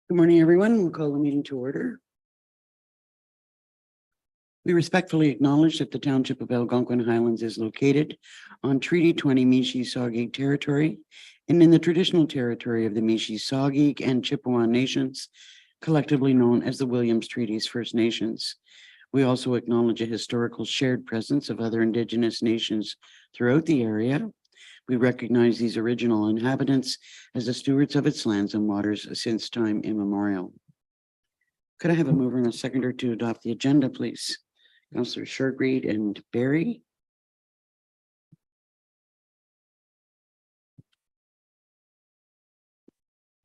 Good morning, everyone. We'll call the meeting to order. We respectfully acknowledge that the Township of Algonquin Highlands is located on Treaty 20 Mishi-Saugeag territory and in the traditional territory of the Mishi-Saugeag and Chippewa Nations, collectively known as the Williams Treaties First Nations. We also acknowledge a historical shared presence of other Indigenous nations throughout the area. We recognize these original inhabitants as the stewards of its lands and waters since time immemorial. Could I have a mover and a seconder to adopt the agenda, please? Councillor Shortreed and Barry.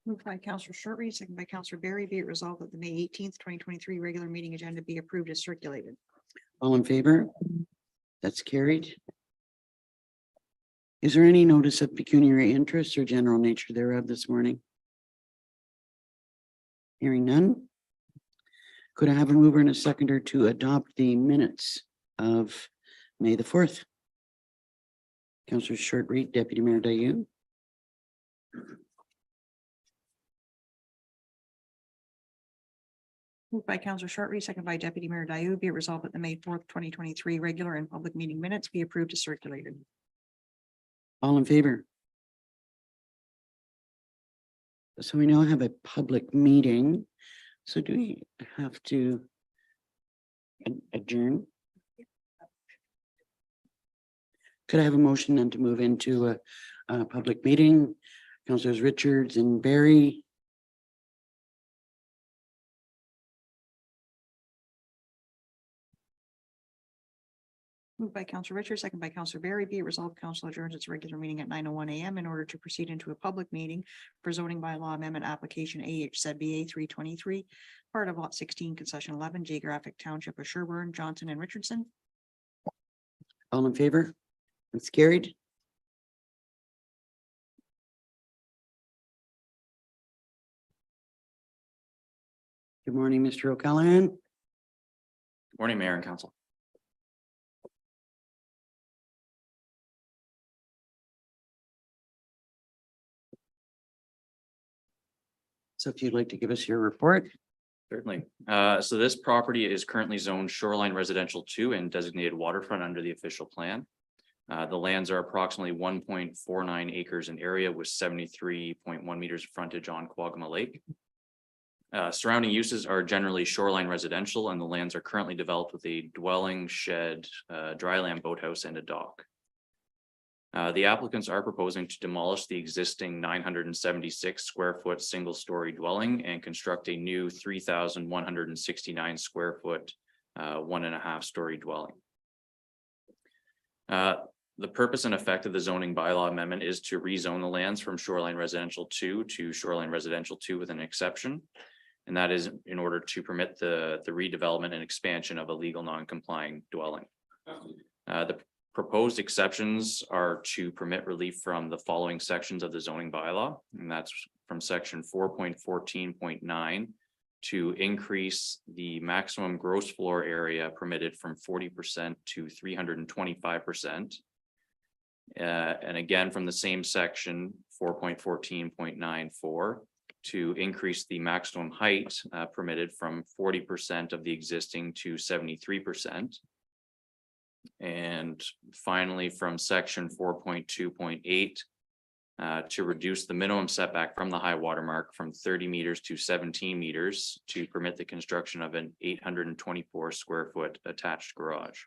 Moved by Councillor Shortreed, second by Councillor Barry. Be it resolved that the May 18th, 2023 regular meeting agenda be approved as circulated. All in favor? That's carried. Is there any notice of pecuniary interest or general nature thereof this morning? Hearing none. Could I have a mover and a seconder to adopt the minutes of May the 4th? Councillor Shortreed, Deputy Mayor Dayu. Moved by Councillor Shortreed, second by Deputy Mayor Dayu. Be it resolved that the May 4th, 2023 regular and public meeting minutes be approved as circulated. All in favor? So we now have a public meeting. So do we have to adjourn? Could I have a motion then to move into a public meeting? Councillors Richards and Barry. Moved by Councillor Richards, second by Councillor Barry. Be it resolved, Council adjourns its regular meeting at 9:01 a.m. in order to proceed into a public meeting for zoning bylaw amendment application AHZBA 323, part of lot 16, concession 11, geographic township of Sherburne, Johnson and Richardson. All in favor? It's carried. Good morning, Mr. O'Callaghan. Good morning, Mayor and Council. So if you'd like to give us your report. Certainly. So this property is currently zoned shoreline residential 2 and designated waterfront under the official plan. The lands are approximately 1.49 acres in area with 73.1 meters of frontage on Quagama Lake. Surrounding uses are generally shoreline residential, and the lands are currently developed with a dwelling, shed, dryland boathouse, and a dock. The applicants are proposing to demolish the existing 976 square foot single story dwelling and construct a new 3,169 square foot 1.5 story dwelling. The purpose and effect of the zoning bylaw amendment is to rezone the lands from shoreline residential 2 to shoreline residential 2 with an exception. And that is in order to permit the redevelopment and expansion of a legal non-complying dwelling. The proposed exceptions are to permit relief from the following sections of the zoning bylaw, and that's from section 4.14.9 to increase the maximum gross floor area permitted from 40% to 325%. And again, from the same section 4.14.94 to increase the maximum height permitted from 40% of the existing to 73%. And finally, from section 4.2.8 to reduce the minimum setback from the high water mark from 30 meters to 17 meters to permit the construction of an 824 square foot attached garage.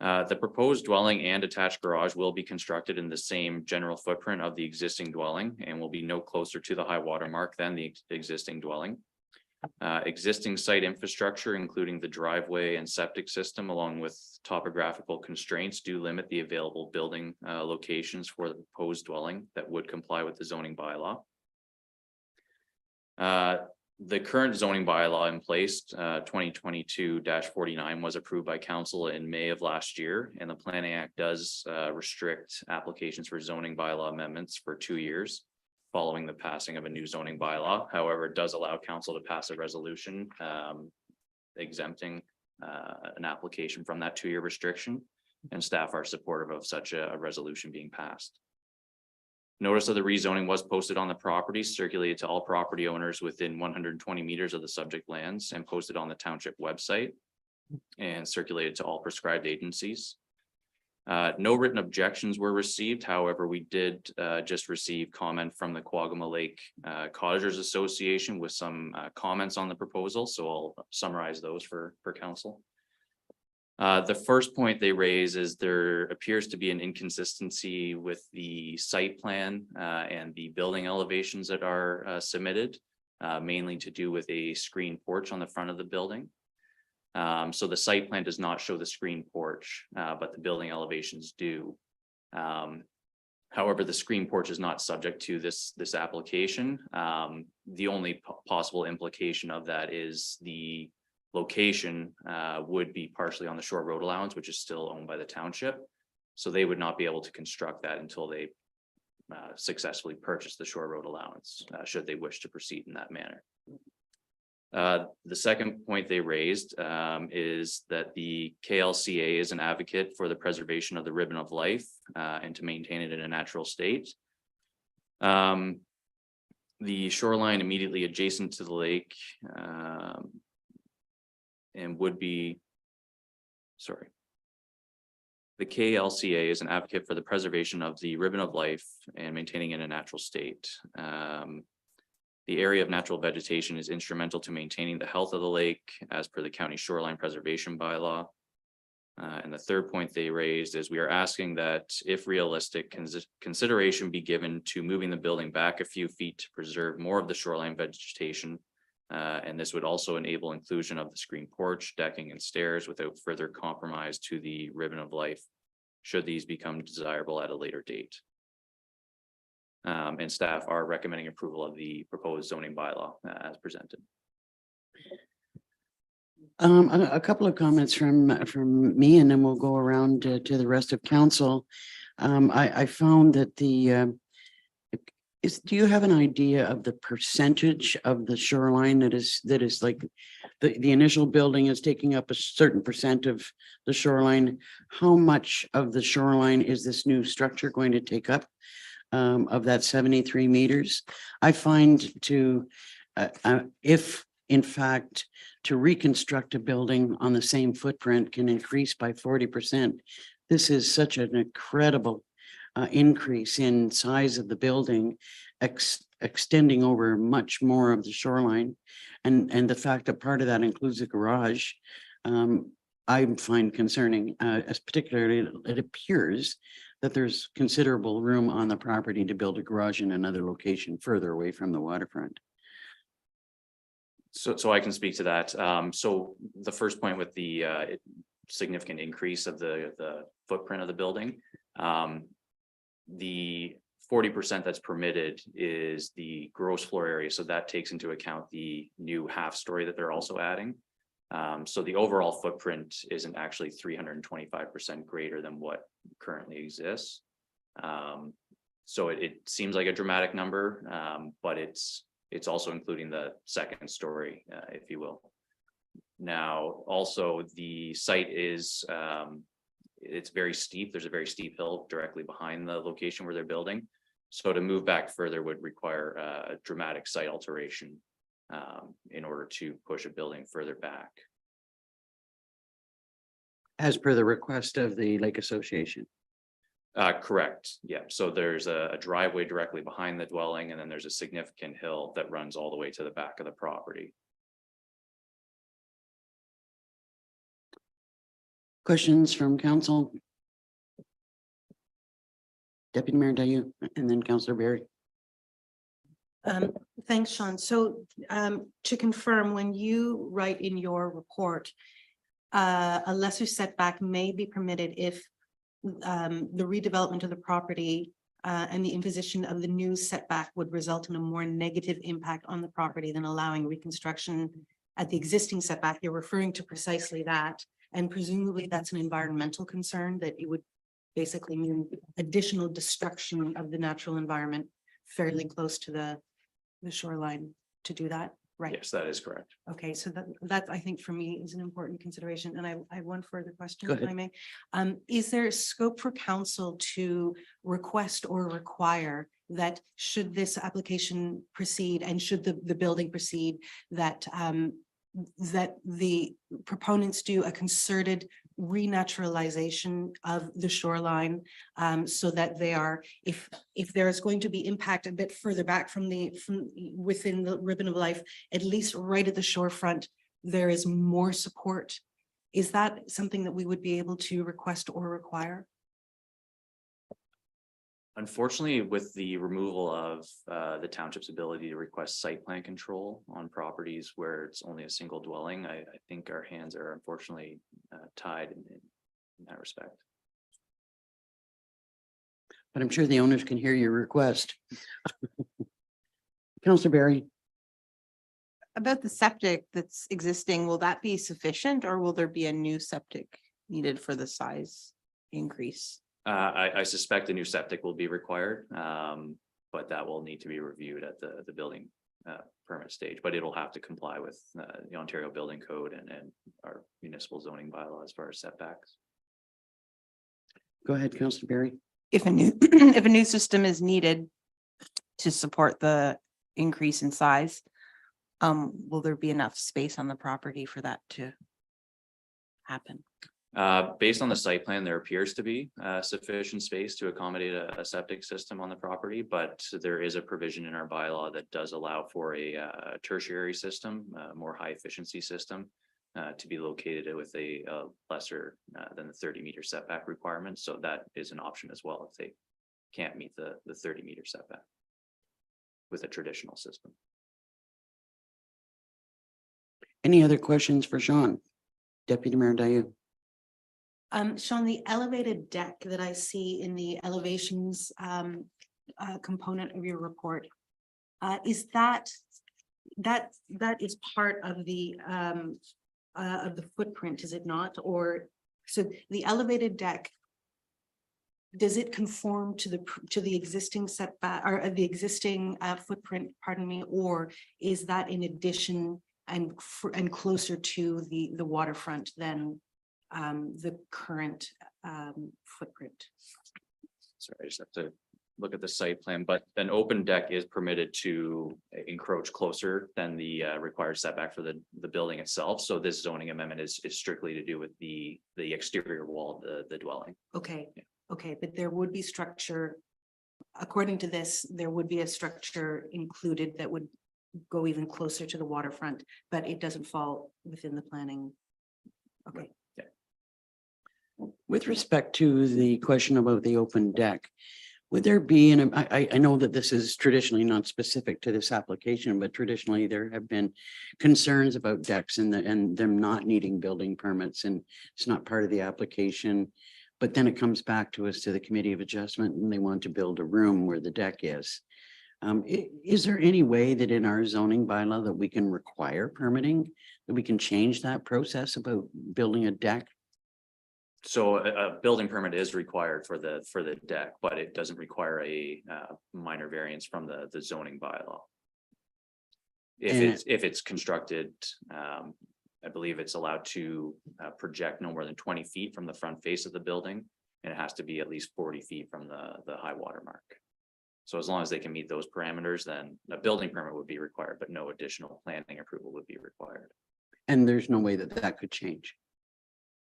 The proposed dwelling and attached garage will be constructed in the same general footprint of the existing dwelling and will be no closer to the high water mark than the existing dwelling. Existing site infrastructure, including the driveway and septic system, along with topographical constraints, do limit the available building locations for the proposed dwelling that would comply with the zoning bylaw. The current zoning bylaw in place, 2022-49, was approved by council in May of last year, and the Planning Act does restrict applications for zoning bylaw amendments for 2 years following the passing of a new zoning bylaw. However, it does allow council to pass a resolution exempting an application from that 2-year restriction, and staff are supportive of such a resolution being passed. Notice of the rezoning was posted on the property, circulated to all property owners within 120 meters of the subject lands, and posted on the township website and circulated to all prescribed agencies. No written objections were received. However, we did just receive comment from the Quagama Lake Cottagers Association with some comments on the proposal. So I'll summarize those for council. The first point they raise is there appears to be an inconsistency with the site plan and the building elevations that are submitted, mainly to do with a screen porch on the front of the building. So the site plan does not show the screen porch, but the building elevations do. However, the screen porch is not subject to this application. The only possible implication of that is the location would be partially on the shore road allowance, which is still owned by the township. So they would not be able to construct that until they successfully purchase the shore road allowance, should they wish to proceed in that manner. The second point they raised is that the KLCA is an advocate for the preservation of the ribbon of life and to maintain it in a natural state. The shoreline immediately adjacent to the lake and would be, sorry. The KLCA is an advocate for the preservation of the ribbon of life and maintaining it in a natural state. The area of natural vegetation is instrumental to maintaining the health of the lake as per the county shoreline preservation bylaw. And the third point they raised is we are asking that if realistic, consideration be given to moving the building back a few feet to preserve more of the shoreline vegetation. And this would also enable inclusion of the screen porch, decking, and stairs without further compromise to the ribbon of life, should these become desirable at a later date. And staff are recommending approval of the proposed zoning bylaw as presented. A couple of comments from me, and then we'll go around to the rest of council. I found that do you have an idea of the percentage of the shoreline that is like the initial building is taking up a certain percent of the shoreline? How much of the shoreline is this new structure going to take up of that 73 meters? I find if in fact to reconstruct a building on the same footprint can increase by 40%, this is such an incredible increase in size of the building, extending over much more of the shoreline, and the fact that part of that includes a garage, I find concerning, as particularly it appears that there's considerable room on the property to build a garage in another location further away from the waterfront. So I can speak to that. So the first point with the significant increase of the footprint of the building, the 40% that's permitted is the gross floor area. So that takes into account the new half story that they're also adding. So the overall footprint isn't actually 325% greater than what currently exists. So it seems like a dramatic number, but it's also including the second story, if you will. Now, also the site is, it's very steep. There's a very steep hill directly behind the location where they're building. So to move back further would require a dramatic site alteration in order to push a building further back. As per the request of the Lake Association. Correct. Yeah. So there's a driveway directly behind the dwelling, and then there's a significant hill that runs all the way to the back of the property. Questions from council? Deputy Mayor Dayu, and then Councillor Barry. Thanks, Sean. So to confirm, when you write in your report, a lesser setback may be permitted if the redevelopment of the property and the imposition of the new setback would result in a more negative impact on the property than allowing reconstruction at the existing setback. You're referring to precisely that. And presumably that's an environmental concern, that it would basically mean additional destruction of the natural environment fairly close to the shoreline to do that, right? Yes, that is correct. Okay, so that I think for me is an important consideration. And I have one further question, Go if I may. Is there scope for council to request or require that should this application proceed and should the building proceed, that that the proponents do a concerted renaturalization of the shoreline, so that they are, if there is going to be impact a bit further back from within the ribbon of life, at least right at the shorefront, there is more support. Is that something that we would be able to request or require? Unfortunately, with the removal of the township's ability to request site plan control on properties where it's only a single dwelling, I think our hands are unfortunately tied in that respect. But I'm sure the owners can hear your request. Councillor Barry, About the septic that's existing, will that be sufficient or will there be a new septic needed for the size increase? I suspect a new septic will be required, but that will need to be reviewed at the building permit stage, but it'll have to comply with the Ontario Building Code and our municipal zoning bylaw as far as setbacks. go ahead, Councillor Barry. If a new, if a new system is needed to support the increase in size, will there be enough space on the property for that to happen? Based on the site plan, there appears to be sufficient space to accommodate a septic system on the property, but there is a provision in our bylaw that does allow for a tertiary system, more high efficiency system, to be located with a lesser than the 30-meter setback requirement. So that is an option as well if they can't meet the 30-meter setback with a traditional system. Any other questions for Sean? Deputy Mayor Dayu. Sean, the elevated deck that I see in the elevations component of your report, is that is part of the footprint, is it not? Or so the elevated deck, does it conform to the existing setback or the existing footprint, pardon me, or is that in addition and closer to the waterfront than the current footprint? Sorry, I just have to look at the site plan, but an open deck is permitted to encroach closer than the required setback for the building itself. So this zoning amendment is strictly to do with the exterior wall of the dwelling. Okay, okay, but there would be structure, according to this, there would be a structure included that would go even closer to the waterfront, but it doesn't fall within the planning. Okay. With respect to the question about the open deck, would there be, and I know that this is traditionally not specific to this application, but traditionally there have been concerns about decks and them not needing building permits, and it's not part of the application. But then it comes back to us to the Committee of Adjustment and they want to build a room where the deck is. Is there any way that in our zoning bylaw that we can require permitting, that we can change that process about building a deck? So a building permit is required for the deck, but it doesn't require a minor variance from the zoning bylaw. If it's constructed, I believe it's allowed to project no more than 20 feet from the front face of the building, and it has to be at least 40 feet from the high water mark. So as long as they can meet those parameters, then a building permit would be required, but no additional planning approval would be required. And there's no way that that could change.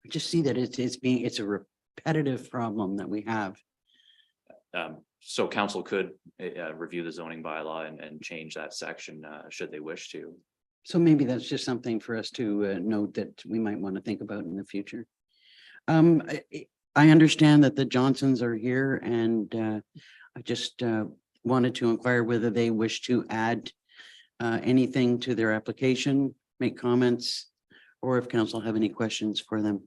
I just see that it's a repetitive problem that we have. So council could review the zoning bylaw and change that section should they wish to. So maybe that's just something for us to note that we might want to think about in the future. I understand that the Johnsons are here, and I just wanted to inquire whether they wish to add anything to their application, make comments, or if council have any questions for them.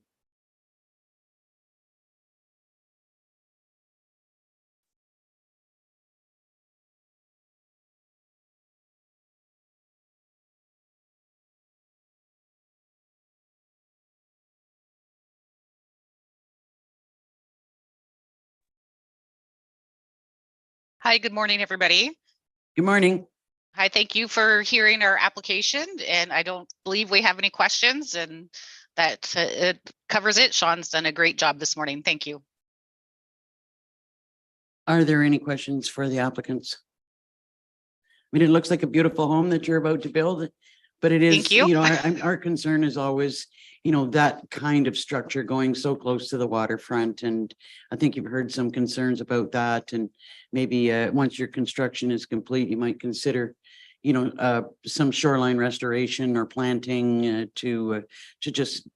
Hi, good morning, everybody. Good morning. Hi, thank you for hearing our application, and I don't believe we have any questions, and that it covers it. Sean's done a great job this morning. Thank you. Are there any questions for the applicants? I mean, it looks like a beautiful home that you're about to build, but it is, Thank you. our concern is always, that kind of structure going so close to the waterfront. And I think you've heard some concerns about that. And maybe once your construction is complete, you might consider, some shoreline restoration or planting to just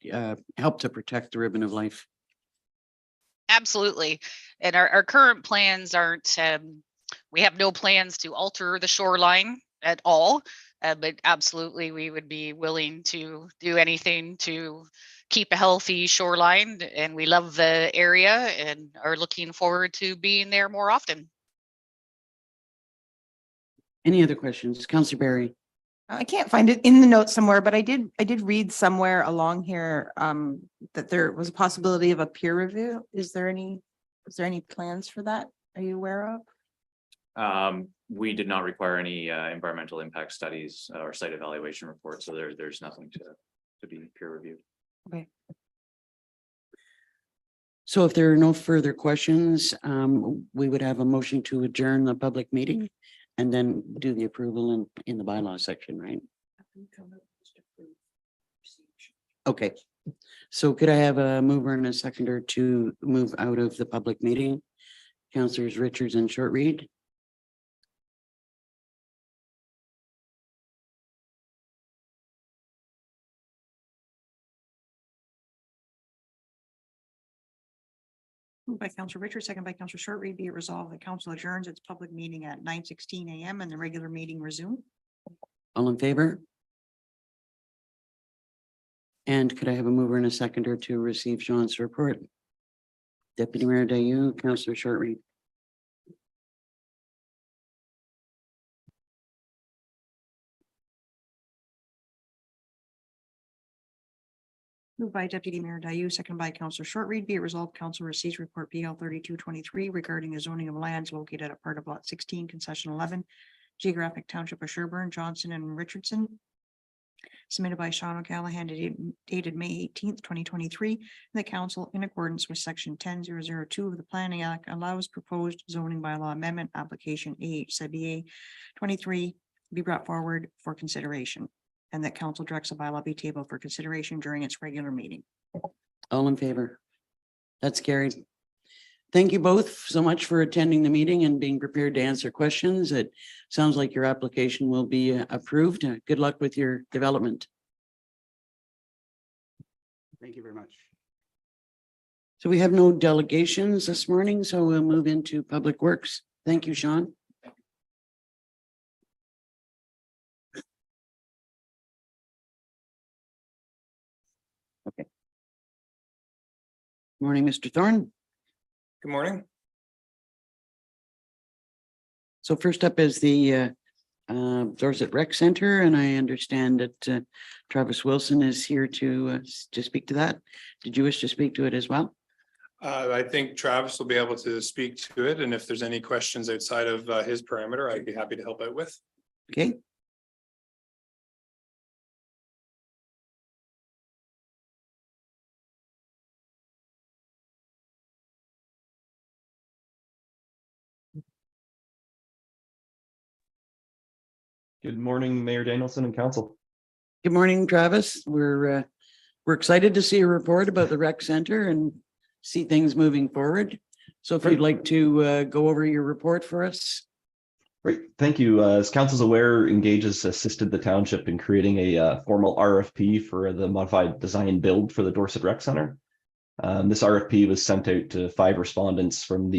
help to protect the ribbon of life. Absolutely. And our current plans aren't, we have no plans to alter the shoreline at all. But absolutely, we would be willing to do anything to keep a healthy shoreline. And we love the area and are looking forward to being there more often. Any other questions? Councillor Barry? I can't find it in the notes somewhere, but I did read somewhere along here that there was a possibility of a peer review. Is there any plans for that? Are you aware of? We did not require any environmental impact studies or site evaluation reports, so there's nothing to be peer reviewed. Okay. So if there are no further questions, we would have a motion to adjourn the public meeting and then do the approval in the bylaw section, right? Okay. So could I have a mover and a seconder to move out of the public meeting? Councillors Richards and Shortreed. Moved by Councillor Richards, second by Councillor Shortreed, be it resolved that council adjourns its public meeting at 9:16 a.m. and the regular meeting resume. All in favor? And could I have a mover and a seconder to receive Sean's report? Deputy Mayor Dayu, Councillor Shortreed. Moved by Deputy Mayor Dayu, second by Councillor Shortreed, be it resolved council receives report PL 3223 regarding the zoning of lands located at part of lot 16, concession 11, geographic township of Sherburne, Johnson and Richardson. Submitted by Sean O'Callahan dated May 18th, 2023. The council, in accordance with section 10002 of the Planning Act, allows proposed zoning bylaw amendment application AHCBA 23 be brought forward for consideration. And that council directs a bylaw be tabled for consideration during its regular meeting. All in favor? That's carried. Thank you both so much for attending the meeting and being prepared to answer questions. It sounds like your application will be approved. Good luck with your development. Thank you very much. So we have no delegations this morning, so we'll move into Public Works. Thank you, Sean. Okay. Morning, Mr. Thorne. Good morning. So first up is the Dorset Rec Center, and I understand that Travis Wilson is here to speak to that. Did you wish to speak to it as well? I think Travis will be able to speak to it, and if there's any questions outside of his parameter, I'd be happy to help out with. Okay. Good morning, Mayor Danielson and Council. Good morning, Travis. We're excited to see a report about the rec center and see things moving forward. So if you'd like to go over your report for us. Great, thank you. As Council's aware, Engage has assisted the township in creating a formal RFP for the modified design build for the Dorset Rec Center. This RFP was sent out to 5 respondents from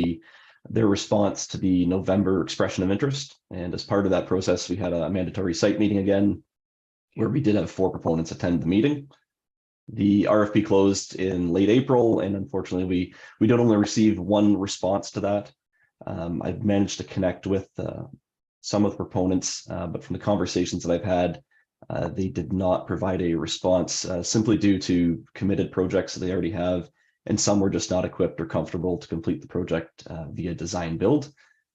their response to the November expression of interest. And as part of that process, we had a mandatory site meeting again, where we did have 4 proponents attend the meeting. The RFP closed in late April, and unfortunately, we don't only receive 1 response to that. I've managed to connect with some of the proponents, but from the conversations that I've had, they did not provide a response simply due to committed projects that they already have. And some were just not equipped or comfortable to complete the project via design build.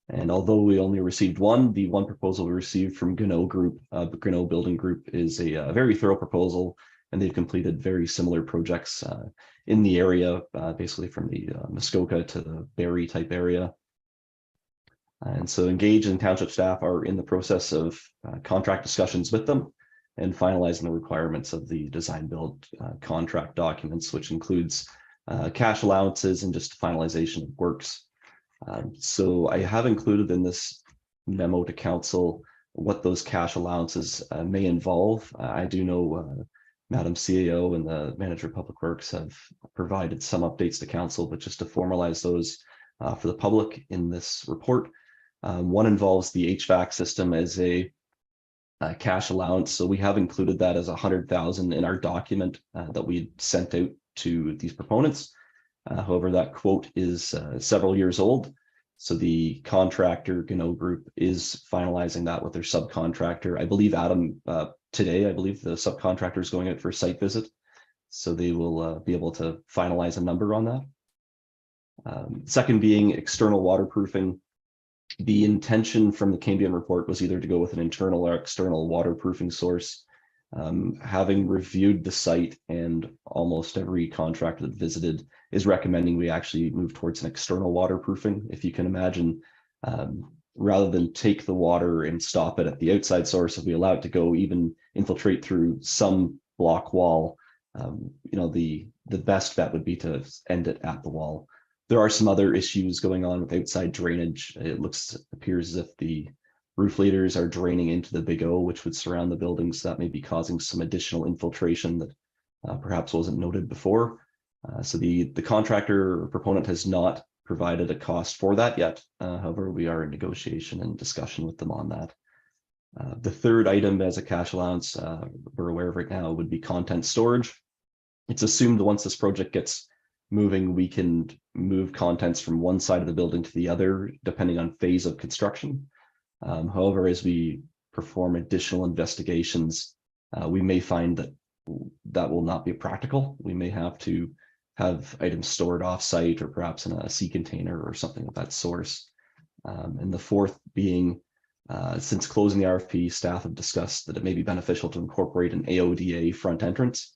And although we only received 1, the 1 proposal we received from Gano Group, the Gano Building Group, is a very thorough proposal, and they've completed very similar projects in the area, basically from the Muskoka to the Barrie type area. And so Engage and Township staff are in the process of contract discussions with them and finalizing the requirements of the design build contract documents, which includes cash allowances and just finalization of works. So I have included in this memo to council what those cash allowances may involve. I do know Madam CAO and the Manager of Public Works have provided some updates to council, but just to formalize those for the public in this report. One involves the HVAC system as a cash allowance. So we have included that as 100,000 in our document that we sent out to these proponents. However, that quote is several years old. So the contractor, Gano Group, is finalizing that with their subcontractor. I believe Adam, today, I believe the subcontractor is going out for a site visit. So they will be able to finalize a number on that. Second being external waterproofing. The intention from the Cambion report was either to go with an internal or external waterproofing source. Having reviewed the site, and almost every contractor that visited is recommending we actually move towards an external waterproofing. If you can imagine, rather than take the water and stop it at the outside source, if we allow it to go even infiltrate through some block wall, the best bet would be to end it at the wall. There are some other issues going on with outside drainage. It appears as if the roof leaders are draining into the Big O, which would surround the buildings. That may be causing some additional infiltration that perhaps wasn't noted before. So the contractor or proponent has not provided a cost for that yet. However, we are in negotiation and discussion with them on that. The third item as a cash allowance we're aware of right now would be content storage. It's assumed once this project gets moving, we can move contents from one side of the building to the other, depending on phase of construction. However, as we perform additional investigations, we may find that that will not be practical. We may have to have items stored off-site or perhaps in a sea container or something of that source. And the fourth being, since closing the RFP, staff have discussed that it may be beneficial to incorporate an AODA front entrance.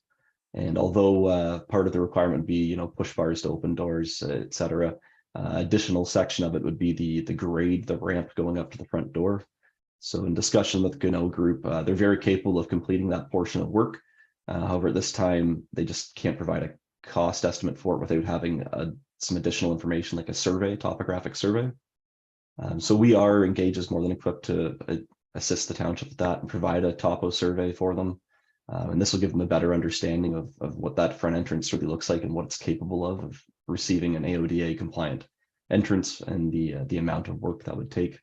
And although part of the requirement would be, push bars to open doors, et cetera, additional section of it would be the grade, the ramp going up to the front door. So in discussion with Gano Group, they're very capable of completing that portion of work. However, at this time, they just can't provide a cost estimate for it without having some additional information like a survey, topographic survey. So we are engaged as more than equipped to assist the township with that and provide a topo survey for them. And this will give them a better understanding of what that front entrance really looks like and what it's capable of receiving an AODA compliant entrance and the amount of work that would take.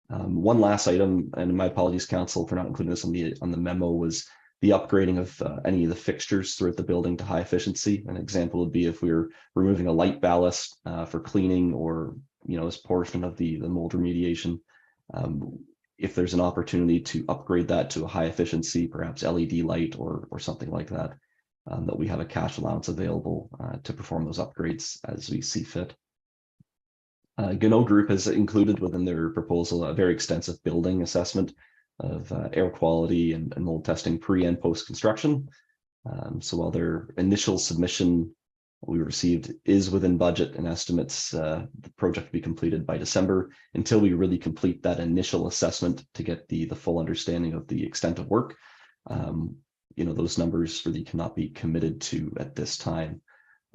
One last item, and my apologies, council, for not including this on the memo, was the upgrading of any of the fixtures throughout the building to high efficiency. An example would be if we were removing a light ballast for cleaning, or as portion of the mold remediation. If there's an opportunity to upgrade that to a high efficiency, perhaps LED light or something like that, that we have a cash allowance available to perform those upgrades as we see fit. Gano Group has included within their proposal a very extensive building assessment of air quality and mold testing pre and post construction. So while their initial submission we received is within budget and estimates the project to be completed by December, until we really complete that initial assessment to get the full understanding of the extent of work. Those numbers really cannot be committed to at this time.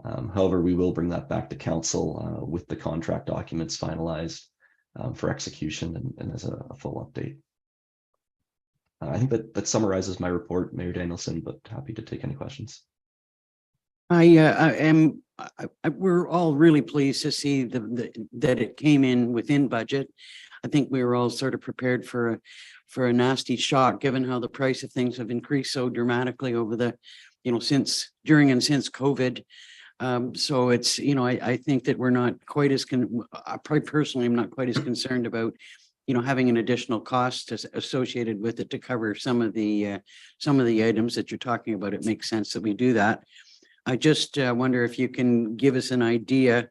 However, we will bring that back to council with the contract documents finalized for execution and as a full update. I think that summarizes my report, Mayor Danielson, but happy to take any questions. We're all really pleased to see that it came in within budget. I think we were all sort of prepared for a nasty shock, given how the price of things have increased so dramatically over since COVID. So it's, I think that we're not quite as, I personally am not quite as concerned about, having an additional cost associated with it to cover some of the items that you're talking about. It makes sense that we do that. I just wonder if you can give us an idea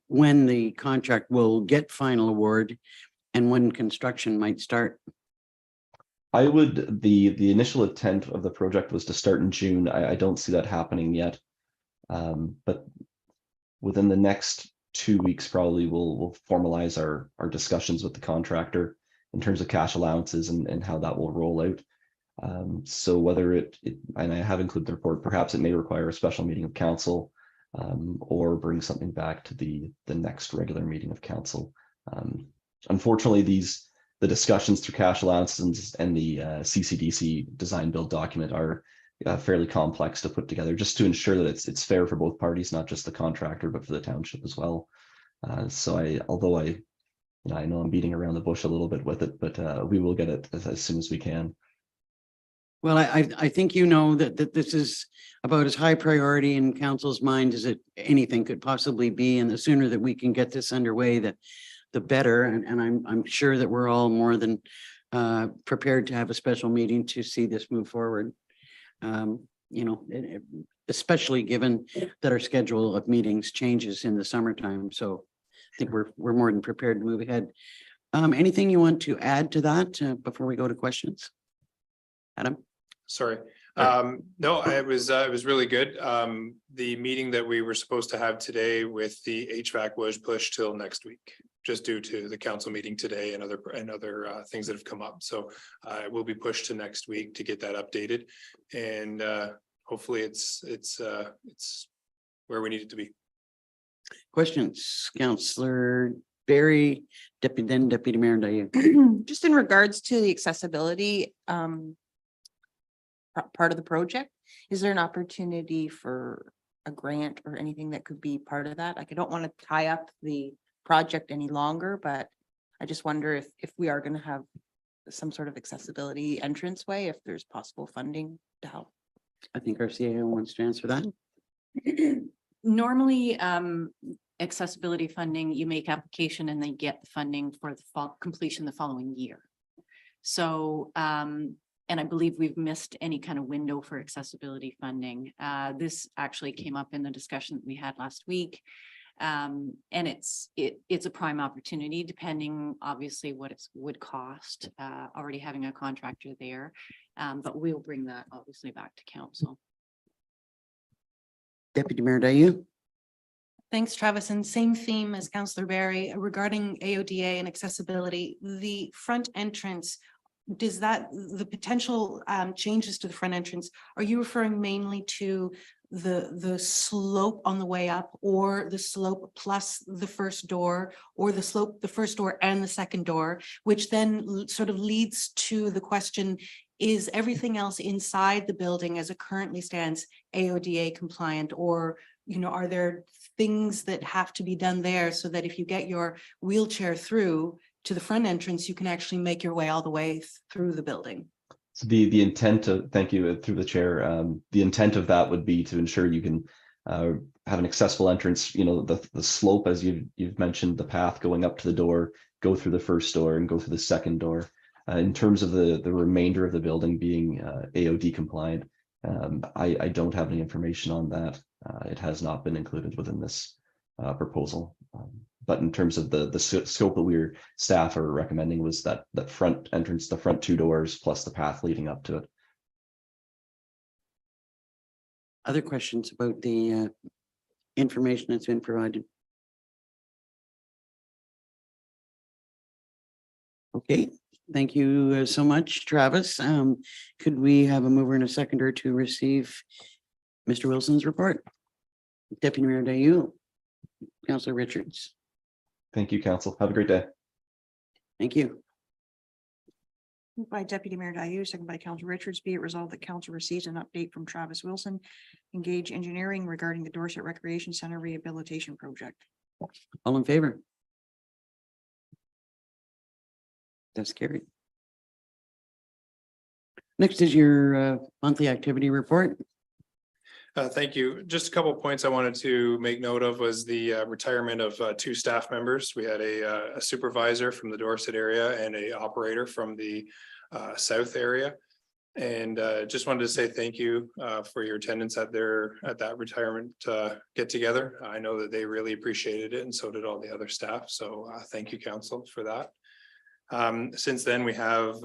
when the contract will get final award and when construction might start. The initial intent of the project was to start in June. I don't see that happening yet. But within the next 2 weeks, probably we'll formalize our discussions with the contractor in terms of cash allowances and how that will roll out. So whether and I have included the report, perhaps it may require a special meeting of council, or bring something back to the next regular meeting of council. Unfortunately, the discussions through cash allowances and the CCDC design build document are fairly complex to put together, just to ensure that it's fair for both parties, not just the contractor, but for the township as well. So although I know I'm beating around the bush a little bit with it, but we will get it as soon as we can. Well, I think you know that this is about as high priority in council's mind as anything could possibly be, and the sooner that we can get this underway, the better. And I'm sure that we're all more than prepared to have a special meeting to see this move forward. Especially given that our schedule of meetings changes in the summertime. So I think we're more than prepared to move ahead. Anything you want to add to that before we go to questions? Adam? Sorry. No, it was really good. The meeting that we were supposed to have today with the HVAC was pushed till next week, just due to the council meeting today and other things that have come up. So it will be pushed to next week to get that updated, and hopefully it's where we need it to be. Questions, Councillor Barry, Deputy Mayor Dayu. Just in regards to the accessibility part of the project, is there an opportunity for a grant or anything that could be part of that? Like, I don't want to tie up the project any longer, but I just wonder if we are going to have some sort of accessibility entranceway, if there's possible funding to help. I think our CAO wants to answer that. Normally, accessibility funding, you make application and they get the funding for the completion the following year. So, and I believe we've missed any kind of window for accessibility funding. This actually came up in the discussion that we had last week. And it's a prime opportunity, depending obviously what it would cost, already having a contractor there. But we'll bring that obviously back to council. Deputy Mayor Dayu. Thanks, Travis. And same theme as Councillor Barry regarding AODA and accessibility. The front entrance, does that, the potential changes to the front entrance, are you referring mainly to the slope on the way up, or the slope plus the first door, or the slope, the first door and the second door, which then sort of leads to the question, is everything else inside the building as it currently stands AODA compliant, or, you know, are there things that have to be done there so that if you get your wheelchair through to the front entrance, you can actually make your way all the way through the building? So the intent of, thank you through the chair, the intent of that would be to ensure you can have an accessible entrance, you know, the slope, as you've mentioned, the path going up to the door, go through the first door and go through the second door. In terms of the remainder of the building being AOD compliant, I don't have any information on that. It has not been included within this proposal. But in terms of the scope that staff are recommending was that front entrance, the front two doors, plus the path leading up to it. Other questions about the information that's been provided? Okay, thank you so much, Travis. Could we have a mover and a seconder to receive Mr. Wilson's report? Deputy Mayor Dayu, Councillor Richards. Thank you, Council. Have a great day. Thank you. Moved by Deputy Mayor Dayu, second by Councillor Richards, be it resolved that council receives an update from Travis Wilson, Engage Engineering, regarding the Dorset Recreation Center Rehabilitation Project. All in favor? That's carried. Next is your monthly activity report. Thank you. Just a couple of points I wanted to make note of was the retirement of two staff members. We had a supervisor from the Dorset area and a operator from the south area. And just wanted to say thank you for your attendance at that retirement get together. I know that they really appreciated it, and so did all the other staff. So thank you, council, for that. Since then, we have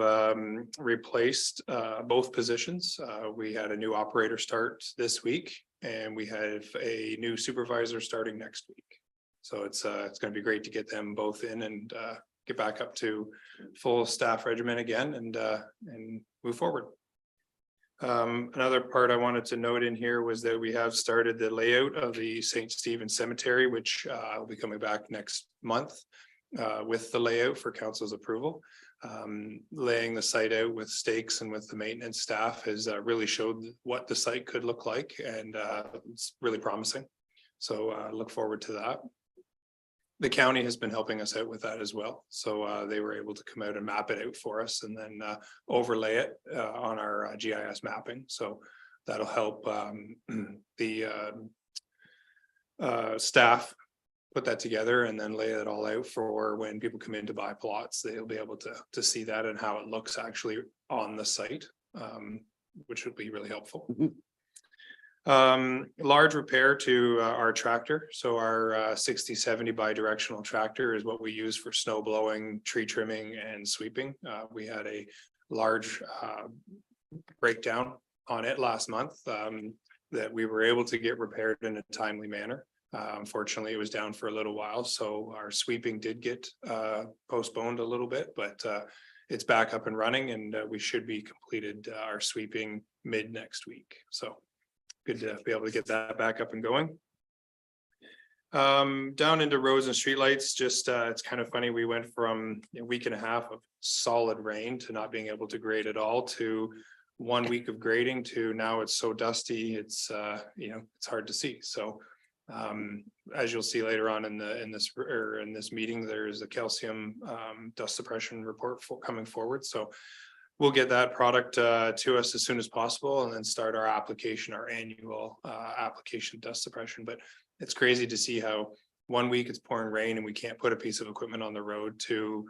replaced both positions. We had a new operator start this week, and we have a new supervisor starting next week. So it's going to be great to get them both in and get back up to full staff regimen again and move forward. Another part I wanted to note in here was that we have started the layout of the St. Stephen Cemetery, which will be coming back next month with the layout for council's approval. Laying the site out with stakes and with the maintenance staff has really showed what the site could look like, and it's really promising. So look forward to that. The county has been helping us out with that as well. So they were able to come out and map it out for us and then overlay it on our GIS mapping. So that'll help the staff put that together and then lay it all out for when people come in to buy plots. They'll be able to see that and how it looks actually on the site, which would be really helpful. Large repair to our tractor. So our 6070 bi-directional tractor is what we use for snow blowing, tree trimming and sweeping. We had a large breakdown on it last month that we were able to get repaired in a timely manner. Unfortunately, it was down for a little while, so our sweeping did get postponed a little bit, but it's back up and running, and we should be completed our sweeping mid next week. So good to be able to get that back up and going. Down into roads and streetlights, just it's kind of funny. We went from a week and a half of solid rain to not being able to grade at all to 1 week of grading to now it's so dusty. It's it's hard to see. So as you'll see later on in this meeting, there's a calcium dust suppression report coming forward. So we'll get that product to us as soon as possible and then start our application, our annual application dust suppression. But it's crazy to see how 1 week it's pouring rain and we can't put a piece of equipment on the road to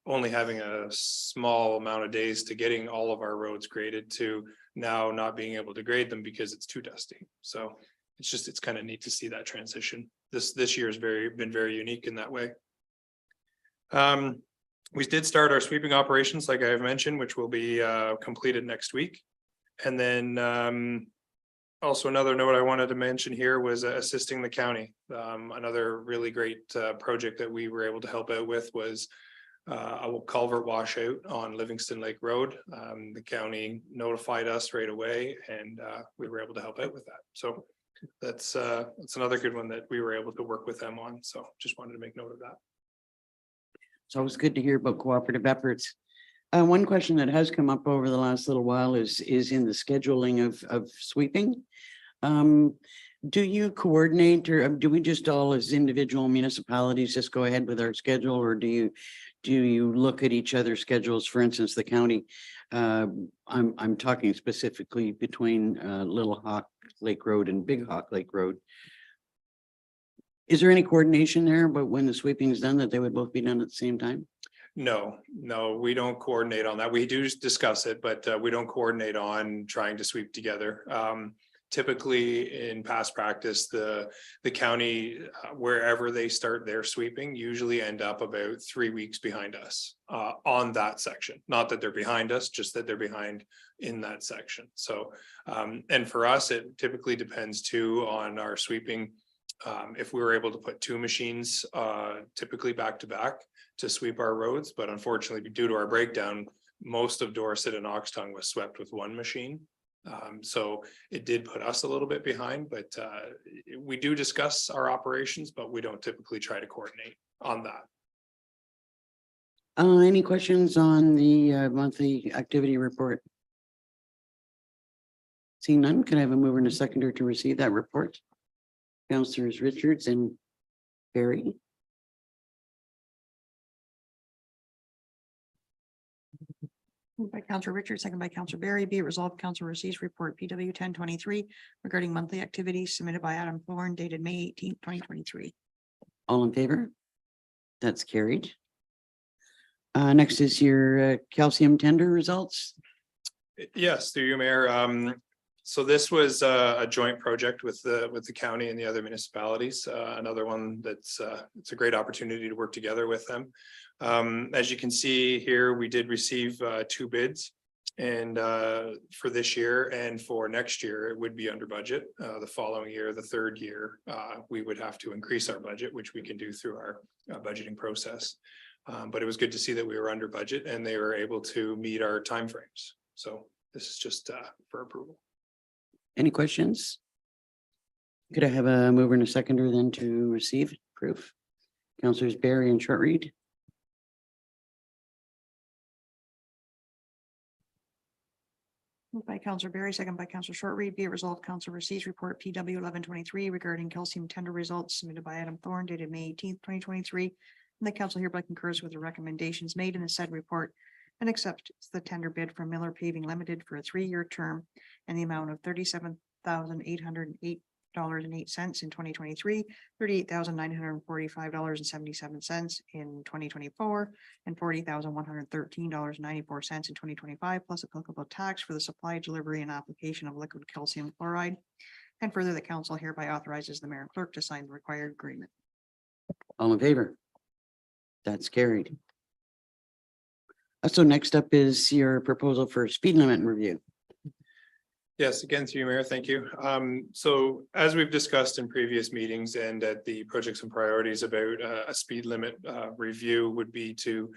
only having a small amount of days to getting all of our roads graded to now not being able to grade them because it's too dusty. So it's kind of neat to see that transition. This year has been very unique in that way. We did start our sweeping operations, like I have mentioned, which will be completed next week. And then also another note I wanted to mention here was assisting the county. Another really great project that we were able to help out with was a culvert washout on Livingston Lake Road. The county notified us right away and we were able to help out with that. So that's another good one that we were able to work with them on. So just wanted to make note of that. It's always good to hear about cooperative efforts. One question that has come up over the last little while is in the scheduling of sweeping. Do you coordinate, or do we just all as individual municipalities just go ahead with our schedule, or do you look at each other's schedules? For instance, the county, I'm talking specifically between Little Hawk Lake Road and Big Hawk Lake Road. Is there any coordination there about when the sweeping is done, that they would both be done at the same time? No, we don't coordinate on that. We do discuss it, but we don't coordinate on trying to sweep together. Typically in past practice, the county, wherever they start their sweeping, usually end up about 3 weeks behind us on that section. Not that they're behind us, just that they're behind in that section. So, and for us, it typically depends too on our sweeping. If we were able to put 2 machines typically back to back to sweep our roads, but unfortunately due to our breakdown, most of Dorset and Oxtongue was swept with 1 machine. So it did put us a little bit behind, but we do discuss our operations, but we don't typically try to coordinate on that. Any questions on the monthly activity report? Seeing none, can I have a mover and a seconder to receive that report? Councillors Richards and Barry. Moved by Councillor Richards, second by Councillor Barry. Be it resolved, Council receives report PW 1023 regarding monthly activities submitted by Adam Thorne dated May 18th, 2023. All in favor? That's carried. Next is your calcium tender results. Yes, through you, Mayor. So this was a joint project with the county and the other municipalities. Another one that's it's a great opportunity to work together with them. As you can see here, we did receive 2 bids. for this year and for next year, it would be under budget. The following year, the third year, we would have to increase our budget, which we can do through our budgeting process. But it was good to see that we were under budget and they were able to meet our timeframes. So this is just for approval. Any questions? Could I have a mover and a seconder then to receive proof? Councilors Barry and Shortreed. Moved by Counselor Barry, second by Counselor Shortreed, be it resolved, Council receives report PW 1123 regarding calcium tender results submitted by Adam Thorne dated May 18th, 2023. And the council hereby concurs with the recommendations made in the said report and accepts the tender bid from Miller Paving Limited for a 3-year term and the amount of $37,808.08 in 2023, $38,945.77 in 2024, and $40,113.94 in 2025, plus applicable tax for the supply, delivery, and application of liquid calcium chloride. And further, the council hereby authorizes the mayor and clerk to sign the required agreement. All in favor? That's carried. So next up is your proposal for speed limit review. Yes, again, through you, Mayor, thank you. So as we've discussed in previous meetings and at the projects and priorities about a speed limit review would be to,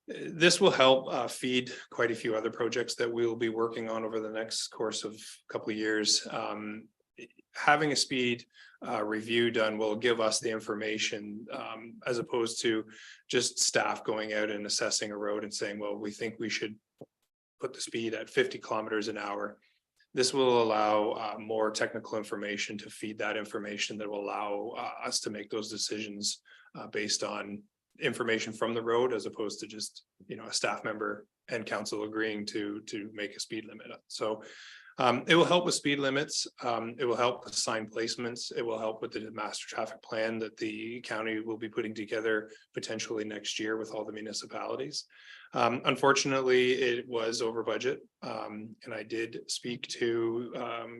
this will help feed quite a few other projects that we'll be working on over the next course of a couple of years. Having a speed review done will give us the information as opposed to just staff going out and assessing a road and saying, well, we think we should put the speed at 50 kilometers an hour. This will allow more technical information to feed that information that will allow us to make those decisions based on information from the road as opposed to just, a staff member and council agreeing to make a speed limit. So it will help with speed limits. It will help with sign placements. It will help with the master traffic plan that the county will be putting together potentially next year with all the municipalities. Unfortunately, it was over budget. And I did speak to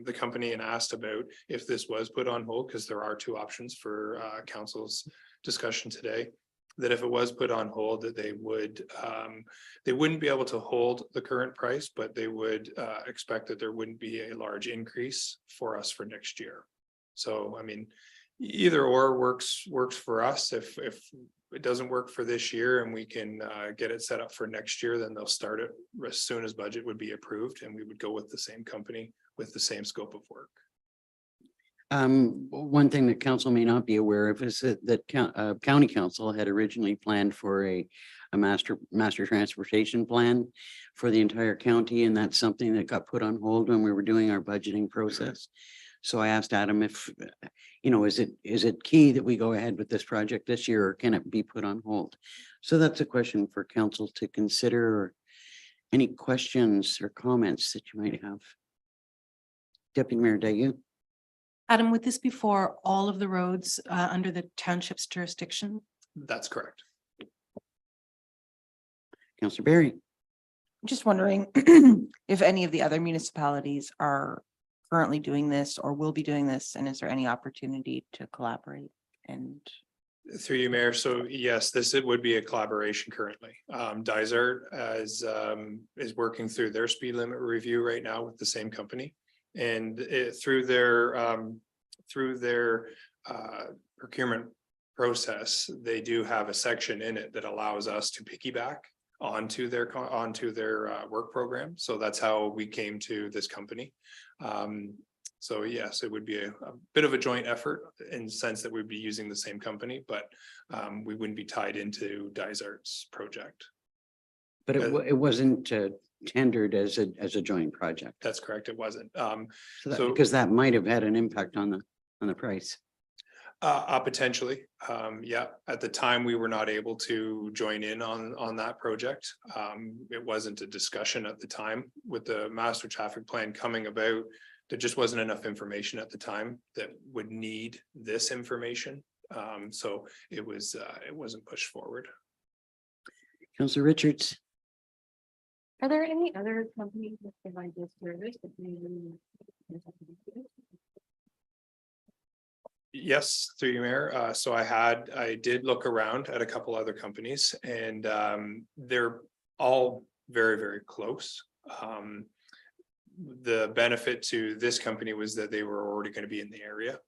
the company and asked about if this was put on hold, because there are 2 options for council's discussion today. That if it was put on hold, that they wouldn't be able to hold the current price, but they would expect that there wouldn't be a large increase for us for next year. So, I mean, either or works for us. If it doesn't work for this year and we can get it set up for next year, then they'll start it as soon as budget would be approved and we would go with the same company with the same scope of work. One thing that council may not be aware of is that county council had originally planned for a master transportation plan for the entire county, and that's something that got put on hold when we were doing our budgeting process. So I asked Adam if, is it key that we go ahead with this project this year, or can it be put on hold? So that's a question for council to consider, or any questions or comments that you might have. Deputy Mayor Dayu. Adam, would this be for all of the roads under the township's jurisdiction? That's correct. Councillor Barry. I'm just wondering if any of the other municipalities are currently doing this or will be doing this, and is there any opportunity to collaborate? And through you, Mayor. So yes, it would be a collaboration currently. Dysart is working through their speed limit review right now with the same company. And through their procurement process, they do have a section in it that allows us to piggyback onto their work program. So that's how we came to this company. So yes, it would be a bit of a joint effort in the sense that we'd be using the same company, but we wouldn't be tied into Dysart's project. But it wasn't tendered as a joint project. That's correct. It wasn't. Because that might have had an impact on the price. Potentially. Yeah. At the time, we were not able to join in on that project. It wasn't a discussion at the time with the master traffic plan coming about. There just wasn't enough information at the time that would need this information. So it wasn't pushed forward. Councillor Richards. Are there any other companies that provide this service? Yes, through you, Mayor. So I did look around at a couple other companies, and they're all very, very close. The benefit to this company was that they were already going to be in the area.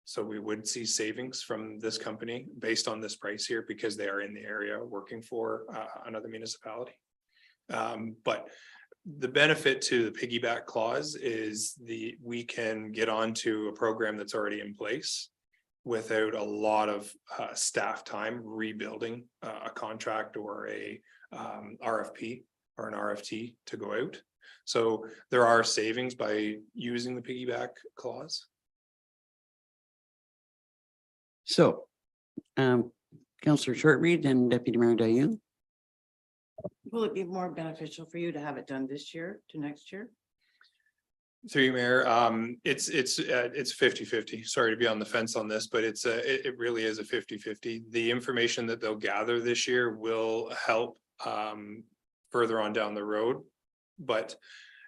So we would see savings from this company based on this price here because they are in the area working for another municipality. But the benefit to the piggyback clause is we can get onto a program that's already in place without a lot of staff time rebuilding a contract or a RFP or an RFT to go out. So there are savings by using the piggyback clause. So, Councillor Shortreed and Deputy Mayor Dayu. Will it be more beneficial for you to have it done this year to next year? Through you, Mayor, it's 50-50. Sorry to be on the fence on this, but it really is a 50-50. The information that they'll gather this year will help further on down the road. But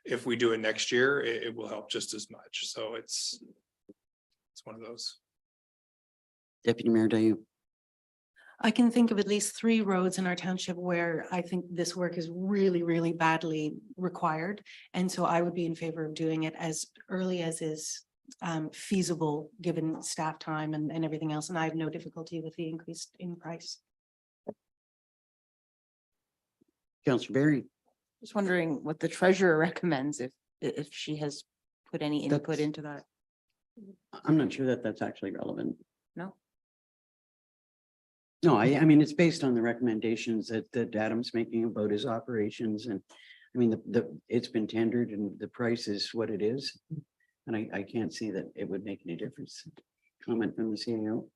if we do it next year, it will help just as much. So it's one of those. Deputy Mayor Dayu. I can think of at least 3 roads in our township where I think this work is really, really badly required. And so I would be in favor of doing it as early as is feasible, given staff time and everything else. And I have no difficulty with the increase in price. Councillor Barry. Just wondering what the treasurer recommends if she has put any input That's- into that. I'm not sure that that's actually relevant. No? No, I mean, it's based on the recommendations that Adam's making about his operations and I mean, it's been tendered and the price is what it is. And I can't see that it would make any difference. Comment from the CEO.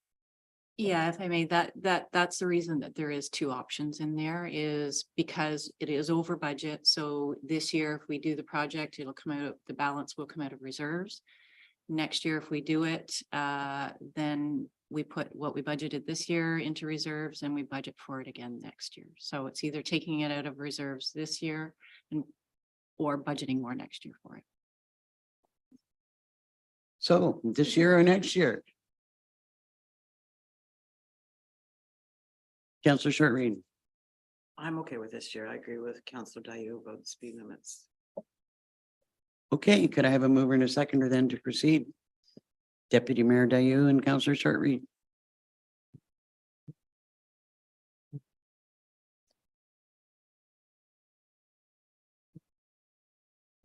Yeah, if I may, that's the reason that there is 2 options in there is because it is over budget. So this year, if we do the project, it'll come out of the balance will come out of reserves. Next year, if we do it, then we put what we budgeted this year into reserves and we budget for it again next year. So it's either taking it out of reserves this year or budgeting more next year for it. So this year or next year? Councillor Shortreed. I'm okay with this year. I agree with Councillor Dayu about the speed limits. Okay, could I have a mover and a seconder then to proceed? Deputy Mayor Dayu and Councillor Shortreed.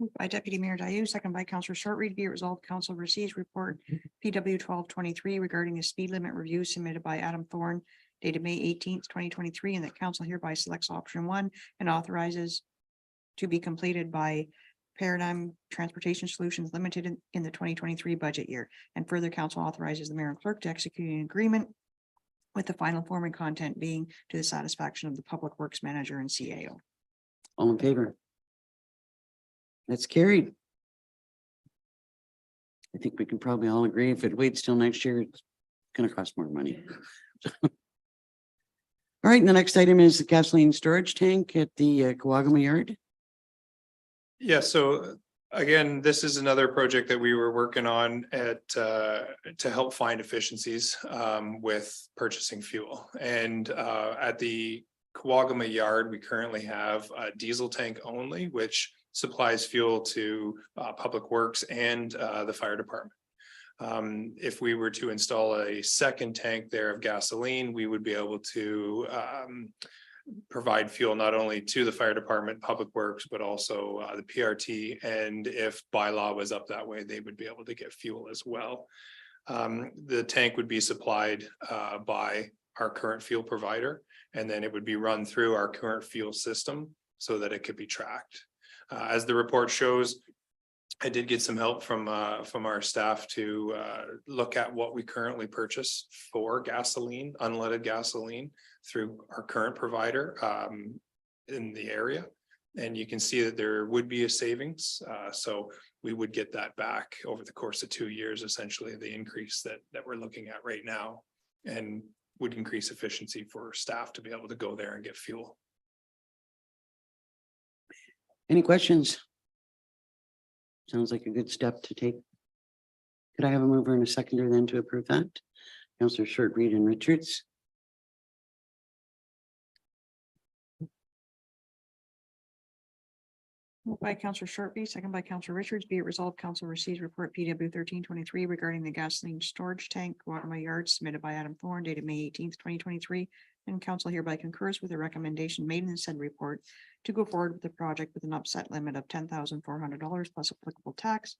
Moved by Deputy Mayor Dayu, second by Councillor Shortreed, be it resolved, council receives report PW 1223 regarding the speed limit review submitted by Adam Thorne dated May 18th, 2023, and that council hereby selects option 1 and authorizes to be completed by Paradigm Transportation Solutions Limited in the 2023 budget year. And further, council authorizes the mayor and clerk to execute an agreement with the final form and content being to the satisfaction of the public works manager and CAO. All in favor? That's carried. I think we can probably all agree if it waits till next year, it's gonna cost more money. All right, and the next item is the gasoline storage tank at the Kawagama Yard. Yeah, so again, this is another project that we were working on to help find efficiencies with purchasing fuel. And at the Kawagama Yard, we currently have a diesel tank only, which supplies fuel to Public Works and the fire department. If we were to install a second tank there of gasoline, we would be able to provide fuel not only to the fire department, Public Works, but also the PRT. And if bylaw was up that way, they would be able to get fuel as well. The tank would be supplied by our current fuel provider, and then it would be run through our current fuel system so that it could be tracked. As the report shows, I did get some help from our staff to look at what we currently purchase for gasoline, unleaded gasoline through our current provider in the area. And you can see that there would be a savings. So we would get that back over the course of 2 years, essentially the increase that we're looking at right now, and would increase efficiency for staff to be able to go there and get fuel. Any questions? Sounds like a good step to take. Could I have a mover and a seconder then to approve that? Councillor Shortreed and Richards. Moved by Counselor Sharpie, second by Counselor Richards, be it resolved, council receives report PW 1323 regarding the gasoline storage tank, Guatemala Yard, submitted by Adam Thorne, dated May 18th, 2023. And council hereby concurs with the recommendation made in said report to go forward with the project with an upset limit of $10,400 plus applicable tax.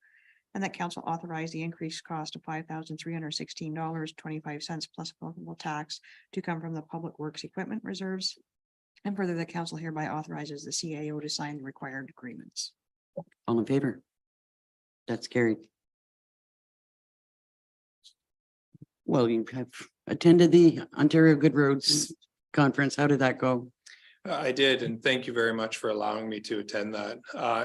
And that council authorize the increased cost of $5,316.25 plus applicable tax to come from the Public Works Equipment Reserves. And further, the council hereby authorizes the CAO to sign the required agreements. All in favor? That's carried. Well, you have attended the Ontario Good Roads Conference. How did that go? I did, and thank you very much for allowing me to attend that.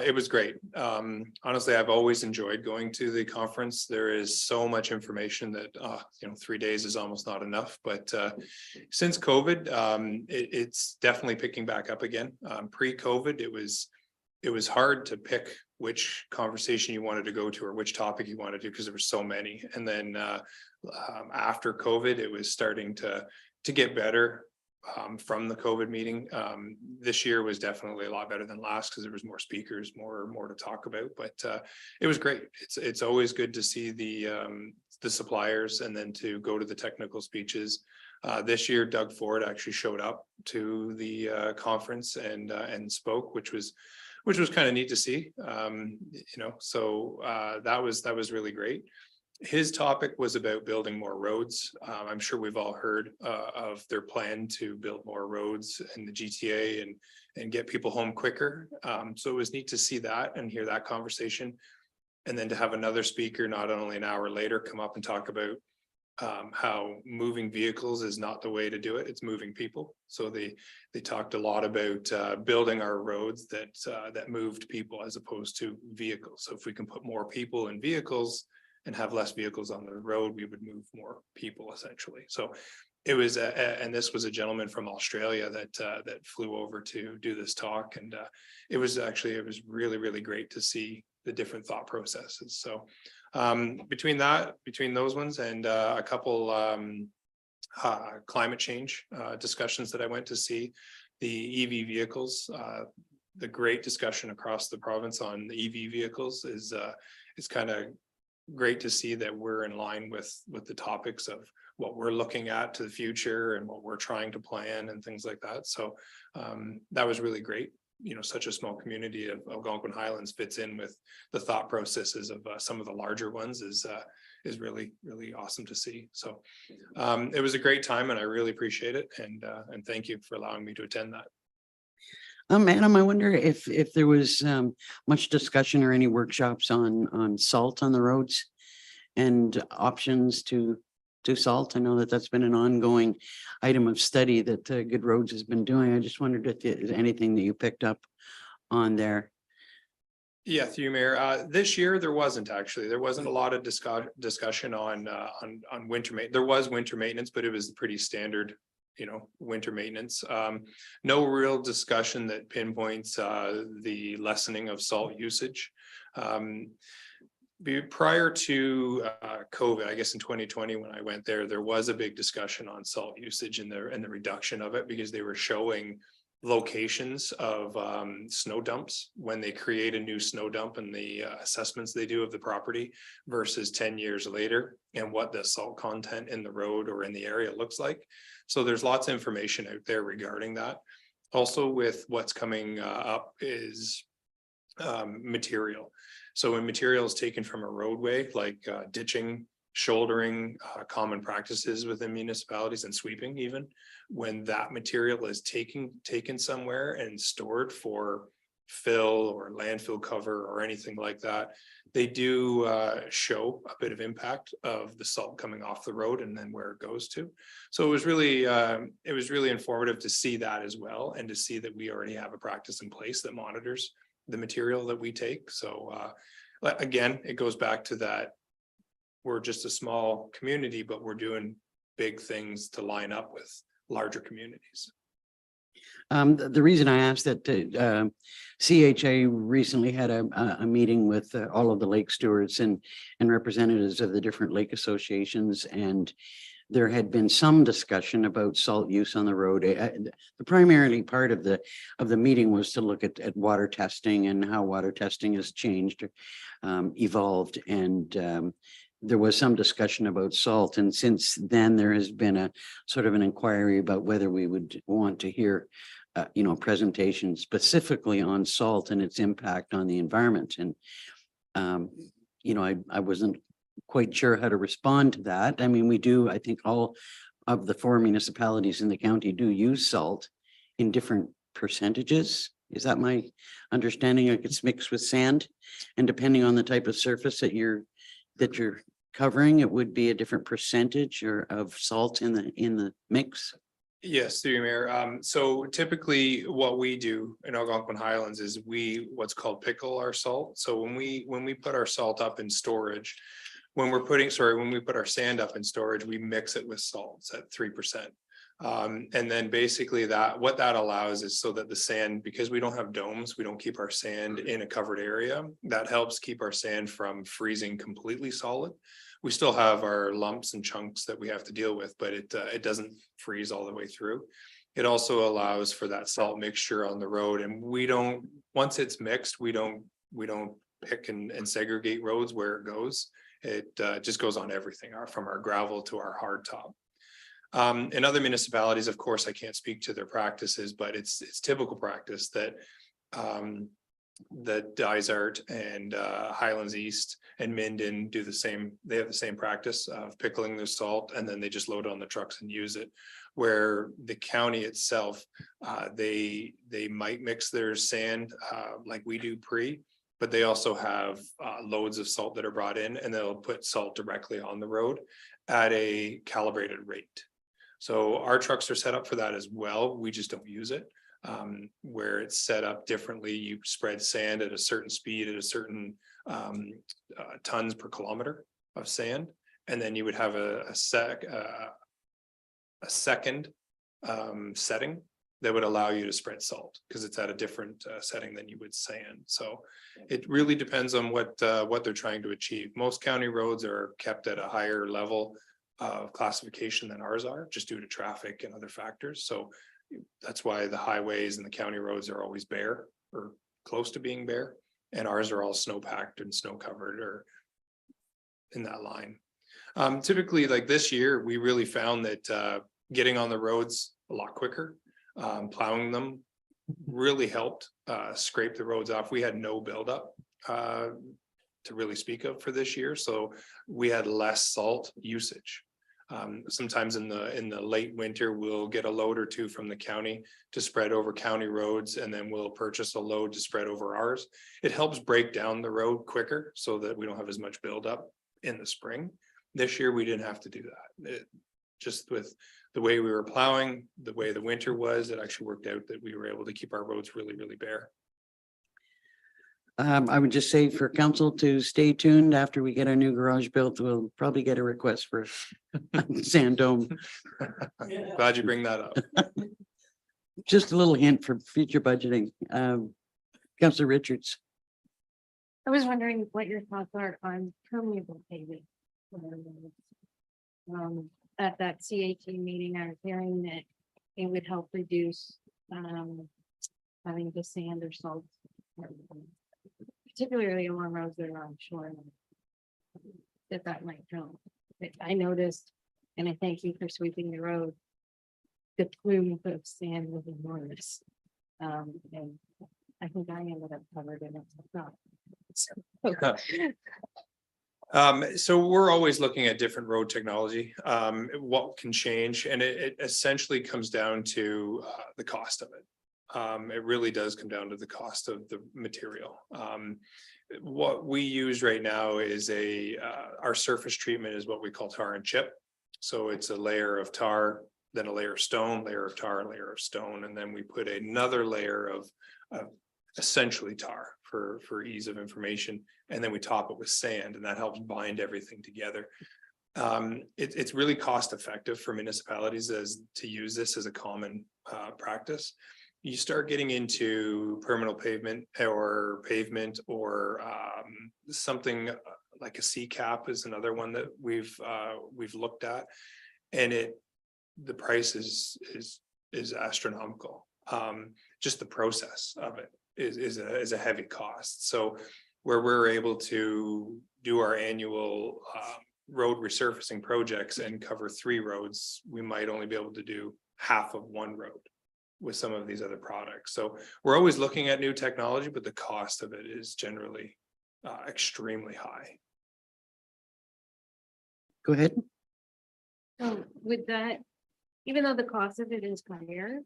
It was great. Honestly, I've always enjoyed going to the conference. There is so much information that, 3 days is almost not enough, but since COVID, it's definitely picking back up again. Pre-COVID, it was hard to pick which conversation you wanted to go to or which topic you wanted to, because there were so many. And then after COVID, it was starting to get better. From the COVID meeting. This year was definitely a lot better than last because there was more speakers, more to talk about, but it was great. It's always good to see the suppliers and then to go to the technical speeches. This year, Doug Ford actually showed up to the conference and spoke, which was kind of neat to see. So that was really great. His topic was about building more roads. I'm sure we've all heard of their plan to build more roads in the GTA and get people home quicker. So it was neat to see that and hear that conversation. And then to have another speaker, not only an hour later, come up and talk about how moving vehicles is not the way to do it. It's moving people. So they talked a lot about building our roads that moved people as opposed to vehicles. So if we can put more people in vehicles and have less vehicles on the road, we would move more people essentially. So it was, and this was a gentleman from Australia that flew over to do this talk. And it was really, really great to see the different thought processes. So between those ones and a couple climate change discussions that I went to see, the EV vehicles, the great discussion across the province on the EV vehicles is kind of great to see that we're in line with the topics of what we're looking at to the future and what we're trying to plan and things like that. So that was really great. Such a small community of Algonquin Highlands fits in with the thought processes of some of the larger ones is really, really awesome to see. So it was a great time and I really appreciate it. And thank you for allowing me to attend that. Adam, I wonder if there was much discussion or any workshops on salt on the roads and options to salt. I know that's been an ongoing item of study that Good Roads has been doing. I just wondered if there's anything that you picked up on there. Yeah, through you, Mayor. This year there wasn't a lot of discussion on winter maintenance. There was winter maintenance, but it was pretty standard. Winter maintenance. No real discussion that pinpoints the lessening of salt usage. Prior to COVID, I guess in 2020, when I went there was a big discussion on salt usage and the reduction of it, because they were showing locations of snow dumps when they create a new snow dump and the assessments they do of the property versus 10 years later and what the salt content in the road or in the area looks like. So there's lots of information out there regarding that. Also with what's coming up is material. So when material is taken from a roadway, like ditching, shouldering, common practices within municipalities and sweeping, even when that material is taken somewhere and stored for fill or landfill cover or anything like that, they do show a bit of impact of the salt coming off the road and then where it goes to. So it was really informative to see that as well, and to see that we already have a practice in place that monitors the material that we take. So again, it goes back to that we're just a small community, but we're doing big things to line up with larger communities. The reason I asked that CHA recently had a meeting with all of the lake stewards and representatives of the different lake associations, and there had been some discussion about salt use on the road. The primarily part of the meeting was to look at water testing and how water testing has changed, evolved, and there was some discussion about salt. And since then, there has been a sort of an inquiry about whether we would want to hear presentation specifically on salt and its impact on the environment. And I wasn't quite sure how to respond to that. I mean, we do, I think all of the 4 municipalities in the county do use salt in different percentages. Is that my understanding? Like it's mixed with sand, and depending on the type of surface that you're covering, it would be a different percentage of salt in the mix. Yes, through you, Mayor. So typically what we do in Algonquin Highlands is what's called pickle our salt. So when we put our salt up in storage, when we put our sand up in storage, we mix it with salts at 3%. And then basically what that allows is so that the sand, because we don't have domes, we don't keep our sand in a covered area. That helps keep our sand from freezing completely solid. We still have our lumps and chunks that we have to deal with, but it doesn't freeze all the way through. It also allows for that salt mixture on the road, and once it's mixed, we don't pick and segregate roads where it goes. It just goes on everything, from our gravel to our hard top. In other municipalities, of course, I can't speak to their practices, but it's typical practice that Dysart and Highlands East and Minden do the same. They have the same practice of pickling their salt, and then they just load it on the trucks and use it. Where the county itself, they might mix their sand like we do but they also have loads of salt that are brought in, and they'll put salt directly on the road at a calibrated rate. So our trucks are set up for that as well. We just don't use it. Where it's set up differently, you spread sand at a certain speed at a certain tons per kilometer of sand, and then you would have a second setting that would allow you to spread salt because it's at a different setting than you would sand. So it really depends on what they're trying to achieve. Most county roads are kept at a higher level of classification than ours are, just due to traffic and other factors. So that's why the highways and the county roads are always bare or close to being bare, and ours are all snow packed and snow covered or in that line. Typically, like this year, we really found that getting on the roads a lot quicker, plowing them really helped scrape the roads off. We had no buildup to really speak of for this year, so we had less salt usage. Sometimes in the late winter, we'll get a load or two from the county to spread over county roads, and then we'll purchase a load to spread over ours. It helps break down the road quicker so that we don't have as much buildup in the spring. This year, we didn't have to do that. Just with the way we were plowing, the way the winter was, it actually worked out that we were able to keep our roads really, really bare. I would just say for council to stay tuned. After we get our new garage built, we'll probably get a request for a sand dome. Glad you bring that up. Just a little hint for future budgeting. Councillor Richards. I was wondering what your thoughts are on permeable paving. At that CAT meeting, I was hearing that it would help reduce having the sand or salt, particularly along roads that are on shore. That might help. I noticed, and I thank you for sweeping the road. The plume of sand was enormous, and I think I ended up covered in it. So we're always looking at different road technology, what can change, and it essentially comes down to the cost of it. It really does come down to the cost of the material. What we use right now is our surface treatment is what we call tar and chip. So it's a layer of tar, then a layer of stone, layer of tar, layer of stone, and then we put another layer of essentially tar for ease of information, and then we top it with sand, and that helps bind everything together. It's really cost effective for municipalities to use this as a common practice. You start getting into permanent pavement or something like a C cap is another one that we've looked at. And the price is astronomical. Just the process of it is a heavy cost. So where we're able to do our annual road resurfacing projects and cover 3 roads, we might only be able to do half of 1 road with some of these other products. So we're always looking at new technology, but the cost of it is generally extremely high. Go ahead. So with that, even though the cost of it is higher,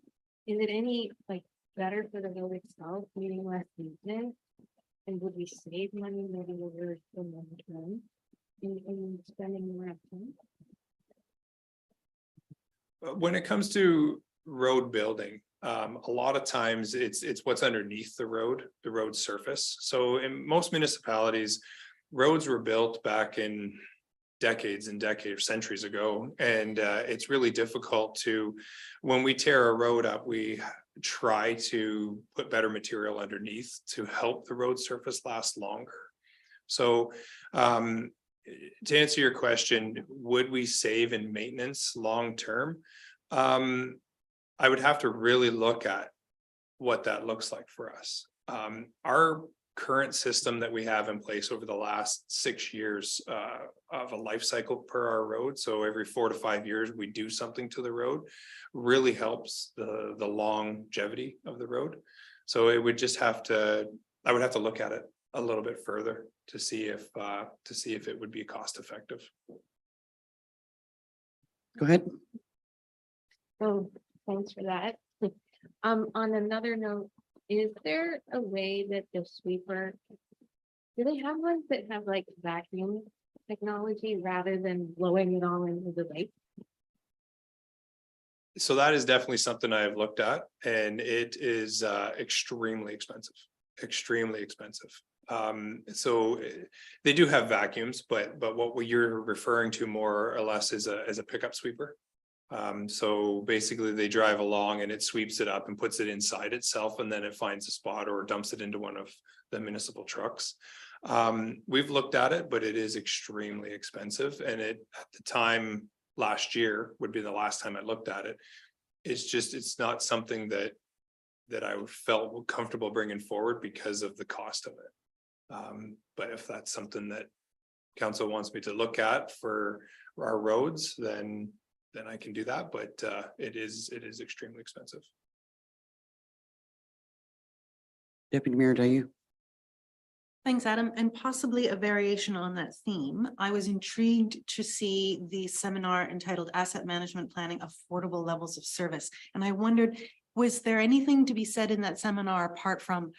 is it any like better for the road itself, meaning less maintenance? And would we save money maybe over the long term in spending more time? When it comes to road building, a lot of times it's what's underneath the road surface. So in most municipalities, roads were built back in decades and decades, centuries ago. And it's really difficult to, when we tear a road up, we try to put better material underneath to help the road surface last longer. So to answer your question, would we save in maintenance long term? I would have to really look at what that looks like for us. Our current system that we have in place over the last 6 years of a life cycle per our road, so every 4 to 5 years we do something to the road, really helps the longevity of the road. So it would just have to, I would have to look at it a little bit further to see if it would be cost effective. Go ahead. So thanks for that. On another note, is there a way that the sweeper, do they have ones that have like vacuum technology rather than blowing it all into the lake? So that is definitely something I have looked at, and it is extremely expensive. So they do have vacuums, but what you're referring to more or less is a pickup sweeper. So basically they drive along and it sweeps it up and puts it inside itself, and then it finds a spot or dumps it into one of the municipal trucks. We've looked at it, but it is extremely expensive. And it, at the time last year would be the last time I looked at it. It's not something that I felt comfortable bringing forward because of the cost of it. But if that's something that council wants me to look at for our roads, then I can do that, but it is extremely expensive. Deputy Mayor Dayu. Thanks, Adam. And possibly a variation on that theme. I was intrigued to see the seminar entitled Asset Management Planning, Affordable Levels of Service. And I wondered, was there anything to be said in that seminar apart from,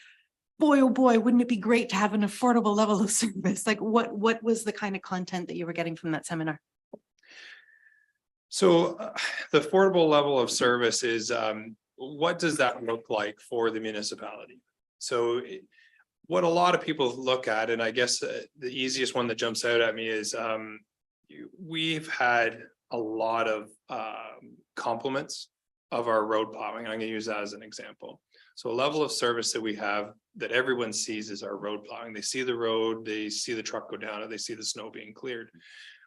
boy, oh boy, wouldn't it be great to have an affordable level of service? Like what was the kind of content that you were getting from that seminar? So the affordable level of service is, what does that look like for the municipality? So what a lot of people look at, and I guess the easiest one that jumps out at me is we've had a lot of compliments of our road plowing. I'm going to use that as an example. So a level of service that we have that everyone sees is our road plowing. They see the road, they see the truck go down, and they see the snow being cleared.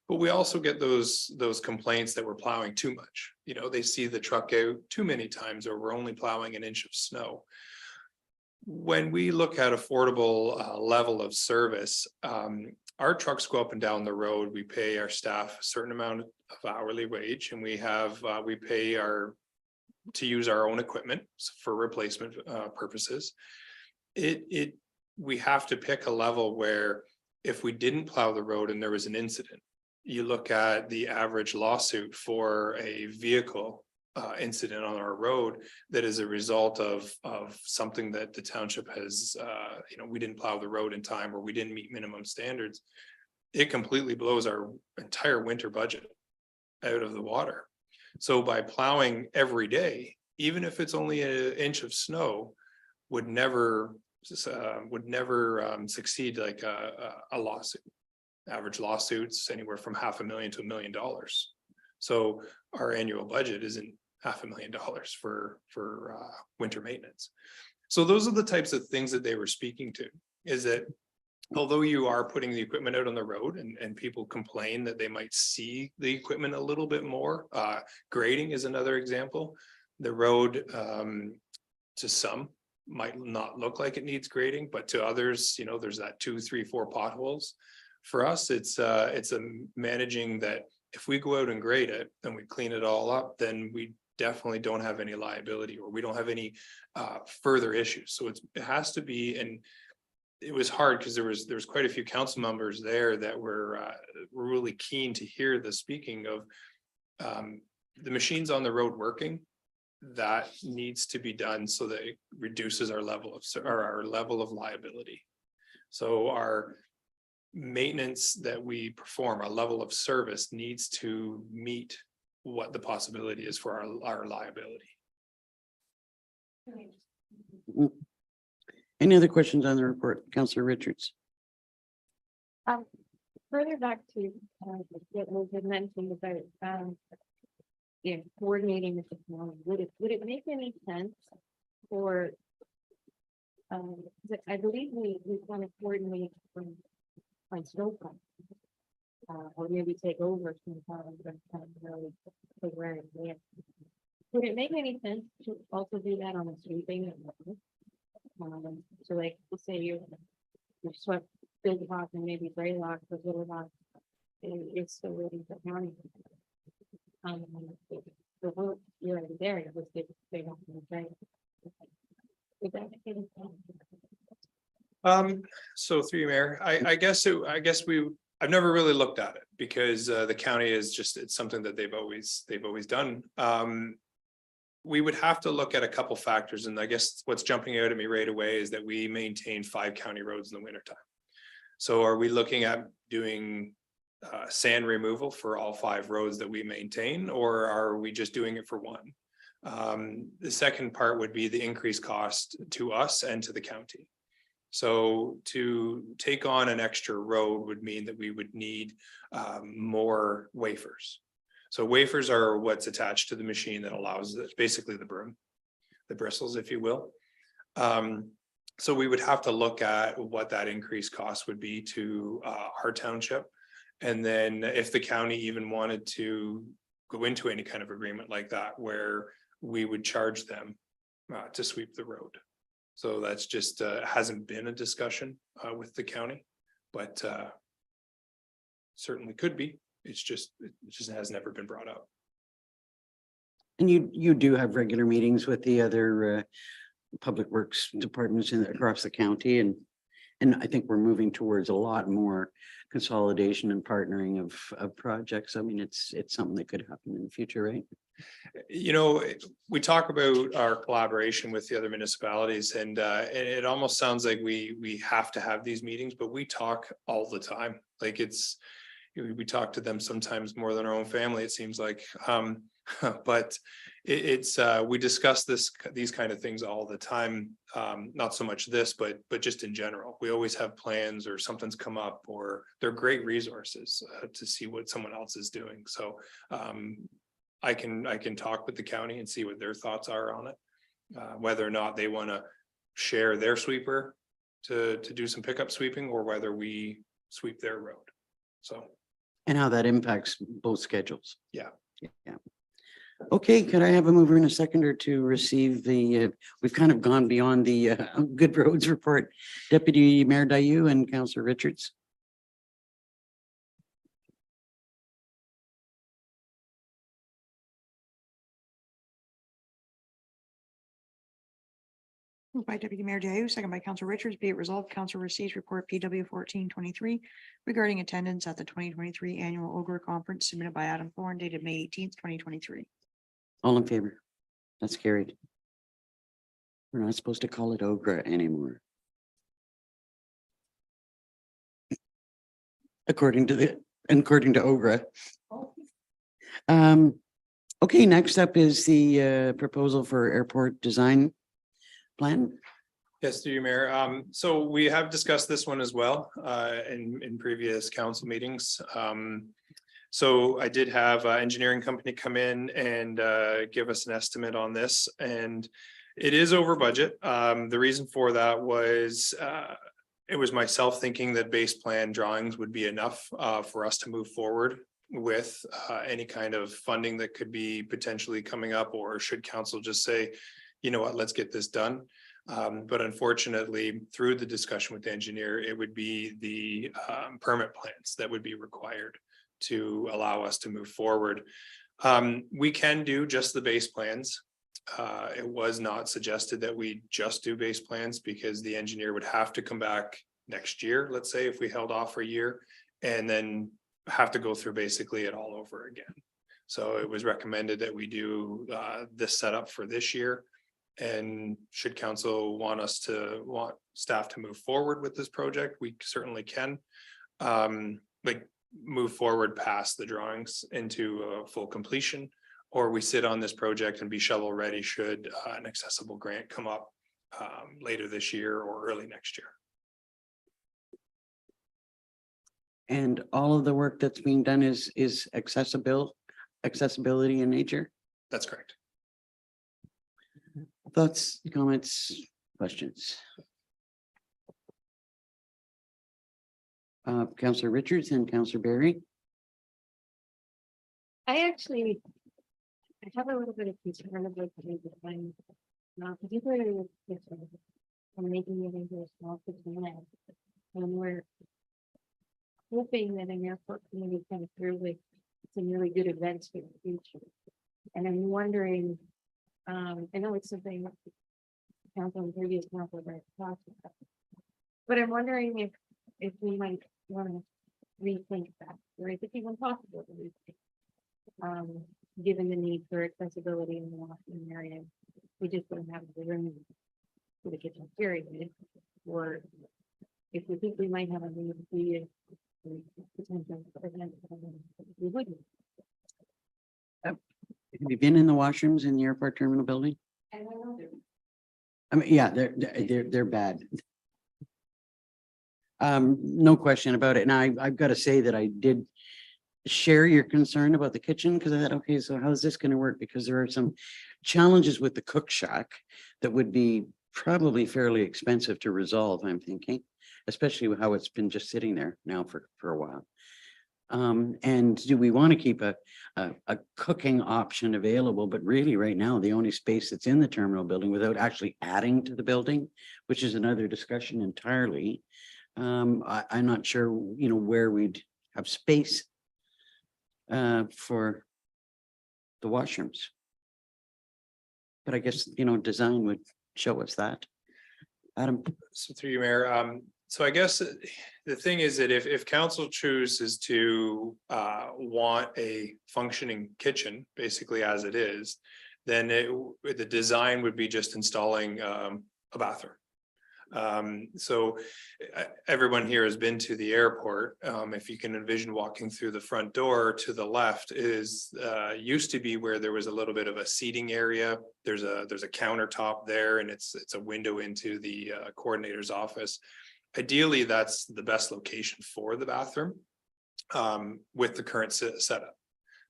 But we also get those complaints that we're plowing too much. You know, they see the truck out too many times, or we're only plowing an inch of snow. When we look at affordable level of service, our trucks go up and down the road. We pay our staff a certain amount of hourly wage, and we pay to use our own equipment for replacement purposes. We have to pick a level where if we didn't plow the road and there was an incident, you look at the average lawsuit for a vehicle incident on our road that is a result of something that the township has, we didn't plow the road in time, or we didn't meet minimum standards. It completely blows our entire winter budget out of the water. So by plowing every day, even if it's only an inch of snow, would never succeed like a lawsuit. Average lawsuits anywhere from $500,000 to $1 million. So our annual budget isn't $500,000 for winter maintenance. So those are the types of things that they were speaking to, is that although you are putting the equipment out on the road and people complain that they might see the equipment a little bit more, grading is another example. The road, to some might not look like it needs grading, but to others, you know, there's that 2, 3, 4 potholes. For us, it's a managing that if we go out and grade it and we clean it all up, then we definitely don't have any liability, or we don't have any further issues. So it has to be, and it was hard because there was quite a few council members there that were really keen to hear the speaking of the machines on the road working. That needs to be done so that it reduces our level of liability. So our maintenance that we perform, our level of service needs to meet what the possibility is for our liability. Any other questions on the report? Councillor Richards. Further back to what was mentioned about coordinating with the county, would it make any sense for I believe we want to coordinate on snowfall, or maybe take over sometime, but really figure out where. Would it make any sense to also do that on a sweeping? So like, say you swept Big Rock and maybe Greylock, but Little Rock, it's still waiting for county. The work you're already there, it was they don't say. Would that make any sense? So through you, Mayor, I guess I've never really looked at it because the county is just, it's something that they've always done. We would have to look at a couple factors, and I guess what's jumping out at me right away is that we maintain 5 county roads in the wintertime. So are we looking at doing sand removal for all 5 roads that we maintain, or are we just doing it for one? The second part would be the increased cost to us and to the county. So to take on an extra road would mean that we would need more wafers. So wafers are what's attached to the machine that allows it, basically the broom, the bristles, if you will. So we would have to look at what that increased cost would be to our township. And then if the county even wanted to go into any kind of agreement like that, where we would charge them to sweep the road. So that's just hasn't been a discussion with the county, but certainly could be. It just has never been brought up. And you do have regular meetings with the other public works departments across the county, and I think we're moving towards a lot more consolidation and partnering of projects. I mean, it's something that could happen in the future, right? You know, we talk about our collaboration with the other municipalities, and it almost sounds like we have to have these meetings, but we talk all the time. Like we talk to them sometimes more than our own family, it seems like. But we discuss these kind of things all the time. Not so much this, but just in general. We always have plans, or something's come up, or they're great resources to see what someone else is doing. So I can talk with the county and see what their thoughts are on it. Whether or not they want to share their sweeper to do some pickup sweeping, or whether we sweep their road. So. And how that impacts both schedules. Yeah. Okay, could I have a mover and a seconder to receive the, we've kind of gone beyond the Good Roads report. Deputy Mayor Dayu and Councillor Richards. Moved by Deputy Mayor Dayu, second by Councillor Richards. Be it resolved, Council receives report PW 1423 regarding attendance at the 2023 annual OGRA conference submitted by Adam Thorne dated May 18th, 2023. All in favor? That's carried. We're not supposed to call it OGRA anymore. According to OGRA. Okay, next up is the proposal for airport design plan. Yes, through you, Mayor. So we have discussed this one as well in previous council meetings. So I did have an engineering company come in and give us an estimate on this, and it is over budget. The reason for that was it was myself thinking that base plan drawings would be enough for us to move forward with any kind of funding that could be potentially coming up, or should council just say, you know what, let's get this done. But unfortunately, through the discussion with the engineer, it would be the permit plans that would be required to allow us to move forward. We can do just the base plans. It was not suggested that we just do base plans, because the engineer would have to come back next year, let's say, if we held off for a year, and then have to go through basically it all over again. So it was recommended that we do this setup for this year. And should council want staff to move forward with this project, we certainly can. Like move forward past the drawings into full completion, or we sit on this project and be shovel ready should an accessible grant come up later this year or early next year. And all of the work that's being done is accessibility in nature? That's correct. Thoughts, comments, questions? Councillor Richards and Councillor Barry. I have a little bit of concern about the design. Not particularly with this one, and making it into a small kitchen. And we're hoping that an airport community comes through with some really good events for the future. And I'm wondering, I know it's something that the council and previous council have talked about, but I'm wondering if we might want to rethink that, or if it's even possible to rethink. Given the need for accessibility in the washroom area, we just don't have the room for the kitchen period. Or if we think we might have a need to be a potential event, we wouldn't. Have you been in the washrooms in the airport terminal building? I don't know. I mean, yeah, they're bad. No question about it. Now, I've got to say that I did share your concern about the kitchen, because I thought, okay, so how's this going to work? Because there are some challenges with the cook shack that would be probably fairly expensive to resolve, I'm thinking, especially with how it's been just sitting there now for a while. And do we want to keep a cooking option available? But really right now, the only space that's in the terminal building without actually adding to the building, which is another discussion entirely. I'm not sure, where we'd have space for the washrooms. But I guess, design would show us that. Adam. So through you, Mayor. So I guess the thing is that if council chooses to want a functioning kitchen, basically as it is, then the design would be just installing a bathroom. So everyone here has been to the airport. If you can envision walking through the front door, to the left is used to be where there was a little bit of a seating area. There's a countertop there, and it's a window into the coordinator's office. Ideally, that's the best location for the bathroom with the current setup.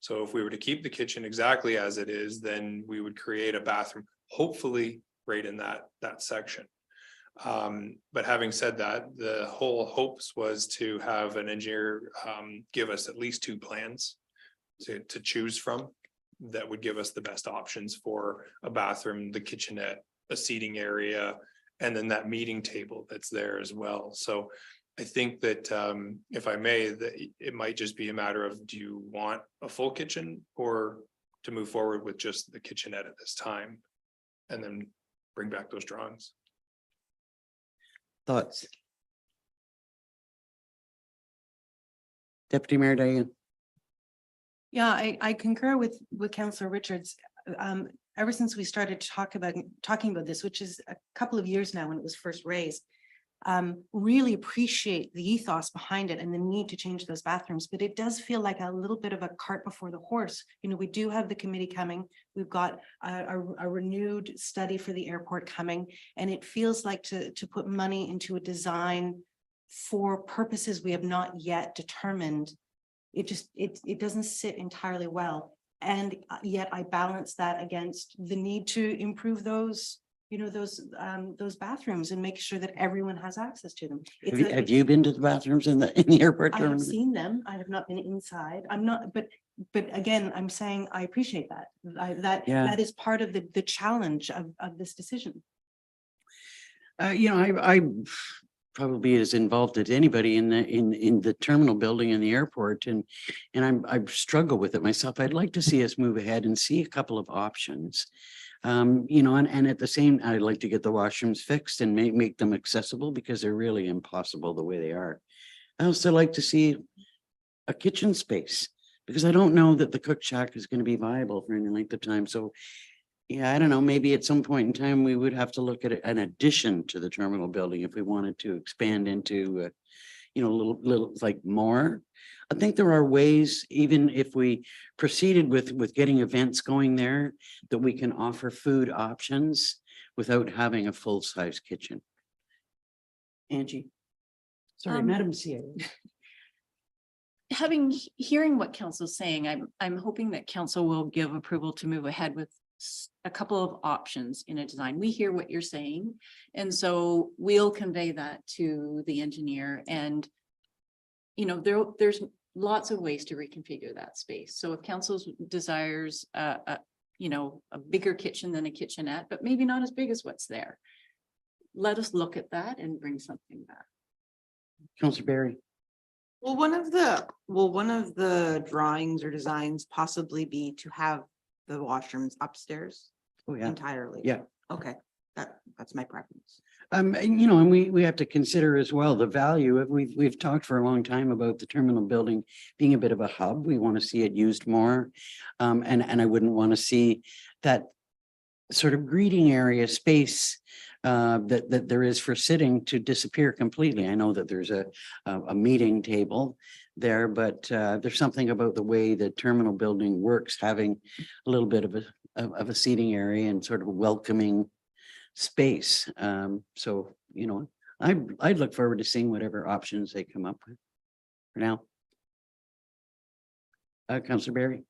So if we were to keep the kitchen exactly as it is, then we would create a bathroom, hopefully right in that section. But having said that, the whole hopes was to have an engineer give us at least 2 plans to choose from that would give us the best options for a bathroom, the kitchenette, a seating area, and then that meeting table that's there as well. So I think that if I may, that it might just be a matter of, do you want a full kitchen or to move forward with just the kitchenette at this time and then bring back those drawings? Thoughts? Deputy Mayor Diane. Yeah, I concur with Councillor Richards. Ever since we started talking about this, which is a couple of years now when it was first raised, really appreciate the ethos behind it and the need to change those bathrooms. But it does feel like a little bit of a cart before the horse. We do have the committee coming. We've got a renewed study for the airport coming, and it feels like to put money into a design for purposes we have not yet determined. It doesn't sit entirely well. And yet I balance that against the need to improve those you know, those bathrooms and make sure that everyone has access to them. Have you been to the bathrooms in the airport I have terminal? seen them. I have not been inside. I'm not, but again, I'm saying I appreciate that. Yeah. That is part of the challenge of this decision. You know, I probably as involved as anybody in the terminal building in the airport, and I struggle with it myself. I'd like to see us move ahead and see a couple of options. You know, and at the same, I'd like to get the washrooms fixed and make them accessible, because they're really impossible the way they are. I also like to see a kitchen space, because I don't know that the cook shack is going to be viable for any length of time. So yeah, I don't know, maybe at some point in time, we would have to look at an addition to the terminal building if we wanted to expand into, you know, little like more. I think there are ways, even if we proceeded with getting events going there, that we can offer food options without having a full-size kitchen. Angie. Sorry, Madam CEO. Hearing what council's saying, I'm hoping that council will give approval to move ahead with a couple of options in a design. We hear what you're saying, and so we'll convey that to the engineer. And you know, there's lots of ways to reconfigure that space. So if council desires you know, a bigger kitchen than a kitchenette, but maybe not as big as what's there, let us look at that and bring something back. Councillor Barry. Will one of the drawings or designs possibly be to have the washrooms upstairs Oh, yeah. entirely? Yeah. Okay, that's my preference. And, you know, and we have to consider as well the value of, we've talked for a long time about the terminal building being a bit of a hub. We want to see it used more. And I wouldn't want to see that sort of greeting area space that there is for sitting to disappear completely. I know that there's a meeting table there, but there's something about the way the terminal building works, having a little bit of a seating area and sort of welcoming space. So, you know, I'd look forward to seeing whatever options they come up with for now. Councillor Barry.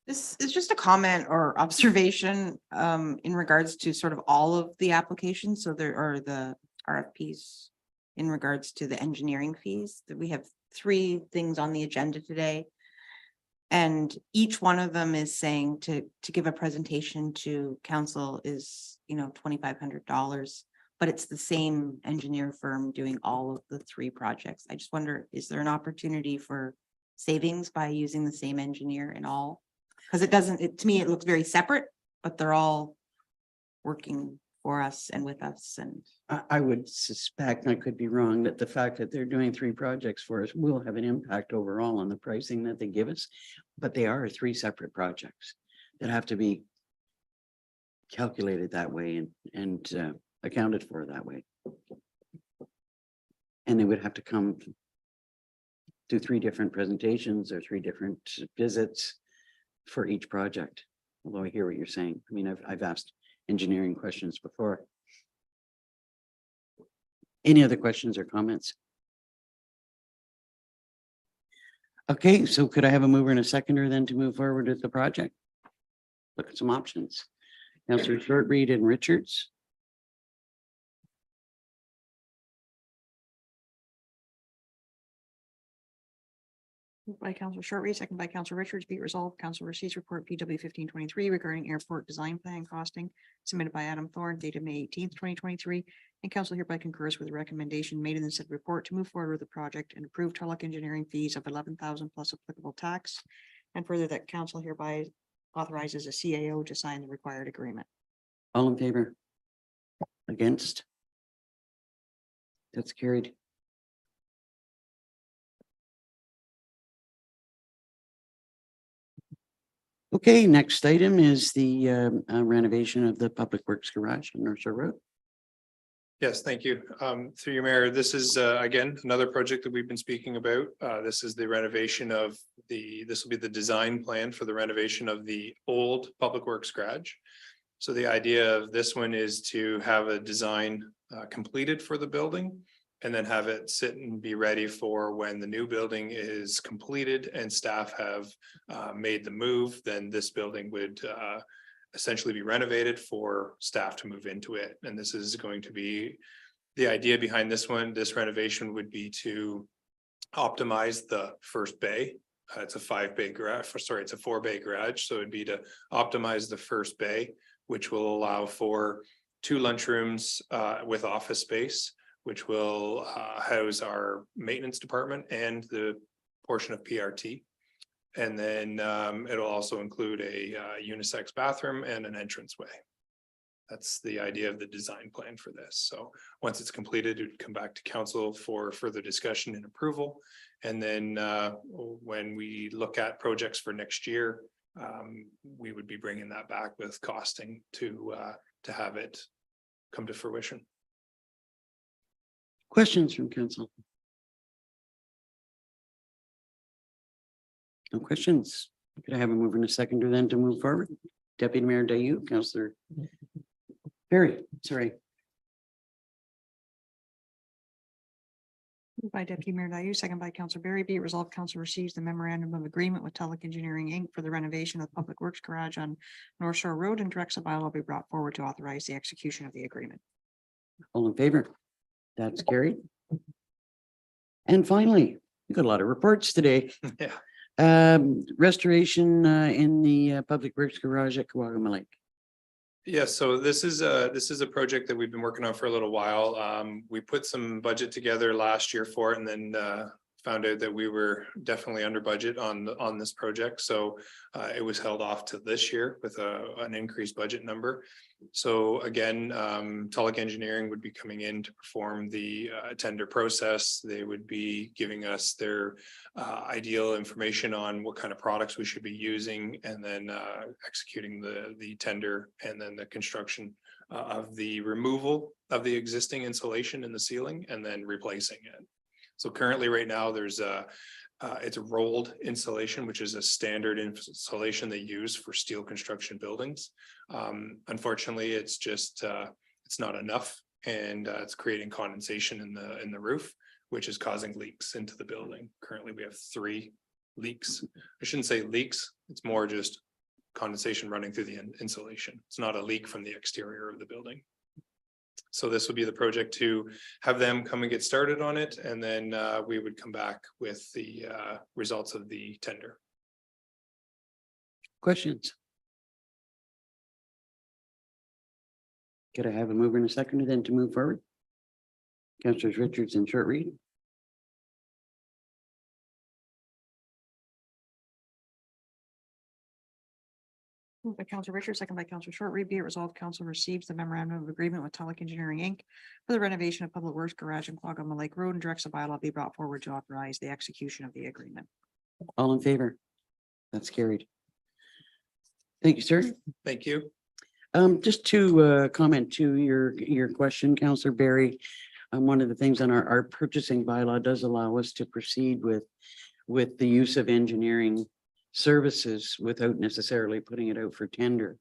This is just a comment or observation in regards to sort of all of the applications. So there are the RFPs in regards to the engineering fees. That we have 3 things on the agenda today. And each one of them is saying to give a presentation to council is, you know, $2,500, but it's the same engineer firm doing all of the 3 projects. I just wonder, is there an opportunity for savings by using the same engineer in all? Because to me, it looks very separate, but they're all working for us and with us. And I would suspect, and I could be wrong, that the fact that they're doing 3 projects for us will have an impact overall on the pricing that they give us. But they are 3 separate projects that have to be calculated that way and accounted for that way. And they would have to come do 3 different presentations or 3 different visits for each project. Although I hear what you're saying. I mean, I've asked engineering questions before. Any other questions or comments? Okay, so could I have a mover and a seconder then to move forward with the project? Look at some options. Councillor Shortreed and Richards. moved by Councillor Shortreed, second by Councillor Richards, be it resolved, council receives report PW 1523 regarding airport design plan costing submitted by Adam Thorne dated May 18th, 2023. And council hereby concurs with the recommendation made in the said report to move forward with the project and approve Tulloch engineering fees of 11,000 plus applicable tax. And further that council hereby authorizes a CAO to sign the required agreement. All in favor? Against? That's carried. Okay, next item is the renovation of the Public Works Garage on North Shore Road. Yes, thank you. Through your mayor, this is again, another project that we've been speaking about. This is the renovation of this will be the design plan for the renovation of the old Public Works garage. So the idea of this one is to have a design completed for the building and then have it sit and be ready for when the new building is completed and staff have made the move, then this building would essentially be renovated for staff to move into it. And this is going to be, the idea behind this one, this renovation would be to optimize the first bay. It's a 5-bay garage, sorry, it's a 4-bay garage. So it'd be to optimize the first bay, which will allow for 2 lunchrooms with office space, which will house our maintenance department and the portion of PRT. And then it'll also include a unisex bathroom and an entranceway. That's the idea of the design plan for this. So once it's completed, it would come back to council for further discussion and approval. And then when we look at projects for next year, we would be bringing that back with costing to have it come to fruition. Questions from council? No questions. Could I have a mover and a seconder then to move forward? Deputy Mayor Dayu, Councillor Barry, sorry. Moved by Deputy Mayor Dayu, second by Councillor Barry. Be it resolved, council receives the memorandum of agreement with Telic Engineering Inc. for the renovation of the Public Works Garage on North Shore Road and directs a bylaw be brought forward to authorize the execution of the agreement. All in favor? That's carried. And finally, we got a lot of reports today. Yeah. Restoration in the Public Works Garage at Kawagama Lake. Yeah, so this is a project that we've been working on for a little while. We put some budget together last year for it and then found out that we were definitely under budget on this project. So it was held off to this year with an increased budget number. So again, Telic Engineering would be coming in to perform the tender process. They would be giving us their ideal information on what kind of products we should be using, and then executing the tender, and then the construction of the removal of the existing insulation in the ceiling and then replacing it. So currently right now there's it's a rolled insulation, which is a standard insulation they use for steel construction buildings. Unfortunately, it's just it's not enough, and it's creating condensation in the roof, which is causing leaks into the building. Currently, we have 3 leaks. I shouldn't say leaks. It's more just condensation running through the insulation. It's not a leak from the exterior of the building. So this would be the project to have them come and get started on it, and then we would come back with the results of the tender. Questions? Could I have a mover and a seconder then to move forward? Councillors Richards and Short Reed. Moved by Councillor Richards, second by Councillor Short Reed. Be it resolved, council receives the memorandum of agreement with Telic Engineering Inc. for the renovation of Public Works Garage in Quagga Lake Road and directs a bylaw be brought forward to authorize the execution of the agreement. All in favor? That's carried. Thank you, sir. Thank you. Just to comment to your question, Councillor Barry. One of the things on our purchasing bylaw does allow us to proceed with the use of engineering services without necessarily putting it out for tender.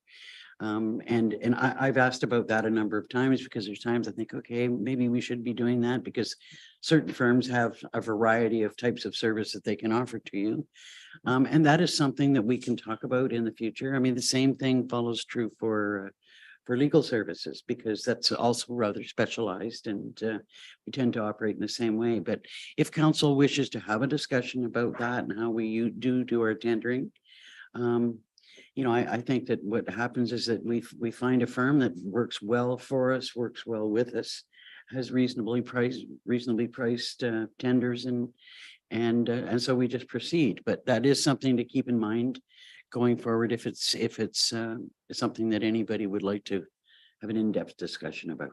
And I've asked about that a number of times, because there's times I think, okay, maybe we should be doing that, because certain firms have a variety of types of service that they can offer to you. And that is something that we can talk about in the future. I mean, the same thing follows true for legal services, because that's also rather specialized, and we tend to operate in the same way. But if council wishes to have a discussion about that and how we do our tendering, you know, I think that what happens is that we find a firm that works well for us, works well with us, has reasonably priced tenders, and so we just proceed. But that is something to keep in mind going forward if it's something that anybody would like to have an in-depth discussion about.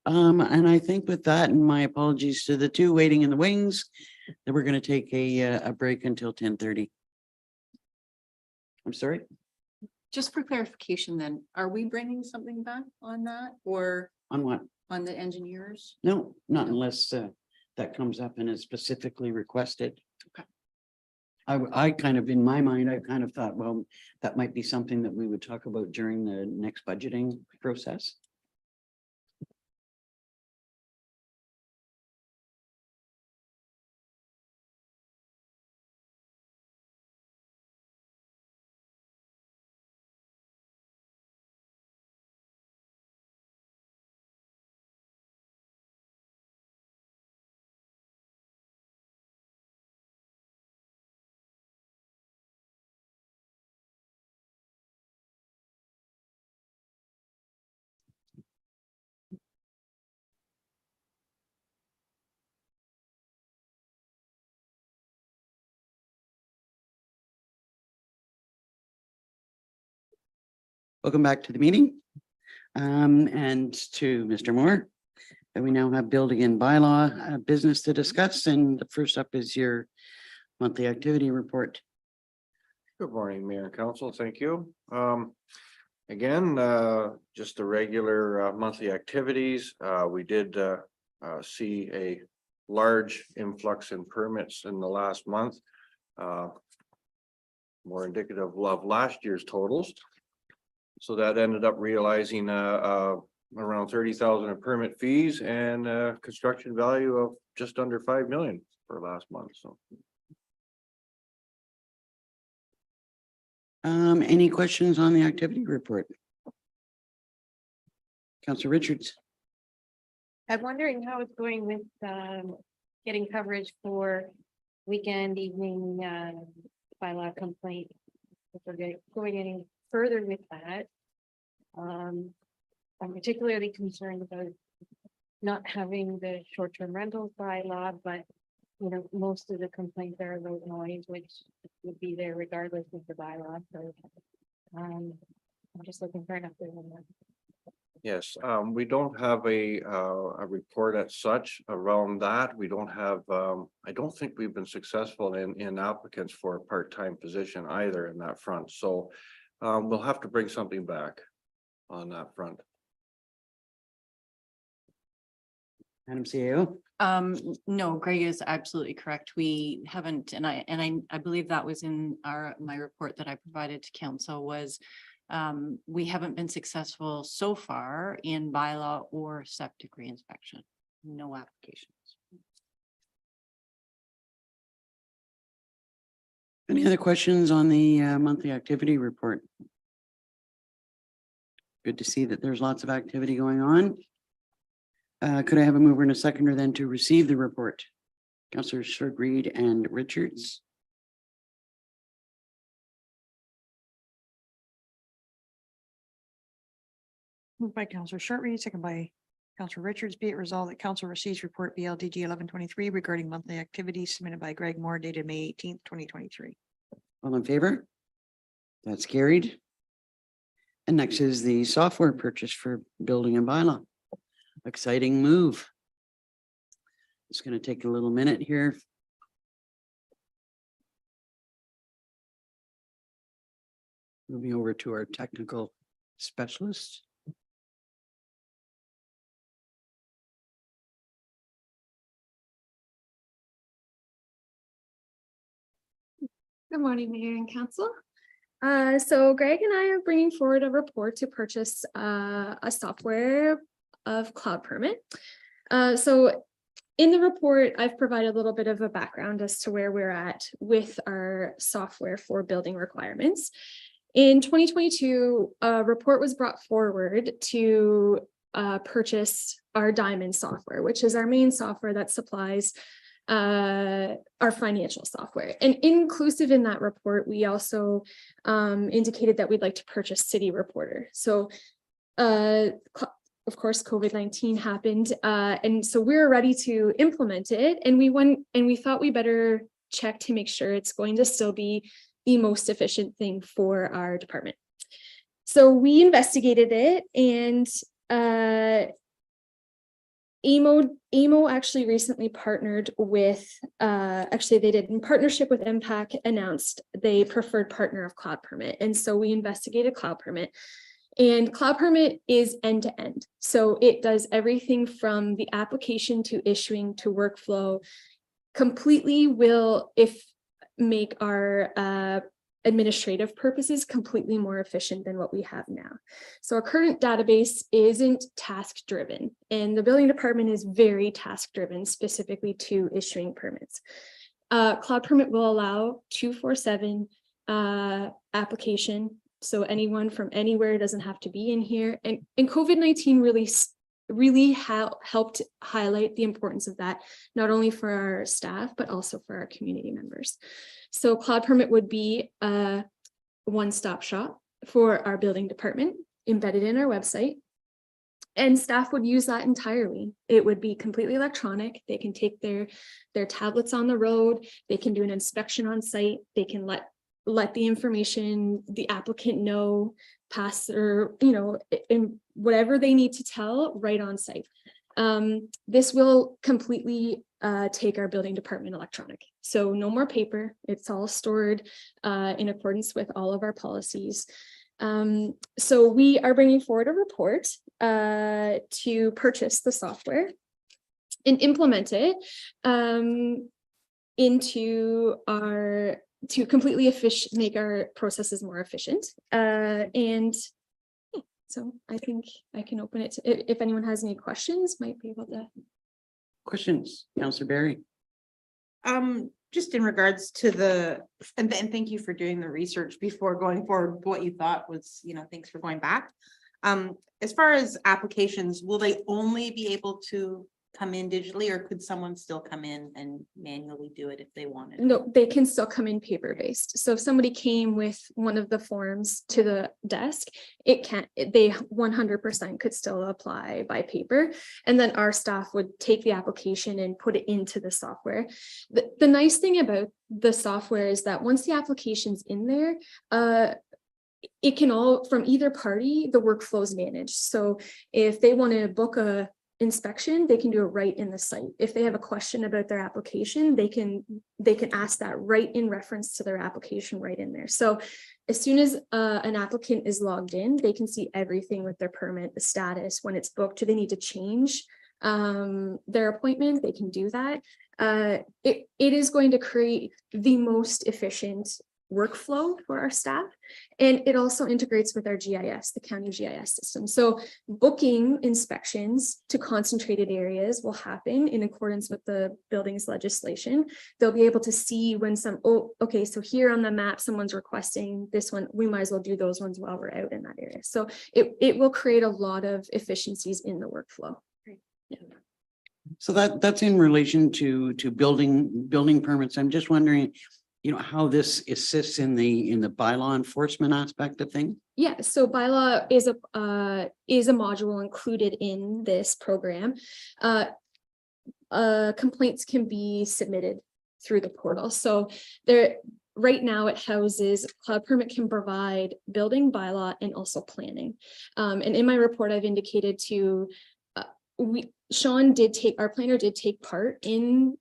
And I think with that, and my apologies to the 2 waiting in the wings, that we're going to take a break until 10:30. I'm sorry. Just for clarification then, are we bringing something back on that or On what? on the engineers? No, not unless that comes up and is specifically requested. Okay. I kind of, in my mind, I kind of thought, well, that might be something that we would talk about during the next budgeting process. Welcome back to the meeting. And to Mr. Moore. And we now have building and bylaw business to discuss. And the first up is your monthly activity report. Good morning, Mayor and Council. Thank you. Again, just the regular monthly activities. We did see a large influx in permits in the last month. More indicative of last year's totals. So that ended up realizing around 30,000 in permit fees and construction value of just under 5 million for last month. So. Any questions on the activity report? Councillor Richards. I'm wondering how it's going with getting coverage for weekend, evening bylaw complaint. If we're going any further with that. I'm particularly concerned about not having the short-term rentals bylaw, but most of the complaints are about noise, which would be there regardless of the bylaw. So I'm just looking for an update on that. Yes, we don't have a report as such around that. We don't have, I don't think we've been successful in applicants for a part-time position either in that front. So we'll have to bring something back on that front. Madam CAO. No, Greg is absolutely correct. We haven't, and I believe that was in my report that I provided to council was we haven't been successful so far in bylaw or septic reinspection. No applications. Any other questions on the monthly activity report? Good to see that there's lots of activity going on. Could I have a mover and a seconder then to receive the report? Councillors Short Reed and Richards. Moved by Councillor Short Reed, second by Councillor Richards. Be it resolved that council receives report BLDG 1123 regarding monthly activities submitted by Greg Moore dated May 18th, 2023. All in favor? That's carried. And next is the software purchase for building and bylaw. Exciting move. It's going to take a little minute here. Moving over to our technical specialist. Good morning, Mayor and Council. So Greg and I are bringing forward a report to purchase a software of Cloud Permit. So in the report, I've provided a little bit of a background as to where we're at with our software for building requirements. In 2022, a report was brought forward to purchase our Diamond software, which is our main software that supplies our financial software. And inclusive in that report, we also indicated that we'd like to purchase City Reporter. So of course, COVID-19 happened. And so we're ready to implement it. And we thought we better check to make sure it's going to still be the most efficient thing for our department. So we investigated it, and AMO actually recently partnered with, actually they did in partnership with MPAC, announced they preferred partner of Cloud Permit. And so we investigated Cloud Permit, and Cloud Permit is end to end. So it does everything from the application to issuing to workflow, completely will make our administrative purposes completely more efficient than what we have now. So our current database isn't task driven, and the building department is very task driven, specifically to issuing permits. Cloud Permit will allow 247 application. So anyone from anywhere doesn't have to be in here. And COVID-19 really helped highlight the importance of that, not only for our staff, but also for our community members. So Cloud Permit would be a one-stop shop for our building department embedded in our website. And staff would use that entirely. It would be completely electronic. They can take their tablets on the road. They can do an inspection on site. They can let let the information, the applicant know, pass or, in whatever they need to tell right on site. This will completely take our building department electronic. So no more paper. It's all stored in accordance with all of our policies. So we are bringing forward a report to purchase the software and implement it to completely make our processes more efficient. So I think I can open it to, if anyone has any questions, might be able to. Questions, Councillor Barry? Just in regards to and thank you for doing the research before going forward, what you thought was, thanks for going back. As far as applications, will they only be able to come in digitally, or could someone still come in and manually do it if they wanted? No, they can still come in paper-based. So if somebody came with one of the forms to the desk, they 100% could still apply by paper. And then our staff would take the application and put it into the software. The nice thing about the software is that once the application's in there, it can all, from either party, the workflow's managed. So if they want to book a inspection, they can do it right in the site. If they have a question about their application, they can ask that right in reference to their application right in there. So as soon as an applicant is logged in, they can see everything with their permit, the status, when it's booked. Do they need to change their appointment? They can do that. It is going to create the most efficient workflow for our staff, and it also integrates with our GIS, the county GIS system. So booking inspections to concentrated areas will happen in accordance with the buildings legislation. They'll be able to see when okay, so here on the map someone's requesting this one, we might as well do those ones while we're out in that area. So it will create a lot of efficiencies in the workflow. Yeah. So that's in relation to building permits. I'm just wondering, how this assists in the bylaw enforcement aspect of things? Yeah, so bylaw is a module included in this program. Complaints can be submitted through the portal. So right now it houses, Cloud Permit can provide building, bylaw, and also planning. And in my report, I've indicated to our planner did take part in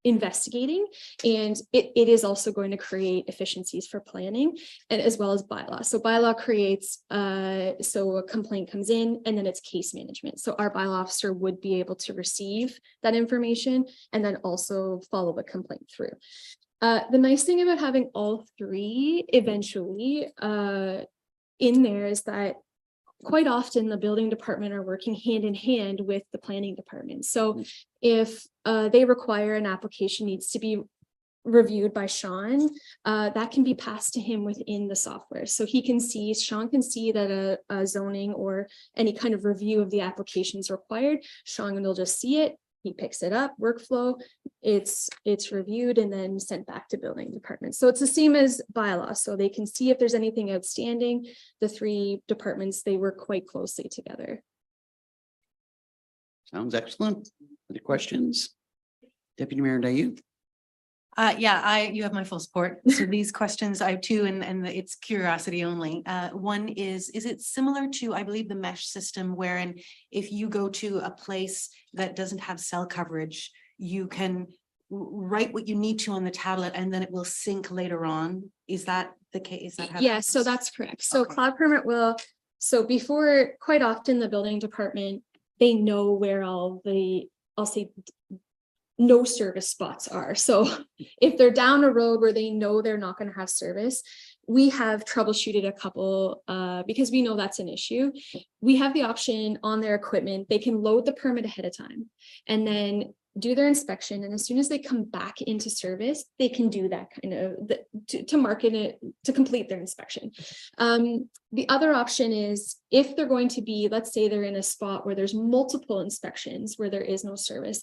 investigating, and it is also going to create efficiencies for planning and as well as bylaw. So bylaw creates, so a complaint comes in and then it's case management. So our bylaw officer would be able to receive that information and then also follow the complaint through. The nice thing about having all three eventually in there is that quite often the building department are working hand in hand with the planning department. So if they require an application needs to be reviewed by Sean, that can be passed to him within the software. So Sean can see that a zoning or any kind of review of the application is required. Sean will just see it. He picks it up, workflow, it's reviewed and then sent back to building department. So it's the same as bylaw. So they can see if there's anything outstanding. The three departments, they work quite closely together. Sounds excellent. Other questions? Deputy Mayor Dayu? You have my full support. So these questions I have two, and it's curiosity only. One is it similar to, I believe, the mesh system, wherein if you go to a place that doesn't have cell coverage, you can write what you need to on the tablet and then it will sync later on. Is that the case? Is that how? Yeah, so that's correct. So okay. Cloud Permit will, so before, quite often the building department, they know where all the, I'll say, no service spots are. So if they're down a road where they know they're not going to have service, we have troubleshooted a couple because we know that's an issue. We have the option on their equipment. They can load the permit ahead of time and then do their inspection. And as soon as they come back into service, they can do that kind of to market it, to complete their inspection. The other option is if they're going to be, let's say they're in a spot where there's multiple inspections where there is no service,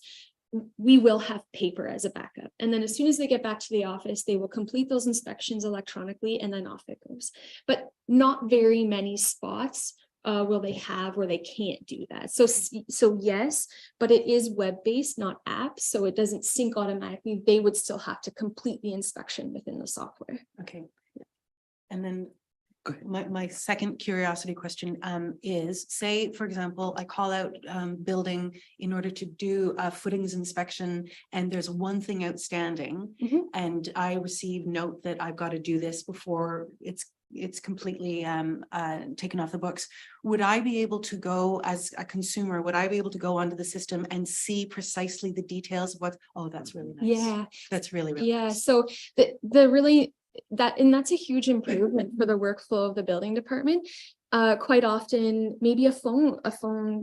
we will have paper as a backup. And then as soon as they get back to the office, they will complete those inspections electronically and then off it goes. But not very many spots will they have where they can't do that? So yes, but it is web-based, not app, so it doesn't sync automatically. They would still have to complete the inspection within the software. Okay. And then Go ahead. my second curiosity question is, say, for example, I call out building in order to do a footings inspection and there's one thing outstanding. Mhm. And I receive note that I've got to do this before it's completely taken off the books. Would I be able to go as a consumer, would I be able to go onto the system and see precisely the details of what, oh, that's really nice. Yeah, That's really yeah. nice. So the really that's a huge improvement for the workflow of the building department. Quite often, maybe a phone,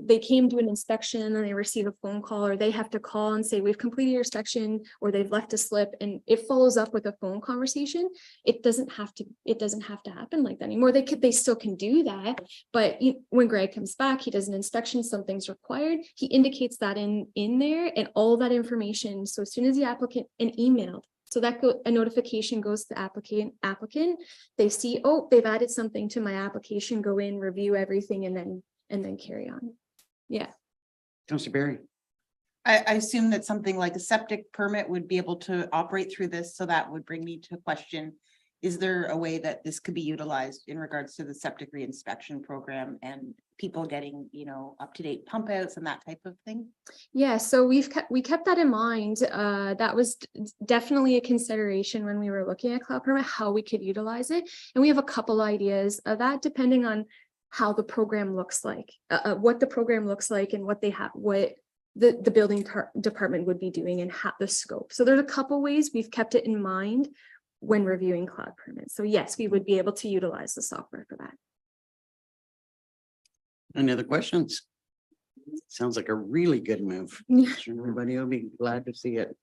they came to an inspection and they receive a phone call, or they have to call and say, we've completed your inspection, or they've left a slip, and it follows up with a phone conversation. It doesn't have to happen like that anymore. They still can do that, but when Greg comes back, he does an inspection, something's required, he indicates that in there, and all that information. So as soon as the applicant emailed, so that a notification goes to applicant, they see, oh, they've added something to my application, go in, review everything, and then carry on. Yeah. Councillor Barry. I assume that something like a septic permit would be able to operate through this, so that would bring me to a question. Is there a way that this could be utilized in regards to the septic reinspection program and people getting, up-to-date pump outs and that type of thing? Yeah, so we kept that in mind. That was definitely a consideration when we were looking at cloud permit, how we could utilize it. And we have a couple ideas of that, depending on how the program looks like, what the program looks like, and what the building department would be doing, and the scope. So there's a couple ways we've kept it in mind when reviewing cloud permits. So yes, we would be able to utilize the software for that. Any other questions? Sounds like a really good move. Yeah. Sure, everybody will be glad to see it.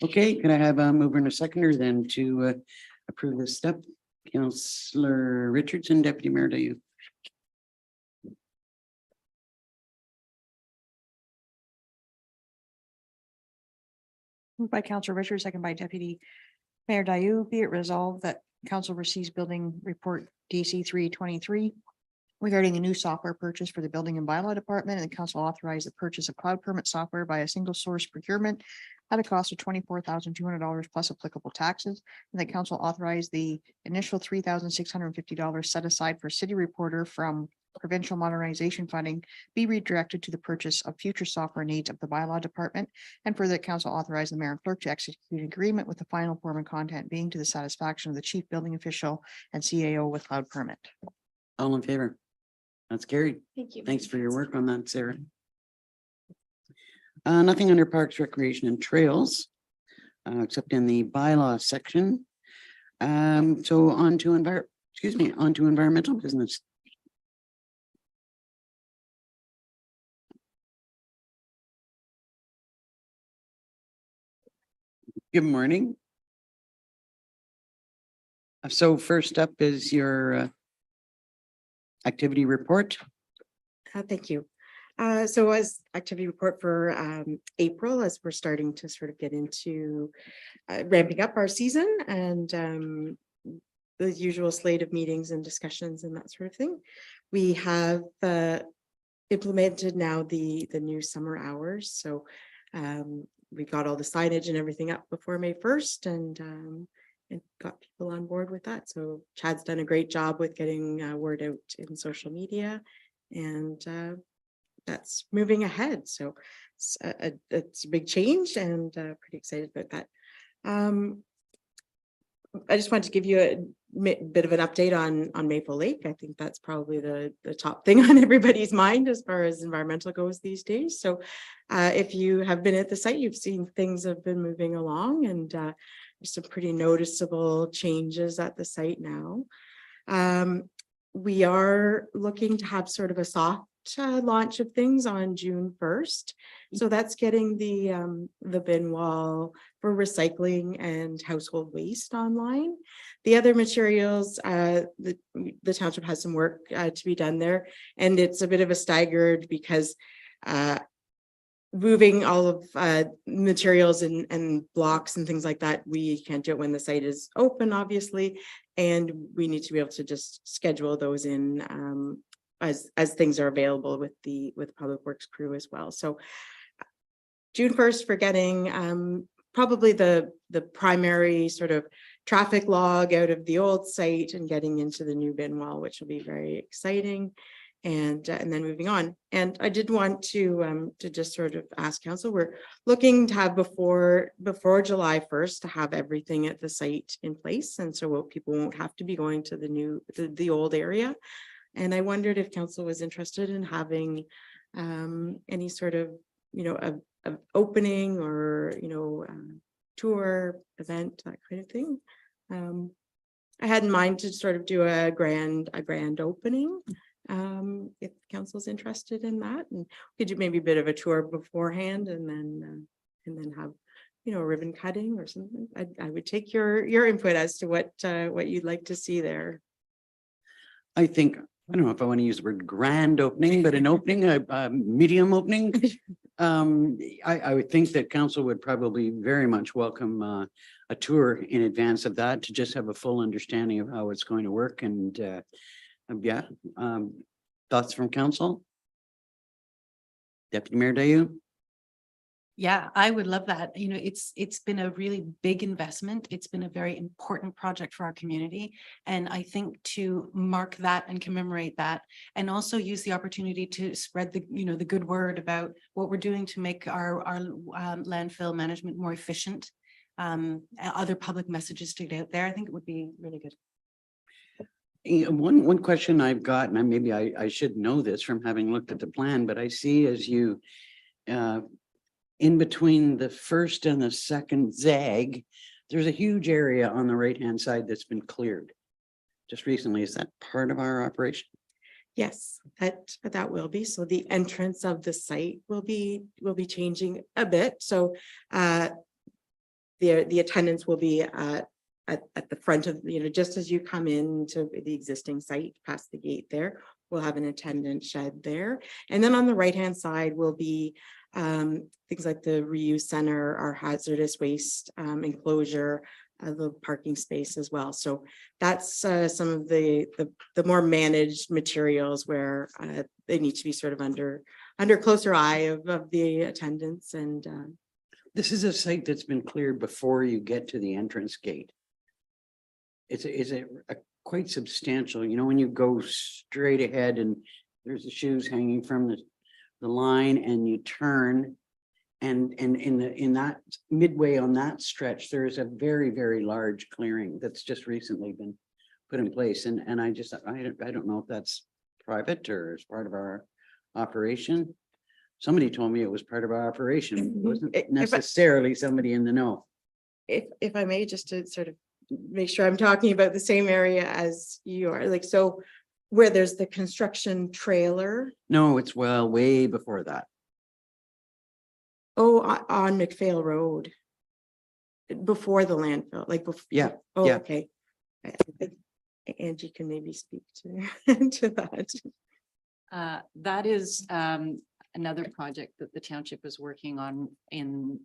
Okay, can I have a mover and a seconder then to approve this step? Councillor Richardson, Deputy Mayor, to you. Moved by Councillor Richards, second by Deputy Mayor Dayu. Be it resolved that council receives building report DC 323 regarding a new software purchase for the building and bylaw department, and the council authorized the purchase of cloud permit software by a single source procurement at a cost of $24,200 plus applicable taxes. And the council authorized the initial $3,650 set aside for city reporter from provincial modernization funding be redirected to the purchase of future software needs of the bylaw department. And further, the council authorized the mayor and clerk to execute an agreement with the final form and content being to the satisfaction of the chief building official and CAO with cloud permit. All in favor? That's carried. Thank you. Thanks for your work on that, Sarah. Nothing under Parks, Recreation and Trails, except in the bylaw section. So on to environmental business. Good morning. So first up is your activity report. Thank you. So as activity report for April, as we're starting to sort of get into ramping up our season and the usual slate of meetings and discussions and that sort of thing. We have implemented now the new summer hours. So we got all the signage and everything up before May 1st and got people on board with that. So Chad's done a great job with getting word out in social media, and that's moving ahead. So it's a big change and pretty excited about that. I just wanted to give you a bit of an update on Maple Lake. I think that's probably the top thing on everybody's mind as far as environmental goes these days. So if you have been at the site, you've seen things have been moving along, and there's some pretty noticeable changes at the site now. We are looking to have sort of a soft launch of things on June 1st. So that's getting the bin wall for recycling and household waste online. The other materials, the township has some work to be done there, and it's a bit of a staggered because moving all of materials and blocks and things like that, we can't do it when the site is open, obviously, and we need to be able to just schedule those in as things are available with Public Works crew as well. So June 1st for getting probably the primary sort of traffic log out of the old site and getting into the new bin wall, which will be very exciting. And then moving on. And I did want to just sort of ask council, we're looking to have before July 1st to have everything at the site in place. And so people won't have to be going to the old area. And I wondered if council was interested in having any sort of, of opening or, tour event, that kind of thing. I had in mind to sort of do a grand opening. If council's interested in that, and could you maybe a bit of a tour beforehand and then have, a ribbon cutting or something. I would take your input as to what you'd like to see there. I think, I don't know if I want to use the word grand opening, but an opening, a medium opening. I would think that council would probably very much welcome a tour in advance of that to just have a full understanding of how it's going to work. And thoughts from council? Deputy Mayor Dayu? Yeah, I would love that. It's been a really big investment. It's been a very important project for our community. And I think to mark that and commemorate that, and also use the opportunity to spread the good word about what we're doing to make our landfill management more efficient. Other public messages to get out there. I think it would be really good. One question I've got, and maybe I should know this from having looked at the plan, but I see as you in between the first and the second zag, there's a huge area on the right-hand side that's been cleared just recently. Is that part of our operation? Yes, that will be. So the entrance of the site will be changing a bit. So the attendance will be at the front of, just as you come into the existing site, past the gate there, we'll have an attendance shed there. And then on the right-hand side will be things like the reuse center, our hazardous waste enclosure, the parking space as well. So that's some of the more managed materials where they need to be sort of under closer eye of the attendance. And this is a site that's been cleared before you get to the entrance gate. It's a quite substantial, when you go straight ahead and there's the shoes hanging from the line and you turn and in that midway on that stretch, there is a very, very large clearing that's just recently been put in place. And I don't know if that's private or as part of our operation. Somebody told me it was part of our operation. It wasn't necessarily somebody in the know. If I may, just to sort of make sure I'm talking about the same area as you are, like, so where there's the construction trailer. No, it's way before that. Oh, on McPhail Road. Before the landfill, like before. Yeah. Oh, yeah. okay. I think Angie can maybe speak to that. That is another project that the township is working on in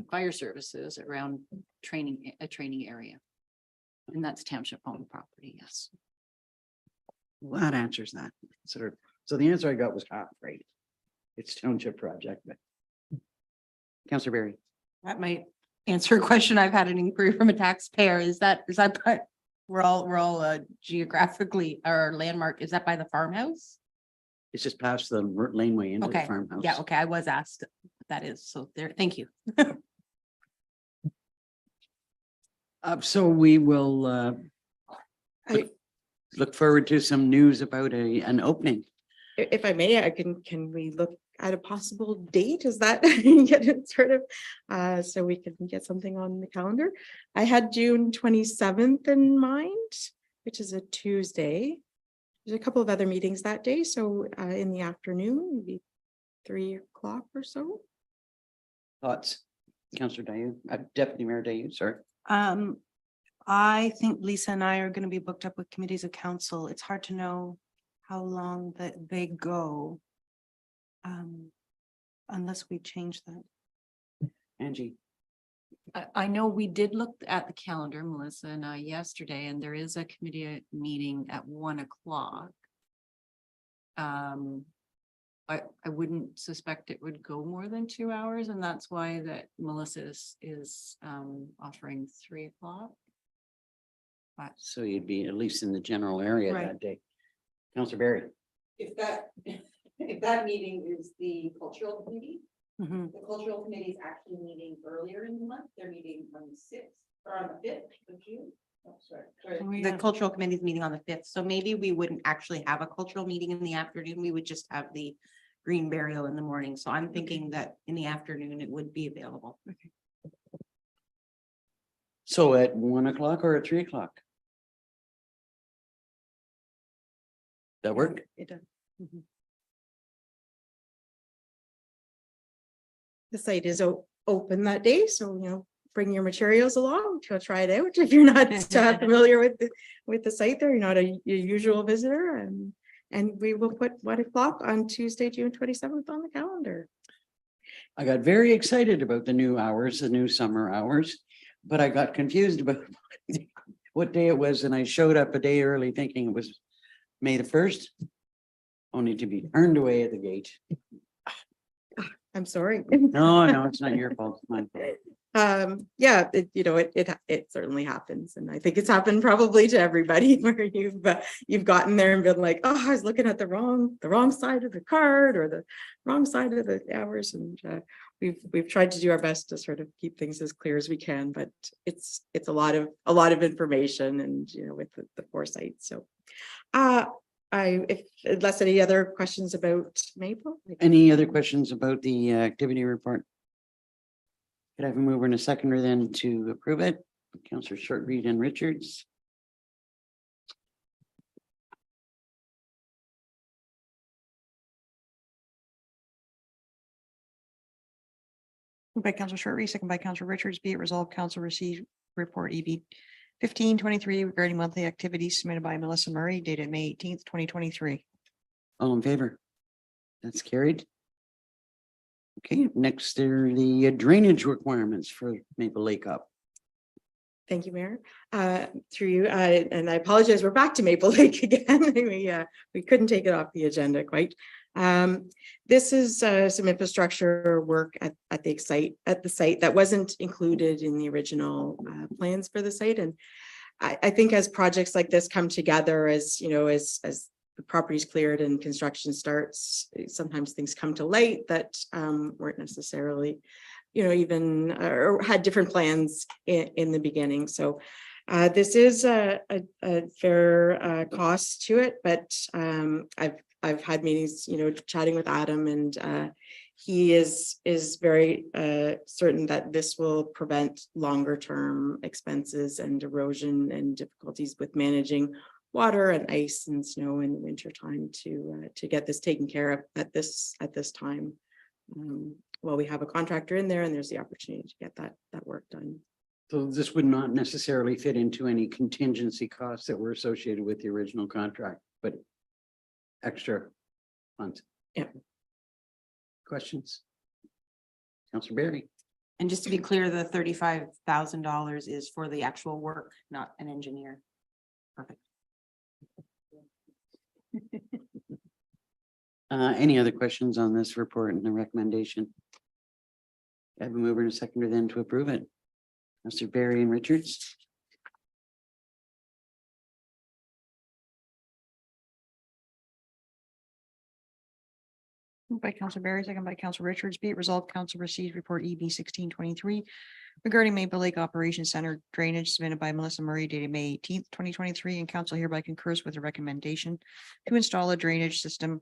fire services around a training area. And that's township owned property, yes. Well, that answers that. So the answer I got was half right. It's township project, but Councillor Berry. That might answer a question I've had an inquiry from a taxpayer. Is that part? We're all geographically, our landmark, is that by the farmhouse? It's just past the laneway into the Okay, farmhouse. yeah, okay, I was asked what that is, so there, thank you. So we will look forward to some news about an opening. If I may, can we look at a possible date? Is that get it sort of so we can get something on the calendar? I had June 27th in mind, which is a Tuesday. There's a couple of other meetings that day, so in the afternoon, maybe 3 o'clock or so. Thoughts, Councillor Dayu, Deputy Mayor Dayu, sorry. I think Lisa and I are going to be booked up with committees of council. It's hard to know how long that they go. Unless we change that. Angie. I know we did look at the calendar, Melissa and I, yesterday, and there is a committee meeting at 1 o'clock. I wouldn't suspect it would go more than 2 hours, and that's why that Melissa is offering 3 o'clock. So you'd be at least in the general area Right. that day. Counselor Barry. If that meeting is the cultural committee, Mhm. the cultural committee is actually meeting earlier in the month. They're meeting on the 6th or on the 5th of June. Oh, sorry. The cultural committee is meeting on the 5th, so maybe we wouldn't actually have a cultural meeting in the afternoon. We would just have the green burial in the morning. So I'm thinking that in the afternoon it would be available. So at 1 o'clock or at 3 o'clock? That work? It does. The site is open that day, so, bring your materials along to try it out. If you're not familiar with the site there, you're not a usual visitor, and we will put 1 o'clock on Tuesday, June 27th on the calendar. I got very excited about the new hours, the new summer hours, but I got confused about what day it was, and I showed up a day early thinking it was May the 1st, only to be turned away at the gate. I'm sorry. No, it's not your fault, it's mine. Yeah, it certainly happens, and I think it's happened probably to everybody where you've gotten there and been like, oh, I was looking at the wrong side of the card or the wrong side of the hours, and we've tried to do our best to sort of keep things as clear as we can, but it's a lot of information, and with the foresight. So, unless any other questions about Maple. Any other questions about the activity report? Could I have a mover and a seconder then to approve it? Councillor Short, Reed and Richards. Moved by Councillor Short, second by Councillor Richards, be it resolved, council receive report EB 1523 regarding monthly activities submitted by Melissa Murray dated May 18th, 2023. All in favor? That's carried. Okay, next are the drainage requirements for Maple Lake Up. Thank you, Mayor. Through you, and I apologize, we're back to Maple Lake again. We couldn't take it off the agenda quite. This is some infrastructure work at the site that wasn't included in the original plans for the site. And I think as projects like this come together, as the property's cleared and construction starts, sometimes things come to light that weren't necessarily, even or had different plans in the beginning. So this is a fair cost to it, but I've had meetings, chatting with Adam, and he is very certain that this will prevent longer term expenses and erosion and difficulties with managing water and ice and snow in the winter time to get this taken care of at this time. Well, we have a contractor in there, and there's the opportunity to get that work done. So this would not necessarily fit into any contingency costs that were associated with the original contract, but extra funds. Yeah. Questions? Councillor Barry. And just to be clear, the $35,000 is for the actual work, not an engineer. Perfect. Any other questions on this report and the recommendation? I have a mover and a seconder then to approve it. Councillor Barry and Richards. Moved by Councillor Barry, second by Councillor Richards, be it resolved, council receives report EB 1623 regarding Maple Lake Operations Center drainage submitted by Melissa Murray dated May 18th, 2023, and council hereby concurs with the recommendation to install a drainage system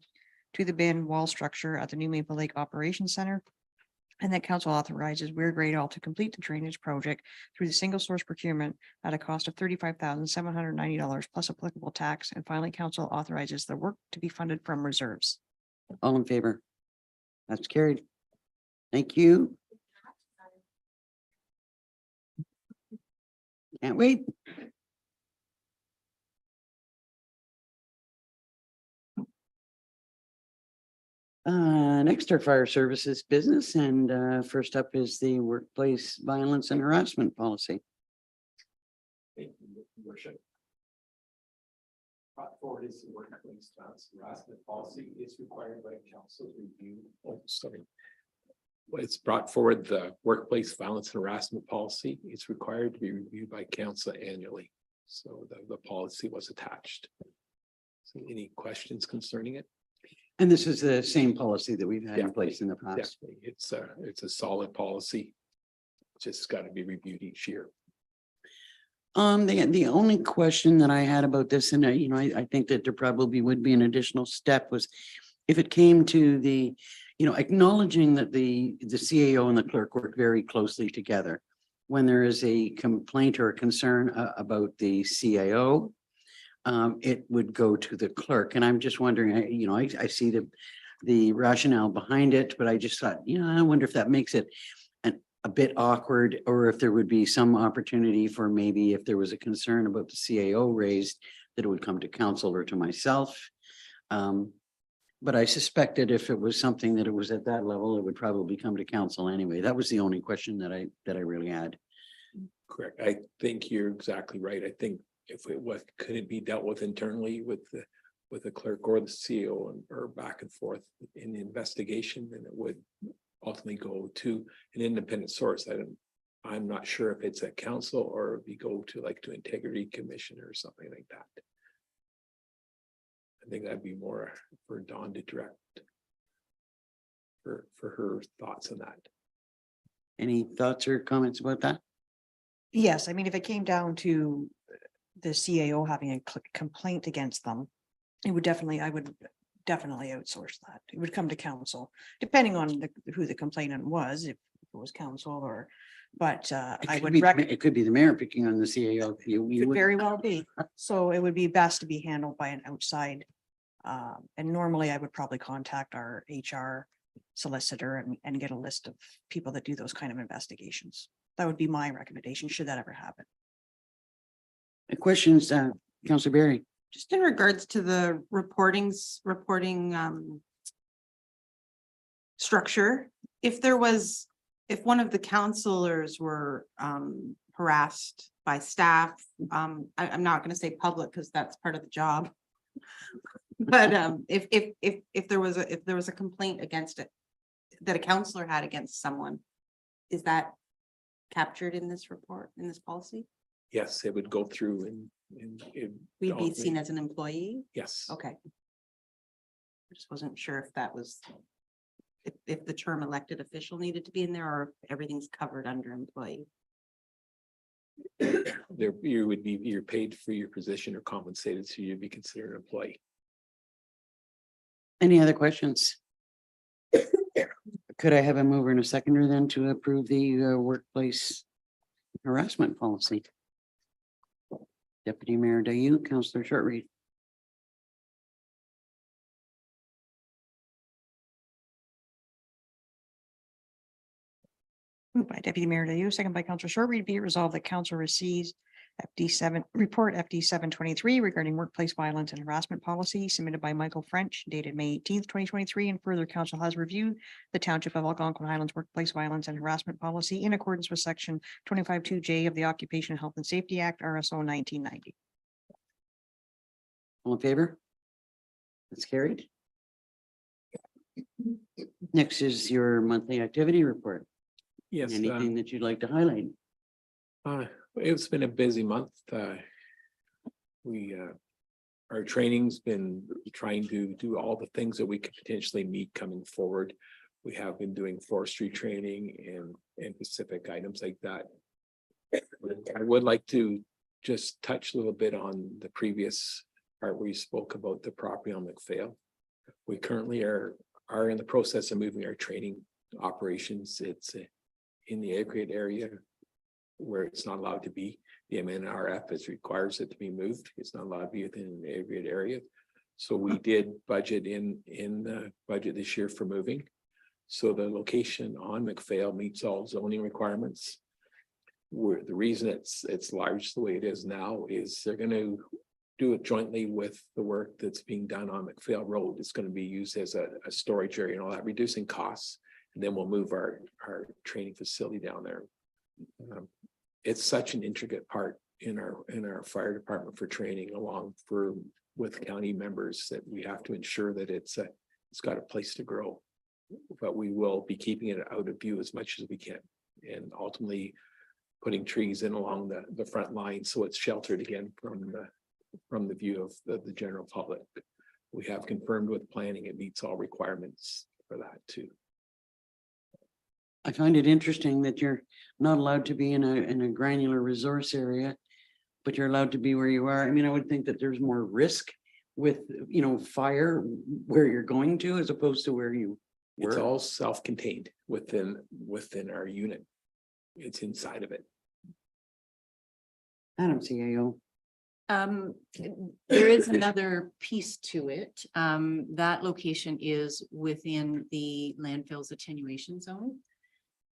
to the bin wall structure at the new Maple Lake Operations Center, and that council authorizes Weir Great All to complete the drainage project through the single source procurement at a cost of $35,790 plus applicable tax. And finally, council authorizes the work to be funded from reserves. All in favor? That's carried. Thank you. Can't wait. Next are fire services business, and first up is the workplace violence and harassment policy. forward is the workplace violence harassment policy is required by council's review. Oh, sorry. Well, it's brought forward the workplace violence and harassment policy. It's required to be reviewed by council annually. So the policy was attached. So any questions concerning it? And this is the same policy that we've had in Yeah. place in the past. Definitely. It's a solid policy. Just got to be reviewed each year. The only question that I had about this, and I think that there probably would be an additional step, was if it came to the, acknowledging that the CAO and the clerk work very closely together. When there is a complaint or a concern about the CAO, it would go to the clerk. And I'm just wondering, I see the rationale behind it, but I just thought, I wonder if that makes it a bit awkward, or if there would be some opportunity for maybe if there was a concern about the CAO raised, that it would come to council or to myself. But I suspected if it was something that it was at that level, it would probably come to council anyway. That was the only question that I really had. Correct. I think you're exactly right. I think if it was, could it be dealt with internally with the clerk or the CEO or back and forth in the investigation, then it would ultimately go to an independent source. I'm not sure if it's a council or if you go to integrity commission or something like that. I think that'd be more for Dawn to direct for her thoughts on that. Any thoughts or comments about that? Yes, I mean, if it came down to the CAO having a complaint against them, I would definitely outsource that. It would come to council, depending on who the complainant was, if it was council or, but I would recommend. It could be the mayor picking on the CAO. Could very well be. So it would be best to be handled by an outside. And normally I would probably contact our HR solicitor and get a list of people that do those kind of investigations. That would be my recommendation, should that ever happen. Questions, Councillor Berry? Just in regards to the reporting structure, if one of the counselors were harassed by staff, I'm not going to say public because that's part of the job. But if there was a complaint against it that a counselor had against someone, is that captured in this report, in this policy? Yes, it would go through and We'd be seen as an employee? yes. Okay. I just wasn't sure if that was, if the term elected official needed to be in there or if everything's covered under employee. You're paid for your position or compensated, so you'd be considered an employee. Any other questions? Could I have a mover and a seconder then to approve the workplace harassment policy? Deputy Mayor Dayu, Councillor Shortreed. Moved by Deputy Mayor Dayu, second by Councillor Shortreed, be it resolved that council receives FD7 report FD 723 regarding workplace violence and harassment policy submitted by Michael French dated May 18th, 2023, and further council has reviewed the Township of Algonquin Highlands workplace violence and harassment policy in accordance with section 25(2)J of the Occupation Health and Safety Act, RSO 1990. All in favor? That's carried. Next is your monthly activity report. Yes. Anything that you'd like to highlight? It's been a busy month. Our training's been trying to do all the things that we could potentially meet coming forward. We have been doing forestry training and specific items like that. I would like to just touch a little bit on the previous part where you spoke about the property on McPhail. We currently are in the process of moving our training operations. It's in the aggregate area where it's not allowed to be. The MNRF requires it to be moved. It's not allowed to be within an aggregate area. So we did budget in the budget this year for moving. So the location on McPhail meets all zoning requirements. The reason it's large the way it is now is they're going to do it jointly with the work that's being done on McPhail Road. It's going to be used as a storage area and all that, reducing costs. And then we'll move our training facility down there. It's such an intricate part in our fire department for training with county members that we have to ensure that it's got a place to grow. But we will be keeping it out of view as much as we can, and ultimately putting trees in along the front line so it's sheltered again from the view of the general public. We have confirmed with planning it meets all requirements for that too. I find it interesting that you're not allowed to be in a granular resource area, but you're allowed to be where you are. I mean, I would think that there's more risk with, fire where you're going to as opposed to where you It's were. all self-contained within our unit. It's inside of it. Madam CAO. There is another piece to it. That location is within the landfill's attenuation zone.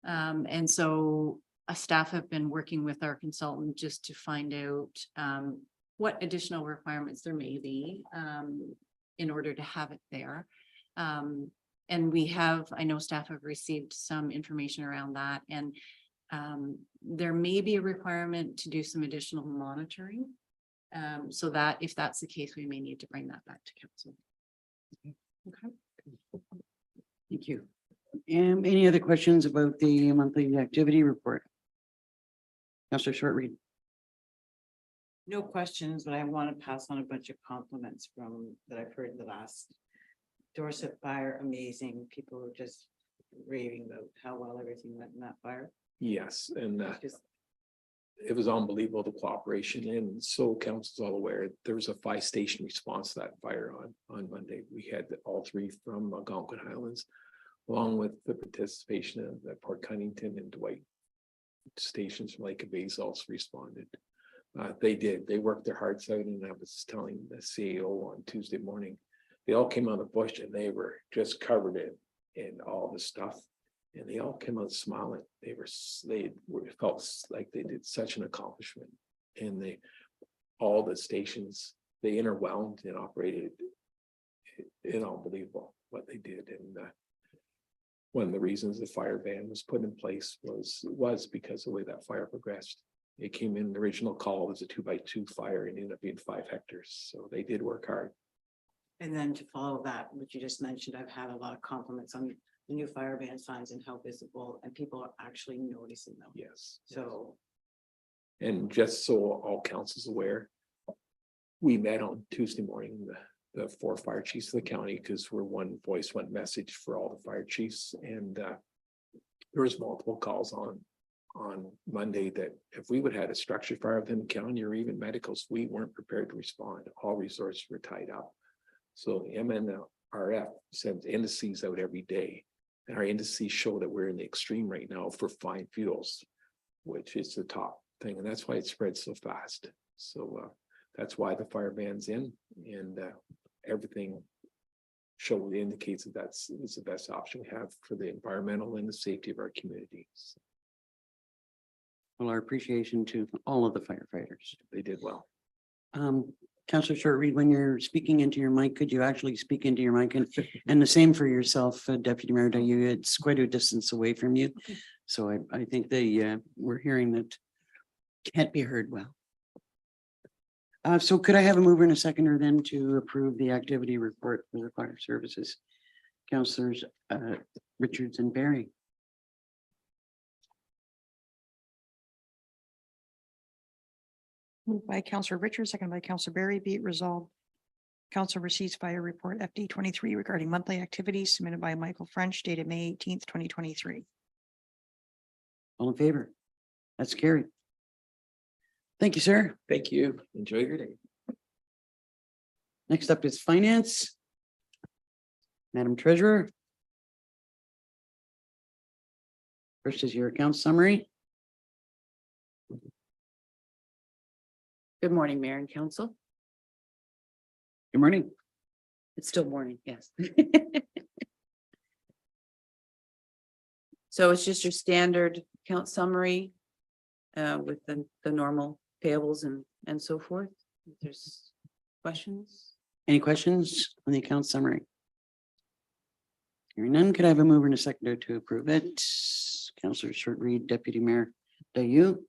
And so staff have been working with our consultant just to find out what additional requirements there may be in order to have it there. And I know staff have received some information around that, and there may be a requirement to do some additional monitoring. So that if that's the case, we may need to bring that back to council. Okay. Thank you. Any other questions about the monthly activity report? Councillor Shortreed. No questions, but I want to pass on a bunch of compliments that I've heard the last Dorset fire. Amazing. People were just raving about how well everything went in that fire. Yes, and Just it was unbelievable, the cooperation, and so council's all aware, there was a 5-station response to that fire on Monday. We had all 3 from Algonquin Highlands, along with the participation of the Port Cunnington and Dwight stations from Lake of Bays also responded. They worked their hearts out, and I was telling the CEO on Tuesday morning, they all came out of the bush and they were just covered in all the stuff. And they all came out smiling. They felt like they did such an accomplishment. And all the stations, they interwound and operated. It's unbelievable what they did. And one of the reasons the fire ban was put in place was because of the way that fire progressed. It came in, the original call was a 2x2 fire and ended up being 5 hectares. So they did work hard. And then to follow that, what you just mentioned, I've had a lot of compliments on the new fire ban signs and how visible, and people are actually noticing them. Yes. So. And just so all council's aware, we met on Tuesday morning, the 4 fire chiefs of the county, because we're one voice, one message for all the fire chiefs. And there was multiple calls on Monday that if we would have had a structure fire within the county or even medicals, we weren't prepared to respond. All resources were tied up. So MNRF sends indices out every day. And our indices show that we're in the extreme right now for fine fuels, which is the top thing. And that's why it spreads so fast. So that's why the fire ban's in, and everything indicates that it's the best option we have for the environmental and the safety of our communities. Well, our appreciation to all of the firefighters. They did well. Councillor Shortreed, when you're speaking into your mic, could you actually speak into your mic? And the same for yourself, Deputy Mayor Dayu, it's quite a distance away from you. Okay. So I think we're hearing that can't be heard well. So could I have a mover and a seconder then to approve the activity report for the fire services? Councillors Richards and Barry. Moved by Councillor Richards, second by Councillor Barry, be it resolved. Council receives fire report FD 23 regarding monthly activities submitted by Michael French dated May 18th, 2023. All in favor? That's carried. Thank you, sir. Thank you. Enjoy your day. Next up is finance. Madam Treasurer. First is your account summary. Good morning, Mayor and Council. Good morning. It's still morning, yes. So it's just your standard account summary with the normal payables and so forth. If there's questions? Any questions on the account summary? Hearing none, could I have a mover and a seconder to approve it? Councillor Shortreed, Deputy Mayor Dayu.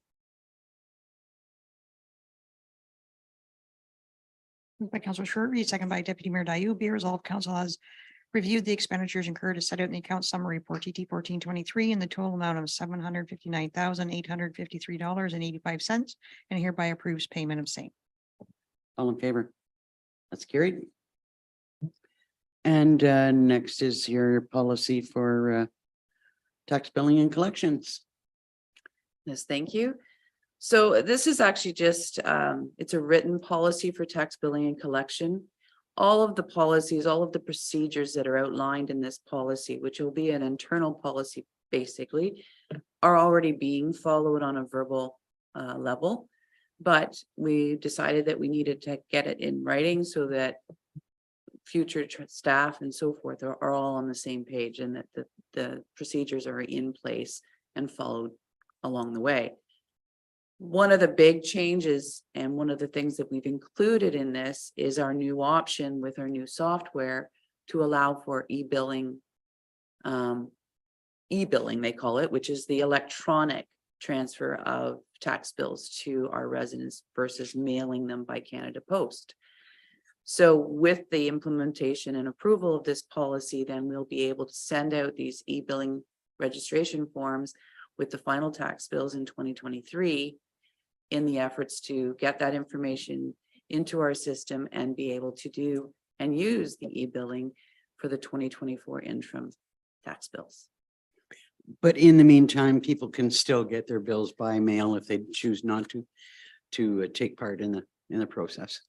Moved by Councilor Short-Reed, second by Deputy Mayor Dayou. Be it resolved, council has reviewed the expenditures incurred as set out in the account summary for TT 1423 in the total amount of $759,853.85 and hereby approves payment of same. All in favor? That's carried. And next is your policy for tax billing and collections. Yes, thank you. So this is actually just, it's a written policy for tax billing and collection. All of the policies, all of the procedures that are outlined in this policy, which will be an internal policy basically, are already being followed on a verbal level. But we decided that we needed to get it in writing so that future staff and so forth are all on the same page, and that the procedures are in place and followed along the way. One of the big changes and one of the things that we've included in this is our new option with our new software to allow for e-billing, they call it, which is the electronic transfer of tax bills to our residents versus mailing them by Canada Post. So with the implementation and approval of this policy, then we'll be able to send out these e-billing registration forms with the final tax bills in 2023 in the efforts to get that information into our system and be able to do and use the e-billing for the 2024 interim tax bills. But in the meantime, people can still get their bills by mail if they choose not to take part in the process.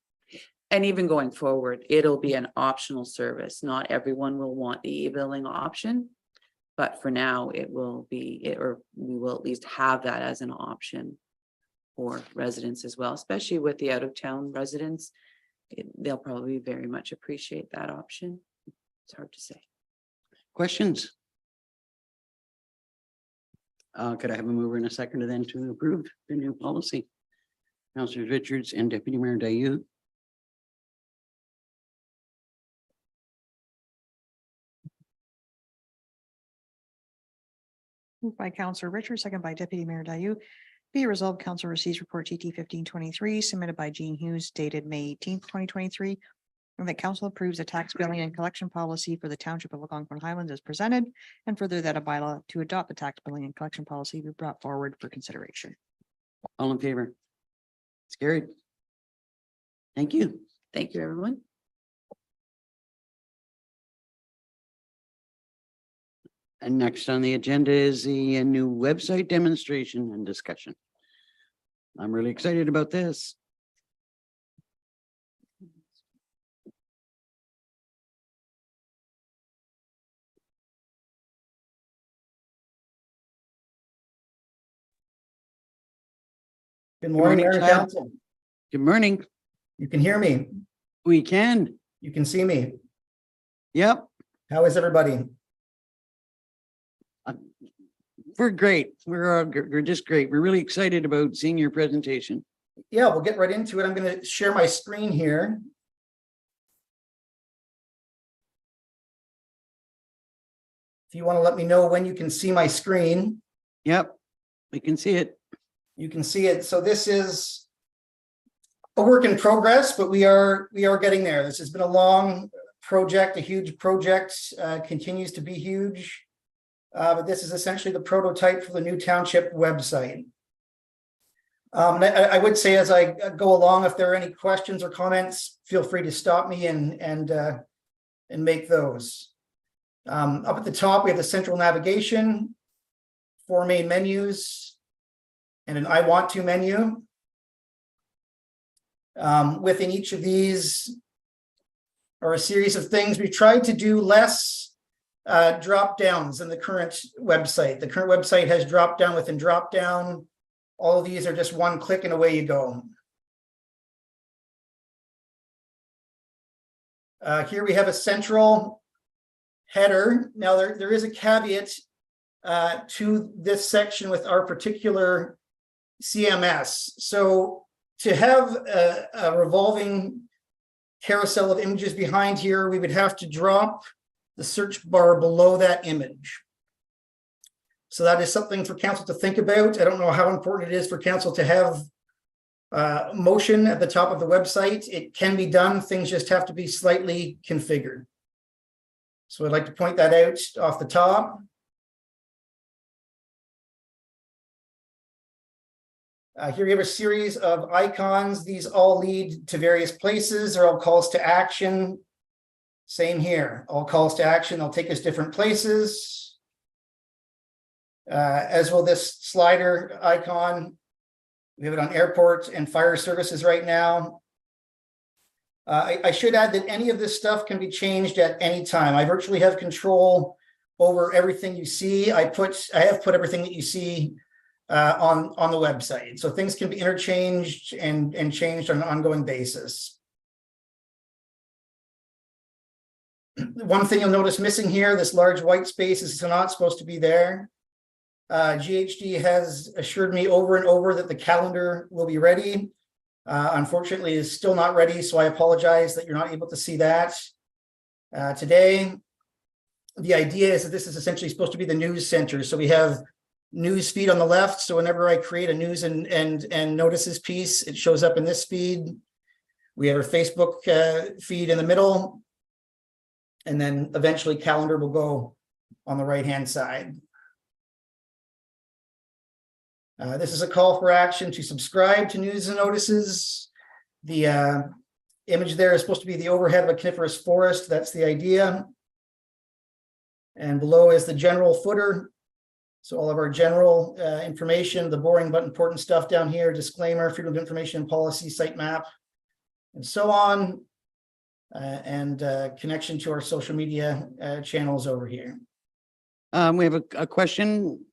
And even going forward, it'll be an optional service. Not everyone will want the e-billing option, but for now it will be, or we will at least have that as an option for residents as well, especially with the out-of-town residents. They'll probably very much appreciate that option. It's hard to say. Questions? Could I have a mover and a seconder then to approve the new policy? Councilor Richards and Deputy Mayor Dayou. Moved by Councilor Richards, second by Deputy Mayor Dayou. Be it resolved, council receives report TT 1523 submitted by Jean Hughes dated May 18th, 2023. And that council approves a tax billing and collection policy for the Township of Algonquin Highlands as presented, and further that a bylaw to adopt the tax billing and collection policy be brought forward for consideration. All in favor? It's carried. Thank you. Thank you, everyone. And next on the agenda is the new website demonstration and discussion. I'm really excited about this. Good morning, Mayor and Chad. Council. Good morning. You can hear me. We can. You can see me. Yep. How is everybody? We're great. We're just great. We're really excited about seeing your presentation. Yeah, we'll get right into it. I'm going to share my screen here. If you want to let me know when you can see my screen. Yep, we can see it. You can see it. So this is a work in progress, but we are getting there. This has been a long project, a huge project, continues to be huge. But this is essentially the prototype for the new township website. I would say as I go along, if there are any questions or comments, feel free to stop me and make those. Up at the top, we have the central navigation, 4 main menus, and an I want to menu. Within each of these are a series of things. We tried to do less drop downs in the current website. The current website has drop down within drop down. All of these are just one click and away you go. Here we have a central header. Now there is a caveat to this section with our particular CMS. So to have a revolving carousel of images behind here, we would have to drop the search bar below that image. So that is something for council to think about. I don't know how important it is for council to have motion at the top of the website. It can be done. Things just have to be slightly configured. So I'd like to point that out off the top. Here we have a series of icons. These all lead to various places. They're all calls to action. Same here, all calls to action. They'll take us different places. As will this slider icon. We have it on airport and fire services right now. I should add that any of this stuff can be changed at any time. I virtually have control over everything you see. I have put everything that you see on the website. So things can be interchanged and changed on an ongoing basis. One thing you'll notice missing here, this large white space is not supposed to be there. GHD has assured me over and over that the calendar will be ready. Unfortunately, is still not ready, so I apologize that you're not able to see that today. The idea is that this is essentially supposed to be the news center. So we have news feed on the left. So whenever I create a news and notices piece, it shows up in this feed. We have our Facebook feed in the middle. And then eventually calendar will go on the right-hand side. This is a call for action to subscribe to news and notices. The image there is supposed to be the overhead of a coniferous forest. That's the idea. And below is the general footer. So all of our general information, the boring but important stuff down here, disclaimer, freedom of information policy, sitemap, and so on. And connection to our social media channels over here. We have a question.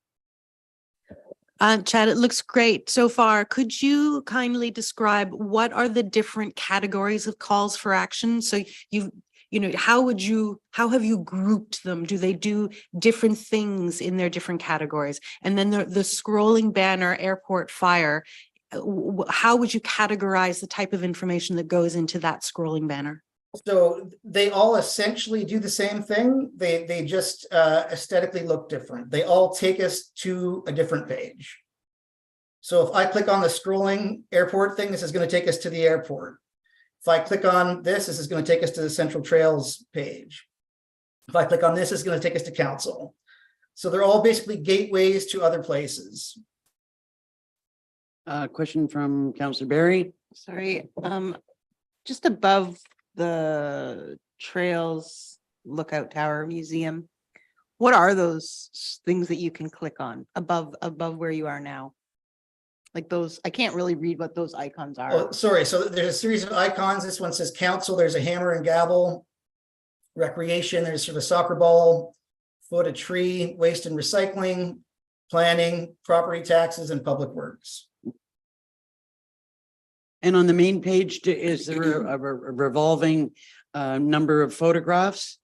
Chad, it looks great so far. Could you kindly describe what are the different categories of calls for action? So how have you grouped them? Do they do different things in their different categories? And then the scrolling banner, airport fire, how would you categorize the type of information that goes into that scrolling banner? So they all essentially do the same thing. They just aesthetically look different. They all take us to a different page. So if I click on the scrolling airport thing, this is going to take us to the airport. If I click on this is going to take us to the Central Trails page. If I click on this, it's going to take us to council. So they're all basically gateways to other places. Question from Councillor Barry. Sorry, just above the Trails Lookout Tower Museum, what are those things that you can click on above where you are now? Like those, I can't really read what those icons are. Oh, sorry. So there's a series of icons. This one says council. There's a hammer and gavel. Recreation. There's sort of a soccer ball, foot, a tree, waste and recycling, planning, property taxes, and public works. And on the main page, is there a revolving number of photographs?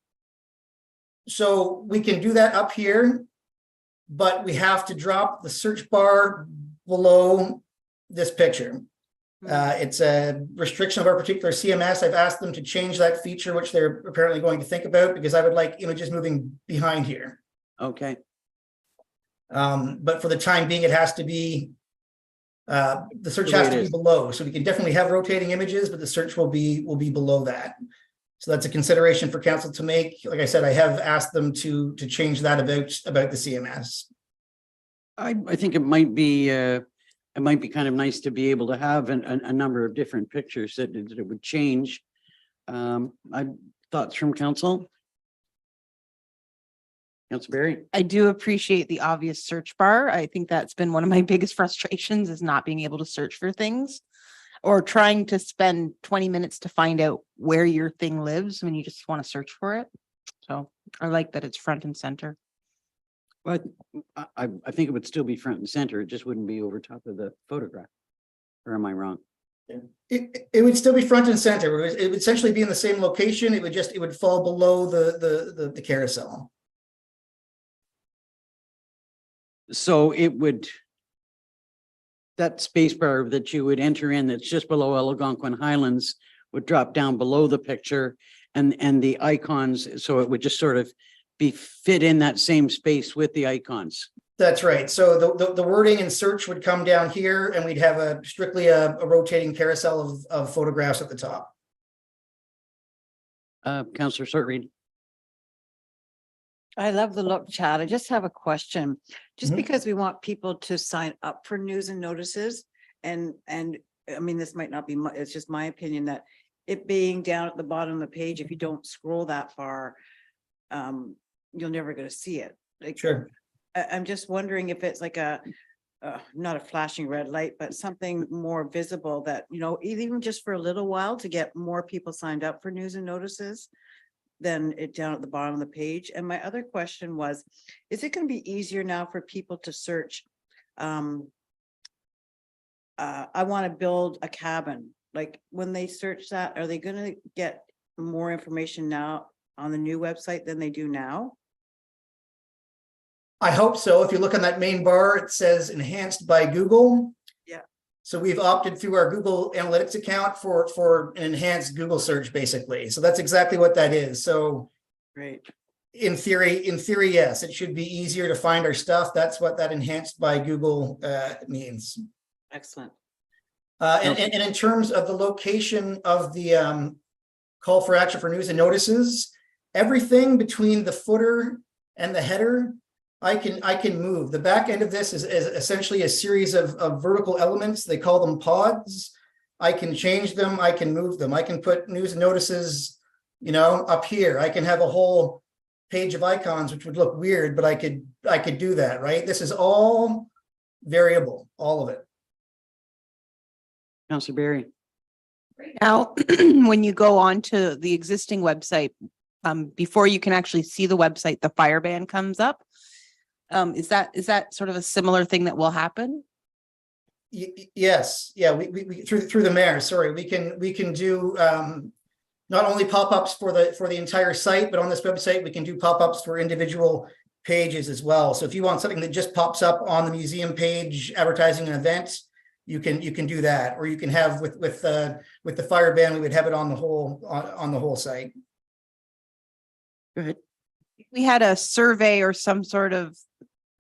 So we can do that up here, but we have to drop the search bar below this picture. It's a restriction of our particular CMS. I've asked them to change that feature, which they're apparently going to think about, because I would like images moving behind here. Okay. But for the time being, it has to be, the search has to be below. So we can definitely have rotating images, but the search will be below that. So that's a consideration for council to make. Like I said, I have asked them to change that about the CMS. I think it might be kind of nice to be able to have a number of different pictures that it would change. Thoughts from council? Councilor Barry? I do appreciate the obvious search bar. I think that's been one of my biggest frustrations, is not being able to search for things or trying to spend 20 minutes to find out where your thing lives when you just want to search for it. So I like that it's front and center. But I think it would still be front and center. It just wouldn't be over top of the photograph. Or am I wrong? It would still be front and center. It would essentially be in the same location. It would fall below the carousel. So it would, that space bar that you would enter in that's just below Algonquin Highlands would drop down below the picture, and the icons, so it would just sort of be fit in that same space with the icons. That's right. So the wording and search would come down here and we'd have a strictly a rotating carousel of photographs at the top. Councillor Sortreed. I love the look, Chad. I just have a question. Just Mhm. because we want people to sign up for news and notices and I mean, this might not be, it's just my opinion that it being down at the bottom of the page, if you don't scroll that far, you're never going to see it. Like, Sure. I'm just wondering if it's like not a flashing red light, but something more visible that, you know, even just for a little while to get more people signed up for news and notices than it down at the bottom of the page. And my other question was, is it going to be easier now for people to search? I want to build a cabin. Like when they search that, are they going to get more information now on the new website than they do now? I hope so. If you look on that main bar, it says enhanced by Google. Yeah. So we've opted through our Google Analytics account for an enhanced Google search, basically. So that's exactly what that is. So Great. in theory, yes, it should be easier to find our stuff. That's what that enhanced by Google means. Excellent. And in terms of the location of the call for action for news and notices, everything between the footer and the header, I can move. The back end of this is essentially a series of vertical elements. They call them pods. I can change them. I can move them. I can put news and notices, you know, up here. I can have a whole page of icons, which would look weird, but I could do that, right? This is all variable, all of it. Councillor Barry. Now, when you go on to the existing website, before you can actually see the website, the fire ban comes up. Is that sort of a similar thing that will happen? Yes, yeah, we through the mayor, sorry, we can do not only pop-ups for the entire site, but on this website, we can do pop-ups for individual pages as well. So if you want something that just pops up on the museum page advertising an event, you can do that, or you can have with the fire ban, we would have it on the whole site. Go ahead. We had a survey or some sort of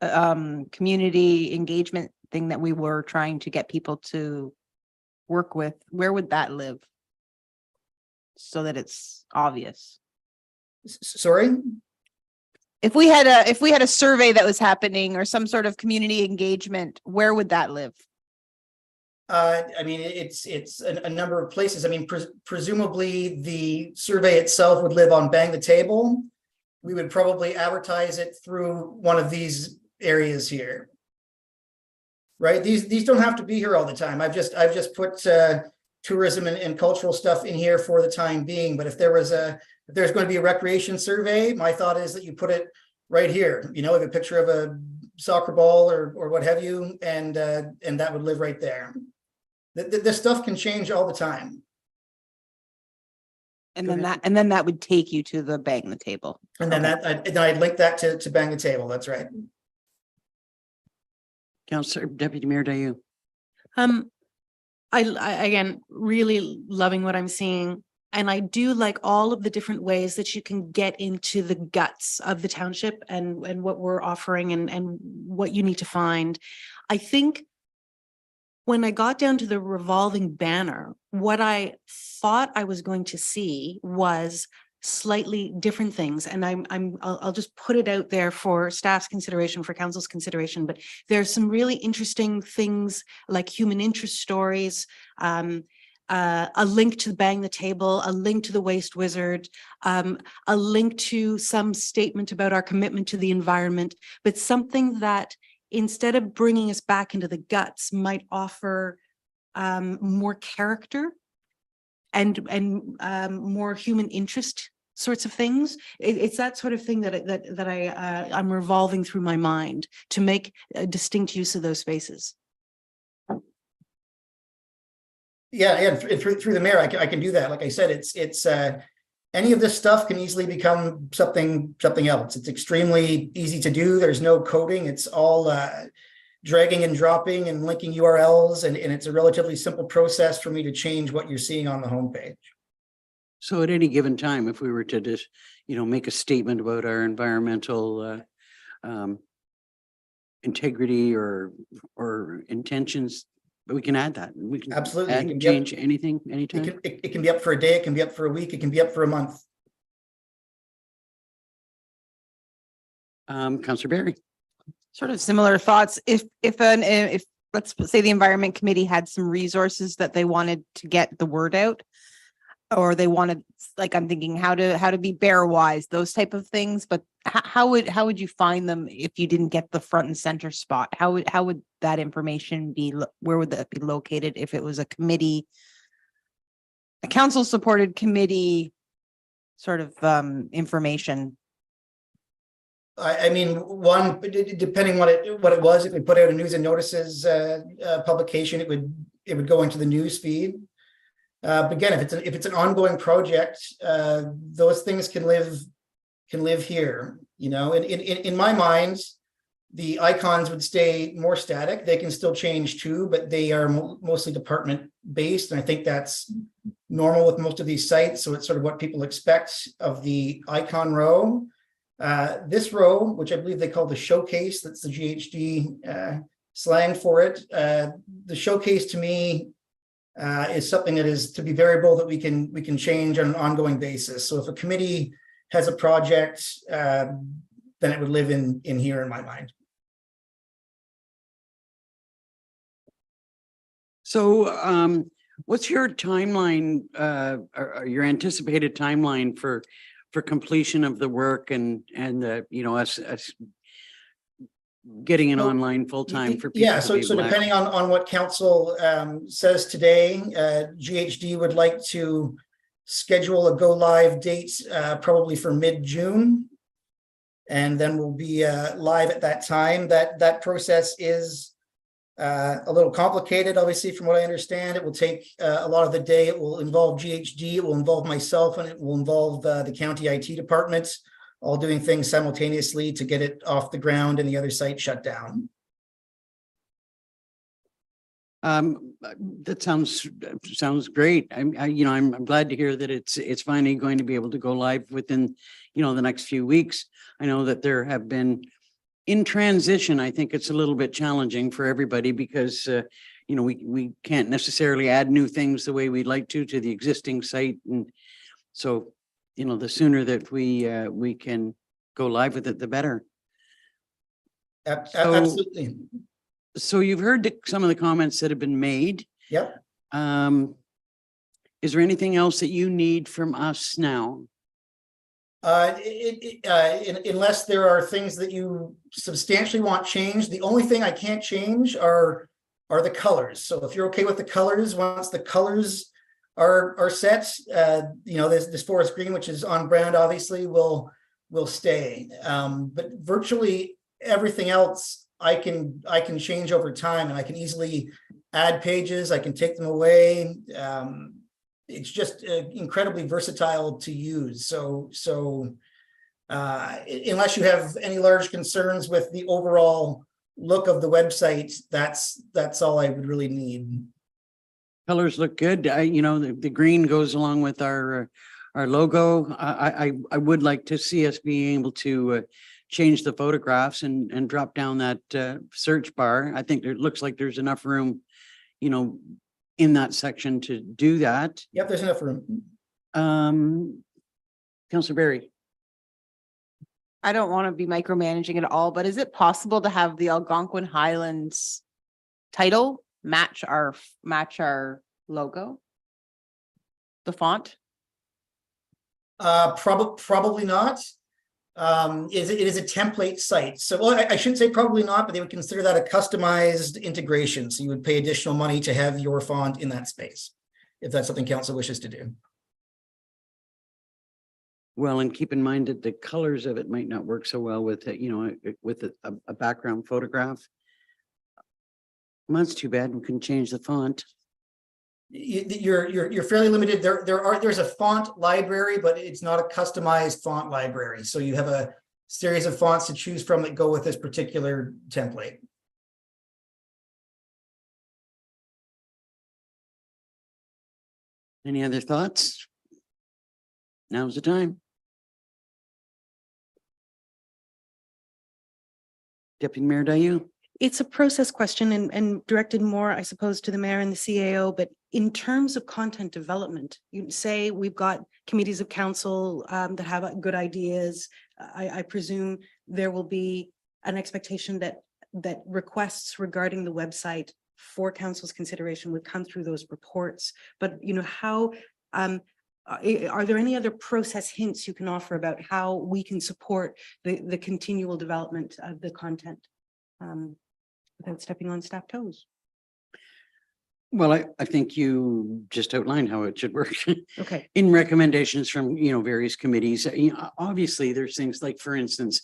community engagement thing that we were trying to get people to work with. Where would that live? So that it's obvious. Sorry? If we had a survey that was happening or some sort of community engagement, where would that live? I mean, it's a number of places. I mean, presumably the survey itself would live on Bang the Table. We would probably advertise it through one of these areas here. Right? These don't have to be here all the time. I've just put tourism and cultural stuff in here for the time being. But if there's going to be a recreation survey, my thought is that you put it right here. You know, with a picture of a soccer ball or what have you, and that would live right there. This stuff can change all the time. And then that would take you to the Bang the Table. And then I'd link that to Bang the Table. That's right. Councillor Deputy Mayor Dayu. I again, really loving what I'm seeing. And I do like all of the different ways that you can get into the guts of the township and what we're offering and what you need to find. I think when I got down to the revolving banner, what I thought I was going to see was slightly different things. And I'll just put it out there for staff's consideration, for council's consideration, but there's some really interesting things like human interest stories, a link to Bang the Table, a link to the Waste Wizard, a link to some statement about our commitment to the environment, but something that instead of bringing us back into the guts might offer more character and more human interest sorts of things. It's that sort of thing that I'm revolving through my mind to make a distinct use of those spaces. Yeah, through the mayor, I can do that. Like I said, it's any of this stuff can easily become something else. It's extremely easy to do. There's no coding. It's all dragging and dropping and linking URLs, and it's a relatively simple process for me to change what you're seeing on the homepage. So at any given time, if we were to just, make a statement about our environmental integrity or intentions, but we can add that. We can Absolutely. add It can and be up- change anything, It anytime. can, it can be up for a day, it can be up for a week, it can be up for a month. Councillor Barry. Sort of similar thoughts. If let's say the environment committee had some resources that they wanted to get the word out. Or they wanted, like, I'm thinking how to be bear wise, those type of things, but how would you find them if you didn't get the front and center spot? How would that information be, where would that be located if it was a committee? A council supported committee sort of information. I mean, one, depending what it was, if we put out a news and notices publication, it would go into the news feed. But again, if it's an ongoing project, those things can live here. You know, in my mind, the icons would stay more static. They can still change too, but they are mostly department based, and I think that's normal with most of these sites. So it's sort of what people expect of the icon row. This row, which I believe they call the showcase, that's the GHD slang for it. The showcase to me is something that is to be variable, that we can change on an ongoing basis. So if a committee has a project, then it would live in here in my mind. So what's your timeline, or your anticipated timeline for completion of the work and you know, us getting it online full time for people? Yeah, so depending on what council says today, GHD would like to schedule a go live date probably for mid-June. And then we'll be live at that time. That process is a little complicated, obviously, from what I understand. It will take a lot of the day. It will involve GHD, it will involve myself, and it will involve the county IT department, all doing things simultaneously to get it off the ground and the other site shut down. That sounds great. I'm glad to hear that it's finally going to be able to go live within, you know, the next few weeks. I know that there have been in transition. I think it's a little bit challenging for everybody because you know, we can't necessarily add new things the way we'd like to the existing site, and so, you know, the sooner that we can go live with it, the better. Absolutely. So you've heard some of the comments that have been made. Yep. Is there anything else that you need from us now? Unless there are things that you substantially want changed, the only thing I can't change are the colors. So if you're okay with the colors, once the colors are set, you know, this forest green, which is on brand, obviously will stay. But virtually everything else I can change over time, and I can easily add pages. I can take them away. It's just incredibly versatile to use. So unless you have any large concerns with the overall look of the website, that's all I would really need. Colors look good. You know, the green goes along with our logo. I would like to see us being able to change the photographs and drop down that search bar. I think it looks like there's enough room, you know, in that section to do that. Yep, there's enough room. Councillor Barry. I don't want to be micromanaging at all, but is it possible to have the Algonquin Highlands title match our logo? The font? Probably not. It is a template site. So, well, I shouldn't say probably not, but they would consider that a customized integration. So you would pay additional money to have your font in that space, if that's something council wishes to do. Well, and keep in mind that the colors of it might not work so well with it, you know, with a background photograph. Well, that's too bad. We couldn't change the font. You're fairly limited. There's a font library, but it's not a customized font library. So you have a series of fonts to choose from that go with this particular template. Any other thoughts? Now's the time. Deputy Mayor Dayu? It's a process question and directed more, I suppose, to the mayor and the CAO, but in terms of content development, you say we've got committees of council that have good ideas. I presume there will be an expectation that requests regarding the website for council's consideration would come through those reports. But how are there any other process hints you can offer about how we can support the continual development of the content? Without stepping on staff toes. Well, I think you just outlined how it should work. Okay. In recommendations from, various committees. Obviously, there's things like, for instance,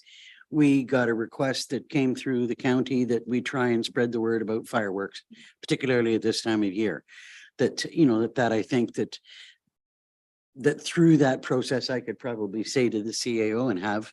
we got a request that came through the county that we try and spread the word about fireworks, particularly at this time of year. That, that I think that through that process, I could probably say to the CAO and have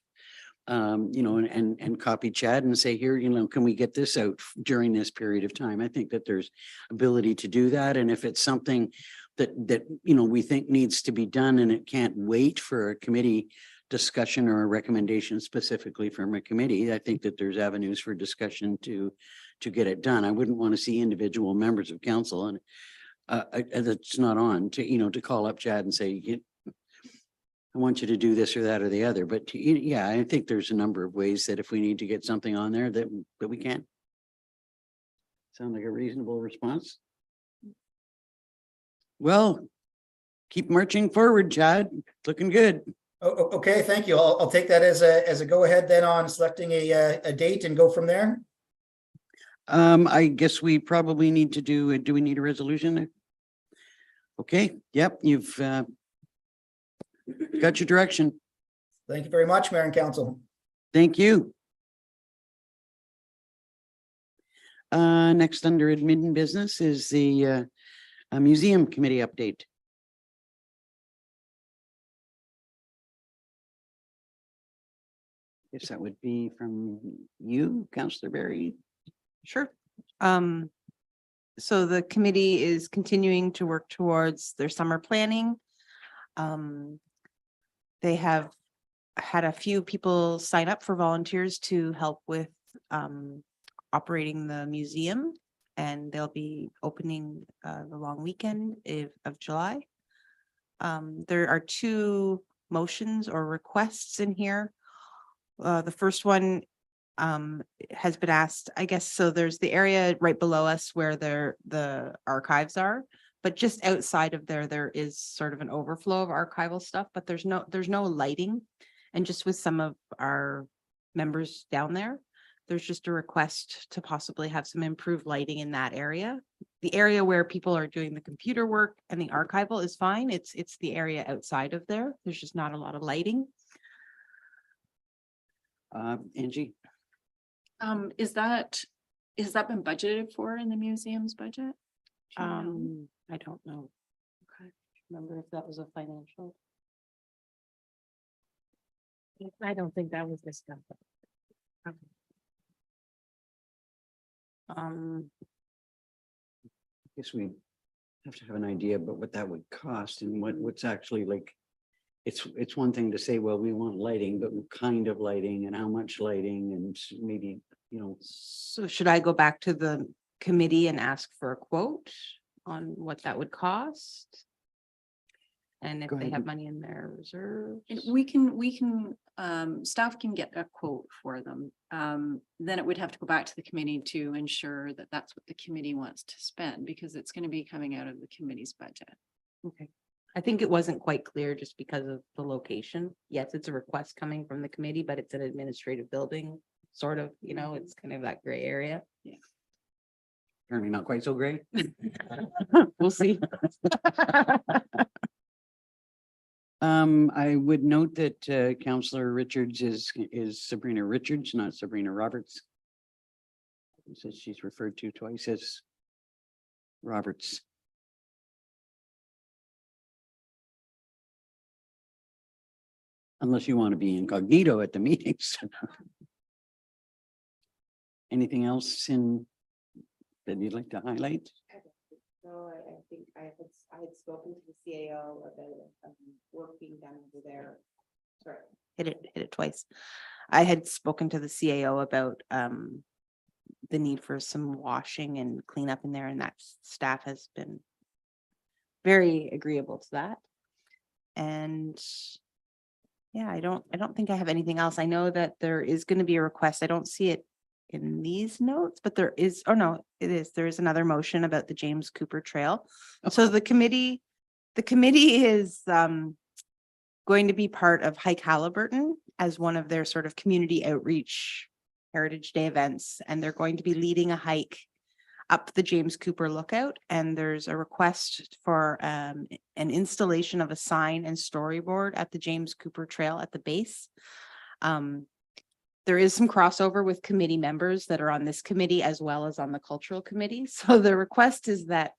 and copy Chad and say, here, can we get this out during this period of time? I think that there's ability to do that. And if it's something that we think needs to be done and it can't wait for a committee discussion or a recommendation specifically from a committee, I think that there's avenues for discussion to get it done. I wouldn't want to see individual members of council and that's not on to call up Chad and say, I want you to do this or that or the other. But yeah, I think there's a number of ways that if we need to get something on there that we can. Sound like a reasonable response? Well, keep marching forward, Chad. Looking good. Okay, thank you. I'll take that as a go ahead then on selecting a date and go from there. I guess we probably need to do we need a resolution? Okay, yep, you've got your direction. Thank you very much, Mayor and Council. Thank you. Next under admin business is the museum committee update. Guess that would be from you, Councillor Barry. Sure. So the committee is continuing to work towards their summer planning. They have had a few people sign up for volunteers to help with operating the museum, and they'll be opening the long weekend of July. There are two motions or requests in here. The first one has been asked, I guess, so there's the area right below us where the archives are. But just outside of there is sort of an overflow of archival stuff, but there's no lighting. And just with some of our members down there's just a request to possibly have some improved lighting in that area. The area where people are doing the computer work and the archival is fine. It's the area outside of there. There's just not a lot of lighting. Angie? Is that been budgeted for in the museum's budget? I don't know. Okay. Remember if that was a financial? I don't think that was discussed. I guess we have to have an idea about what that would cost and what's actually like. It's one thing to say, well, we want lighting, but what kind of lighting and how much lighting and maybe, So should I go back to the committee and ask for a quote on what that would cost? And if they have money in their reserves? We can, staff can get a quote for them. Then it would have to go back to the committee to ensure that that's what the committee wants to spend, because it's going to be coming out of the committee's budget. Okay. I think it wasn't quite clear just because of the location. Yes, it's a request coming from the committee, but it's an administrative building, sort of, it's kind of that gray area. Yeah. Apparently not quite so great. We'll see. I would note that Councillor Richards is Sabrina Richards, not Sabrina Roberts. It says she's referred to twice as Roberts. Unless you want to be incognito at the meetings. Anything else that you'd like to highlight? So I think I had spoken to the CAO about work being done over there. Sorry, hit it twice. I had spoken to the CAO about the need for some washing and cleanup in there, and that staff has been very agreeable to that. And yeah, I don't think I have anything else. I know that there is going to be a request. I don't see it in these notes, but there is, oh no, it is. There is another motion about the James Cooper Trail. So the committee is going to be part of Hike Halliburton as one of their sort of community outreach Heritage Day events, and they're going to be leading a hike up the James Cooper Lookout. And there's a request for an installation of a sign and storyboard at the James Cooper Trail at the base. There is some crossover with committee members that are on this committee as well as on the cultural committee. So the request is that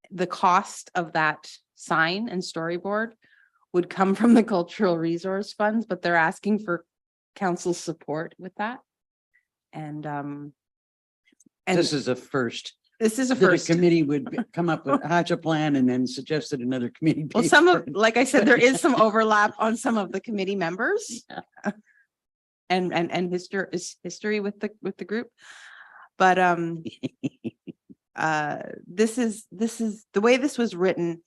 the cost of that sign and storyboard would come from the cultural resource funds, but they're asking for council support with that. And this is a first. This is a that first. committee would come up with hatch a plan and then suggest that another committee. Well, pays some for of, it. like I said, there is some overlap on some of the committee members. And history with the group. But this is the way this was written.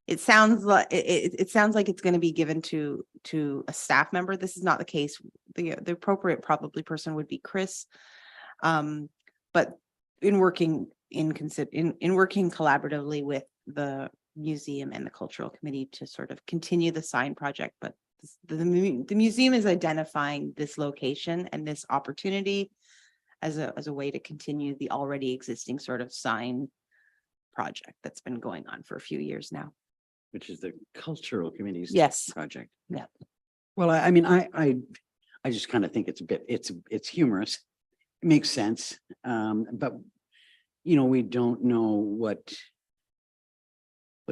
It sounds like it sounds like it's going to be given to a staff member. This is not the case. The appropriate probably person would be Chris. But in working working collaboratively with the museum and the cultural committee to sort of continue the sign project. But the museum is identifying this location and this opportunity as a way to continue the already existing sort of sign project that's been going on for a few years now. Which is the cultural committee's Yes. project. Yeah. Well, I mean, I just kind of think it's a bit, it's humorous. It makes sense. But you know, we don't know what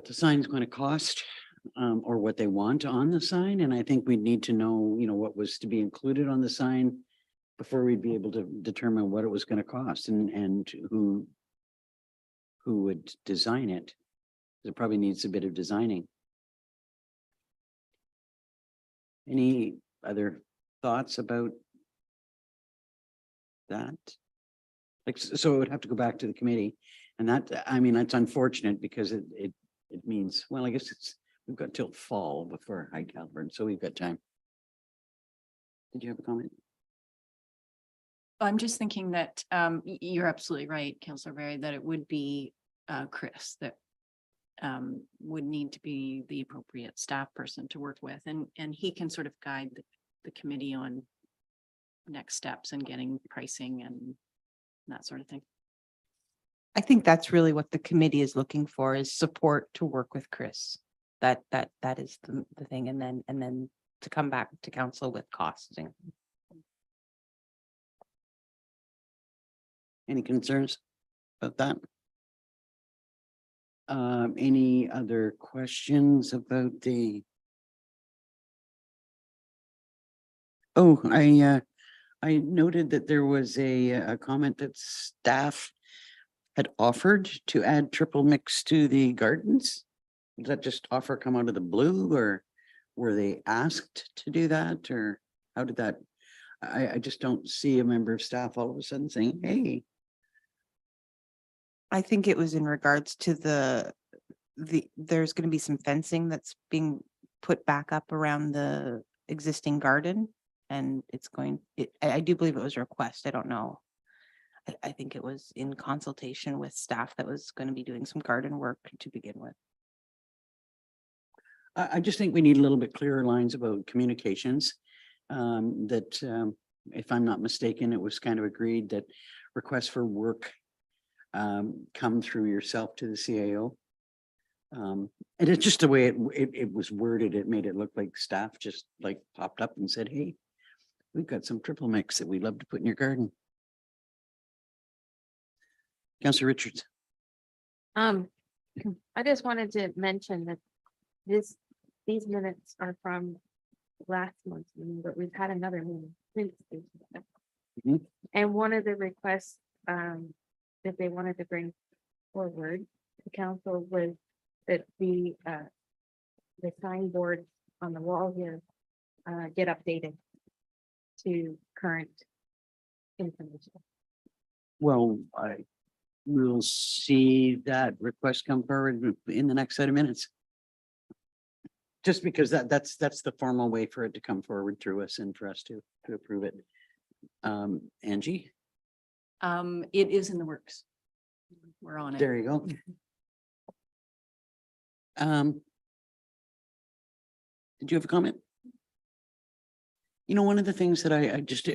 the sign's going to cost, or what they want on the sign. And I think we need to know, you know, what was to be included on the sign before we'd be able to determine what it was going to cost and who would design it. It probably needs a bit of designing. Any other thoughts about that? Like, so it would have to go back to the committee, and that, I mean, that's unfortunate because it means, well, I guess we've got till fall before High Halliburton, so we've got time. Did you have a comment? I'm just thinking that you're absolutely right, Councillor Berry, that it would be Chris that would need to be the appropriate staff person to work with, and he can sort of guide the committee on next steps and getting pricing and that sort of thing. I think that's really what the committee is looking for, is support to work with Chris. That is the thing, and then to come back to council with costing. Any concerns about that? Any other questions about the? Oh, I noted that there was a comment that staff had offered to add triple mix to the gardens. Did that just offer come out of the blue, or were they asked to do that, or how did that? I just don't see a member of staff all of a sudden saying, hey. I think it was in regards to there's going to be some fencing that's being put back up around the existing garden, and I do believe it was a request. I don't know. I think it was in consultation with staff that was going to be doing some garden work to begin with. I just think we need a little bit clearer lines about communications. If I'm not mistaken, it was kind of agreed that requests for work come through yourself to the CAO. And it's just the way it was worded. It made it look like staff just like popped up and said, hey, we've got some triple mix that we'd love to put in your garden. Councillor Richards. I just wanted to mention that these minutes are from last month's meeting, but we've had another meeting since this. Mhm. And one of the requests that they wanted to bring forward to council was that the signboard on the wall here get updated to current information. Well, I will see that request come forward in the next set of minutes. Just because that's the formal way for it to come forward through us and for us to approve it. Angie, It is in the works. We're on it. there you go. Did you have a comment? You know, one of the things that I just,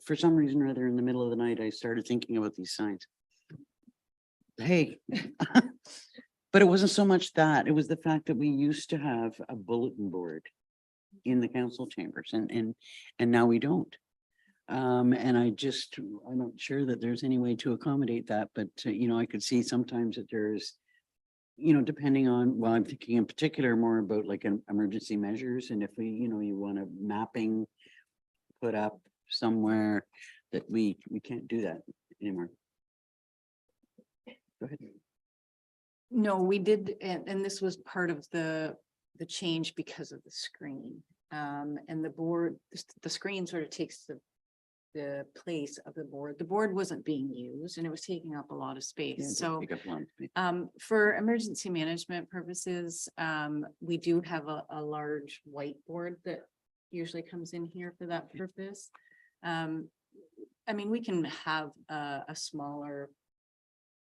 for some reason or other, in the middle of the night, I started thinking about these signs. Hey, but it wasn't so much that, it was the fact that we used to have a bulletin board in the council chambers and now we don't. I'm not sure that there's any way to accommodate that, but you know, I could see sometimes that there's, you know, depending on, well, I'm thinking in particular more about like an emergency measures, and if we, you know, you want a mapping put up somewhere that we can't do that anymore. Go ahead. No, we did, and this was part of the change because of the screen. And the board, the screen sort of takes the place of the board. The board wasn't being used and it was taking up a lot of Yeah, it space. does So take up a lot of space. for emergency management purposes, we do have a large whiteboard that usually comes in here for that purpose. I mean, we can have a smaller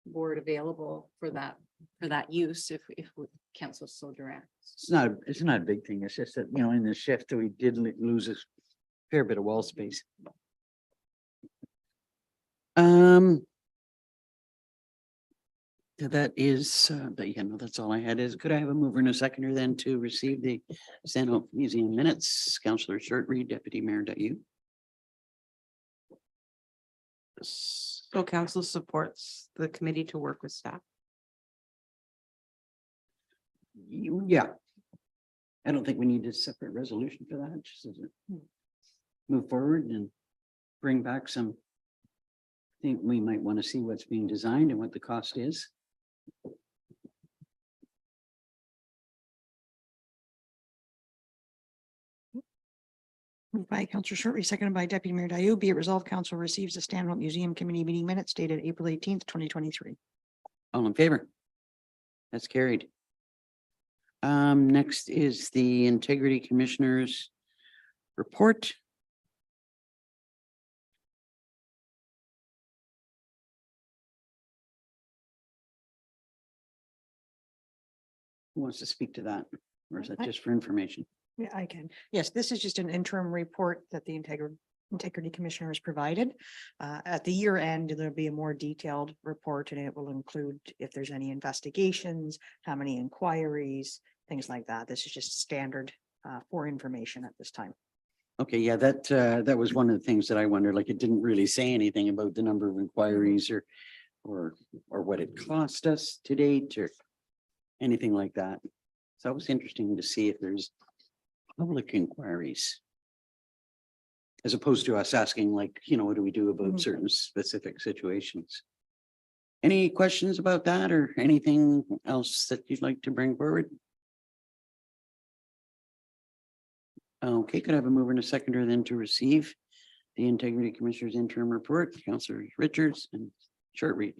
board available for that use if council so directs. It's not a big thing. It's just that, you know, in the shift, we did lose a fair bit of wall space. That is, yeah, no, that's all I had is, could I have a mover and a seconder then to receive the Stanhope Museum minutes? Councillor Short Reed, Deputy Mayor you. So council supports the committee to work with staff. Yeah. I don't think we need a separate resolution for that, just as a move forward and bring back some. I think we might want to see what's being designed and what the cost is. Moved by Councillor Short Reed, seconded by Deputy Mayor Dayu. Be it resolved, council receives the Stanhope Museum Committee meeting minutes dated April 18th, 2023. All in favor? That's carried. Next is the Integrity Commissioner's report. Who wants to speak to that? Or is that just for information? Yeah, I can. Yes, this is just an interim report that the Integrity Commissioner has provided. At the year end, there'll be a more detailed report and it will include if there's any investigations, how many inquiries, things like that. This is just standard for information at this time. Okay, yeah, that was one of the things that I wondered, like it didn't really say anything about the number of inquiries or what it cost us to date or anything like that. So it was interesting to see if there's public inquiries. As opposed to us asking like, you know, what do we do about certain specific situations? Any questions about that or anything else that you'd like to bring forward? Okay, could I have a mover and a seconder then to receive the Integrity Commissioner's interim report, Councillor Richards and Short Reed.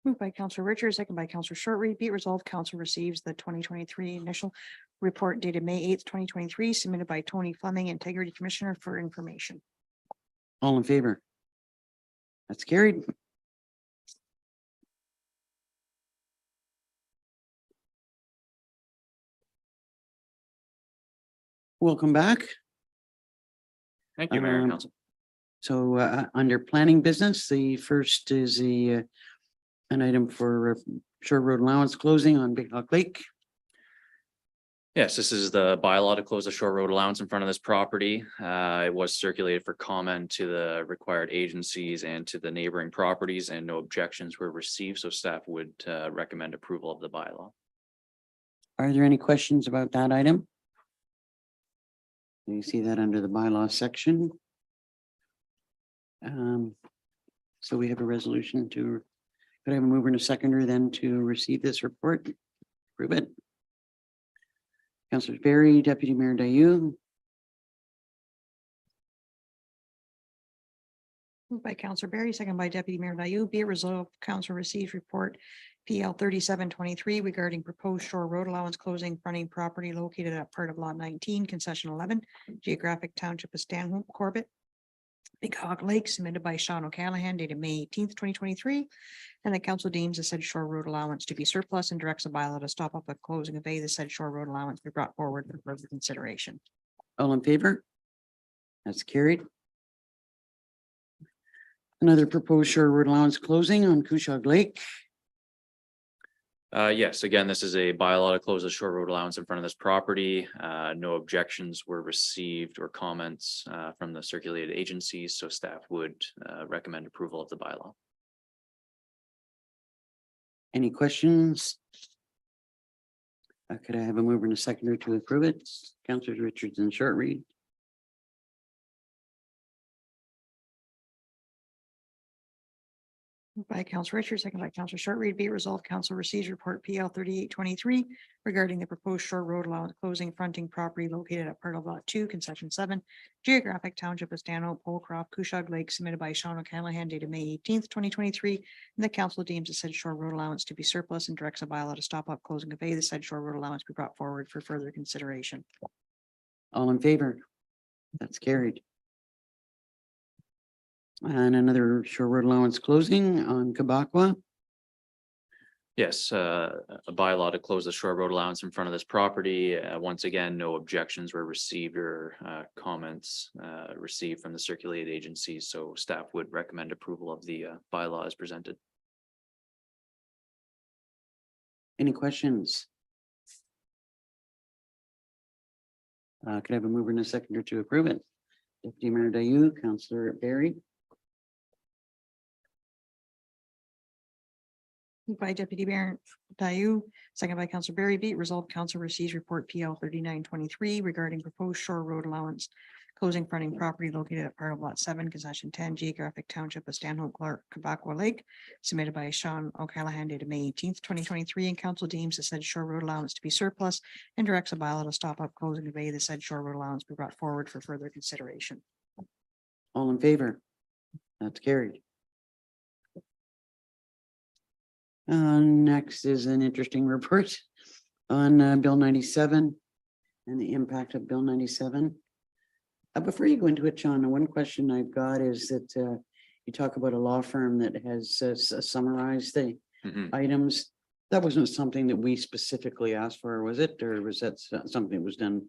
Moved by Councillor Richards, second by Councillor Short Reed. Be it resolved, council receives the 2023 initial report dated May 8th, 2023, submitted by Tony Fleming, Integrity Commissioner, for information. All in favor? That's carried. Welcome back. Thank you, Mayor and Council. So under planning business, the first is an item for short road allowance closing on Big Hawk Lake. Yes, this is the bylaw to close the short road allowance in front of this property. It was circulated for comment to the required agencies and to the neighboring properties, and no objections were received, so staff would recommend approval of the bylaw. Are there any questions about that item? You see that under the bylaw section. So we have a resolution to, could I have a mover and a seconder then to receive this report? Approve it. Councillor Berry, Deputy Mayor Dayu, Moved by Counselor Berry, second by Deputy Mayor Dayu. Be it resolved, Council receives report PL 3723 regarding proposed shore road allowance closing fronting property located at part of lot 19, concession 11, geographic township of Stanhope, Corbett, Big Hog Lake, submitted by Sean O'Callahan, dated May 18th, 2023. And the council deems the said shore road allowance to be surplus and directs a bylaw to stop up at closing of the said shore road allowance be brought forward for further consideration. all in favor? That's carried. Another proposed shore road allowance closing on Cushog Lake. Yes, again, this is a bylaw to close the shore road allowance in front of this property. No objections were received or comments from the circulated agencies, so staff would recommend approval of the bylaw. Any questions? Could I have a mover and a seconder to approve it? Councillors Richards and Short Read. Moved by Council Richards, second by Council Short Read. Be it resolved, Council receives report PL 3823 regarding the proposed shore road allowance closing fronting property located at part of lot 2, concession 7, geographic township of Stanhope, Holcroft, Cushog Lake, submitted by Sean O'Callahan, dated May 18th, 2023. And the council deems the said shore road allowance to be surplus and directs a bylaw to stop up closing of the said shore road allowance be brought forward for further consideration. All in favor? That's carried. And another shore road allowance closing on Kabakwa. Yes, a bylaw to close the shore road allowance in front of this property. Once again, no objections were received or comments received from the circulated agencies, so staff would recommend approval of the bylaw as presented. Any questions? Could I have a mover and a seconder to approve it? Deputy Mayor Dayu, Councillor Berry. Moved by Deputy Mayor Dayu, second by Council Berry. Be it resolved, Council receives report PL 3923 regarding proposed shore road allowance closing fronting property located at part of lot 7, concession 10, geographic township of Stanhope, Clark, Kabakwa Lake, submitted by Sean O'Callahan, dated May 18th, 2023. And council deems the said shore road allowance to be surplus and directs a bylaw to stop up closing of the said shore road allowance be brought forward for further consideration. All in favor? That's carried. Next is an interesting report on Bill 97 and the impact of Bill 97. Before you go into it, John, one question I've got is that you talk about a law firm that has summarized the items. That wasn't something that we specifically asked for, was it? Or was that something that was done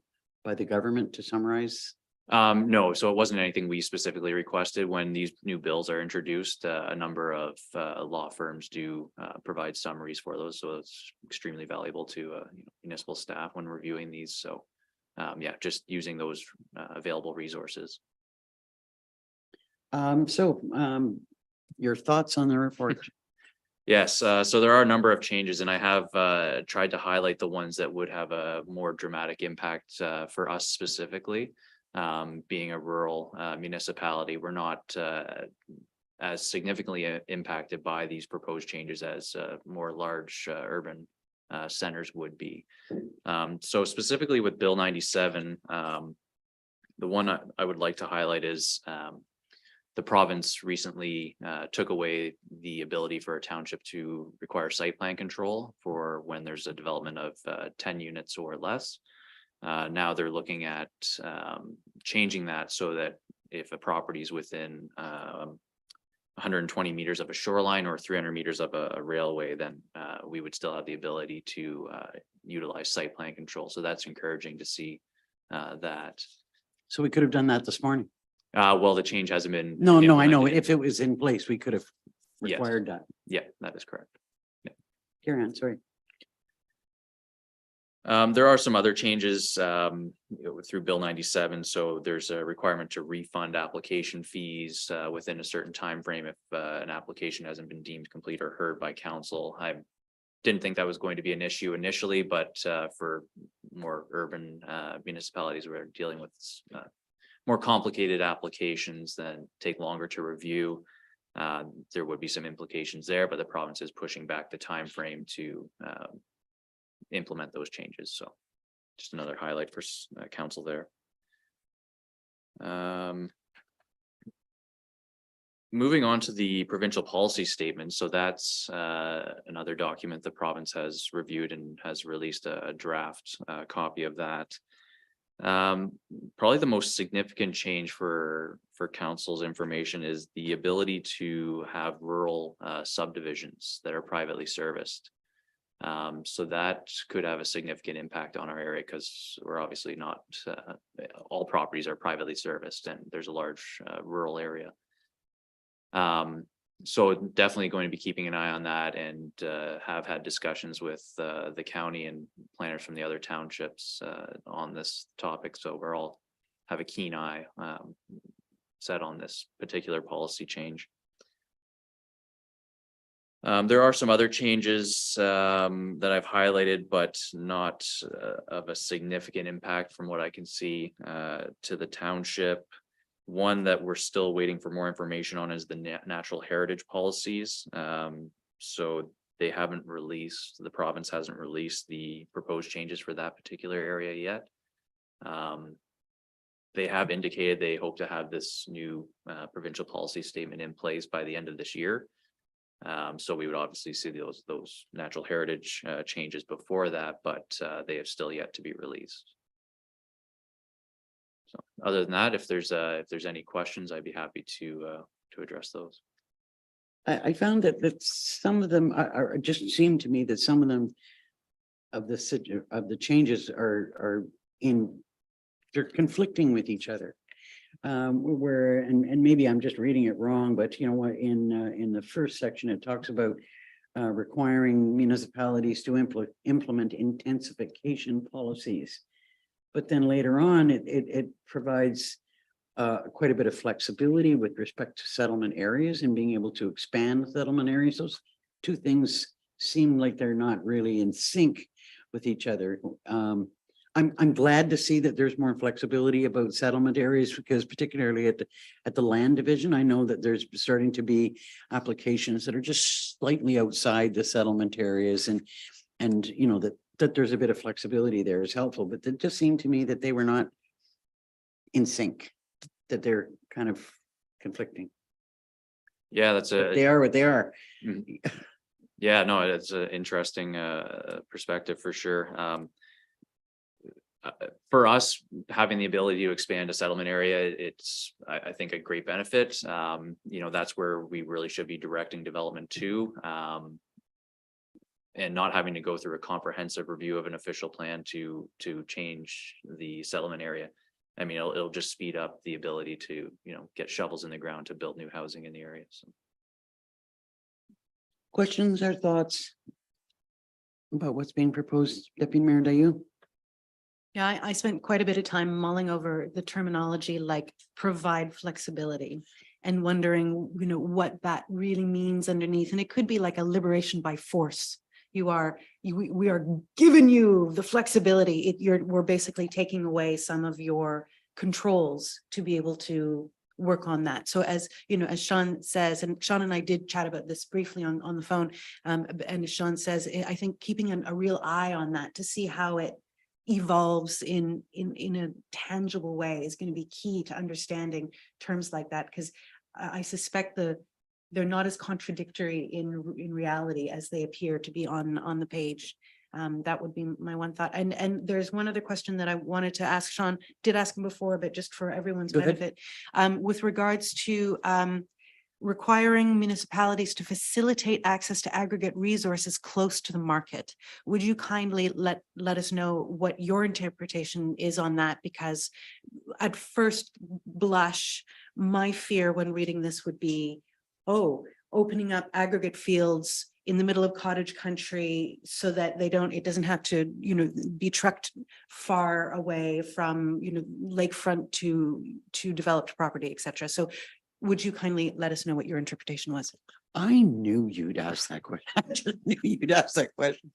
by the government to summarize? No, so it wasn't anything we specifically requested. When these new bills are introduced, a number of law firms do provide summaries for those. So it's extremely valuable to municipal staff when reviewing these. So yeah, just using those available resources. Your thoughts on the report? Yes, so there are a number of changes, and I have tried to highlight the ones that would have a more dramatic impact for us specifically. Being a rural municipality, we're not as significantly impacted by these proposed changes as more large urban centers would be. So specifically with Bill 97, the one I would like to highlight is the province recently took away the ability for a township to require site plan control for when there's a development of 10 units or less. Now they're looking at changing that so that if a property is within 120 meters of a shoreline or 300 meters of a railway, then we would still have the ability to utilize site plan control. So that's encouraging to see that. So we could have done that this morning. Well, the change hasn't been. No, I know. If it was in place, we could have required that. Yeah, that is correct. Yeah. Carry on, sorry. There are some other changes through Bill 97. So there's a requirement to refund application fees within a certain time frame if an application hasn't been deemed complete or heard by council. I didn't think that was going to be an issue initially, but for more urban municipalities, we're dealing with more complicated applications that take longer to review. There would be some implications there, but the province is pushing back the time frame to implement those changes. So just another highlight for council there. Moving on to the provincial policy statement. So that's another document the province has reviewed and has released a draft copy of that. Probably the most significant change for council's information is the ability to have rural subdivisions that are privately serviced. So that could have a significant impact on our area because we're obviously not, all properties are privately serviced and there's a large rural area. So definitely going to be keeping an eye on that and have had discussions with the county and planners from the other townships on this topic. So we're all have a keen eye set on this particular policy change. There are some other changes that I've highlighted, but not of a significant impact from what I can see to the township. One that we're still waiting for more information on is the natural heritage policies. So they haven't released, the province hasn't released the proposed changes for that particular area yet. They have indicated they hope to have this new provincial policy statement in place by the end of this year. So we would obviously see those natural heritage changes before that, but they have still yet to be released. So other than that, if there's any questions, I'd be happy to address those. I found that some of them are just seem to me that some of them of the changes are they're conflicting with each other. And maybe I'm just reading it wrong, but you know what, in the first section, it talks about requiring municipalities to implement intensification policies. But then later on, it provides quite a bit of flexibility with respect to settlement areas and being able to expand settlement areas. Those two things seem like they're not really in sync with each other. I'm glad to see that there's more flexibility about settlement areas, because particularly at the land division, I know that there's starting to be applications that are just slightly outside the settlement areas, and you know that there's a bit of flexibility there is helpful, but it just seemed to me that they were not in sync, that they're kind of conflicting. Yeah, They are what they are. Yeah, no, it's an interesting perspective for sure. For us, having the ability to expand a settlement area, it's, I think, a great benefit. You know, that's where we really should be directing development to, and not having to go through a comprehensive review of an official plan to change the settlement area. I mean, it'll just speed up the ability to, you know, get shovels in the ground to build new housing in the area. So. Questions or thoughts about what's being proposed, Deputy Mayor Dayu? Yeah, I spent quite a bit of time mulling over the terminology like provide flexibility and wondering, you know, what that really means underneath. And it could be like a liberation by force. We are giving you the flexibility. We're basically taking away some of your controls to be able to work on that. So as you know, as Sean says, and Sean and I did chat about this briefly on the phone, and as Sean says, I think keeping a real eye on that to see how it evolves in a tangible way is going to be key to understanding terms like that, because I suspect they're not as contradictory in reality as they appear to be on the page. That would be my one thought. And there's one other question that I wanted to ask Sean, did ask him before, but just for everyone's benefit, with regards to requiring municipalities to facilitate access to aggregate resources close to the market. Would you kindly let us know what your interpretation is on that? Because at first blush, my fear when reading this would be, opening up aggregate fields in the middle of cottage country so that it doesn't have to, you know, be trucked far away from, you know, lakefront to developed property, et cetera. So would you kindly let us know what your interpretation was? I knew you'd ask that question. I just knew you'd ask that question.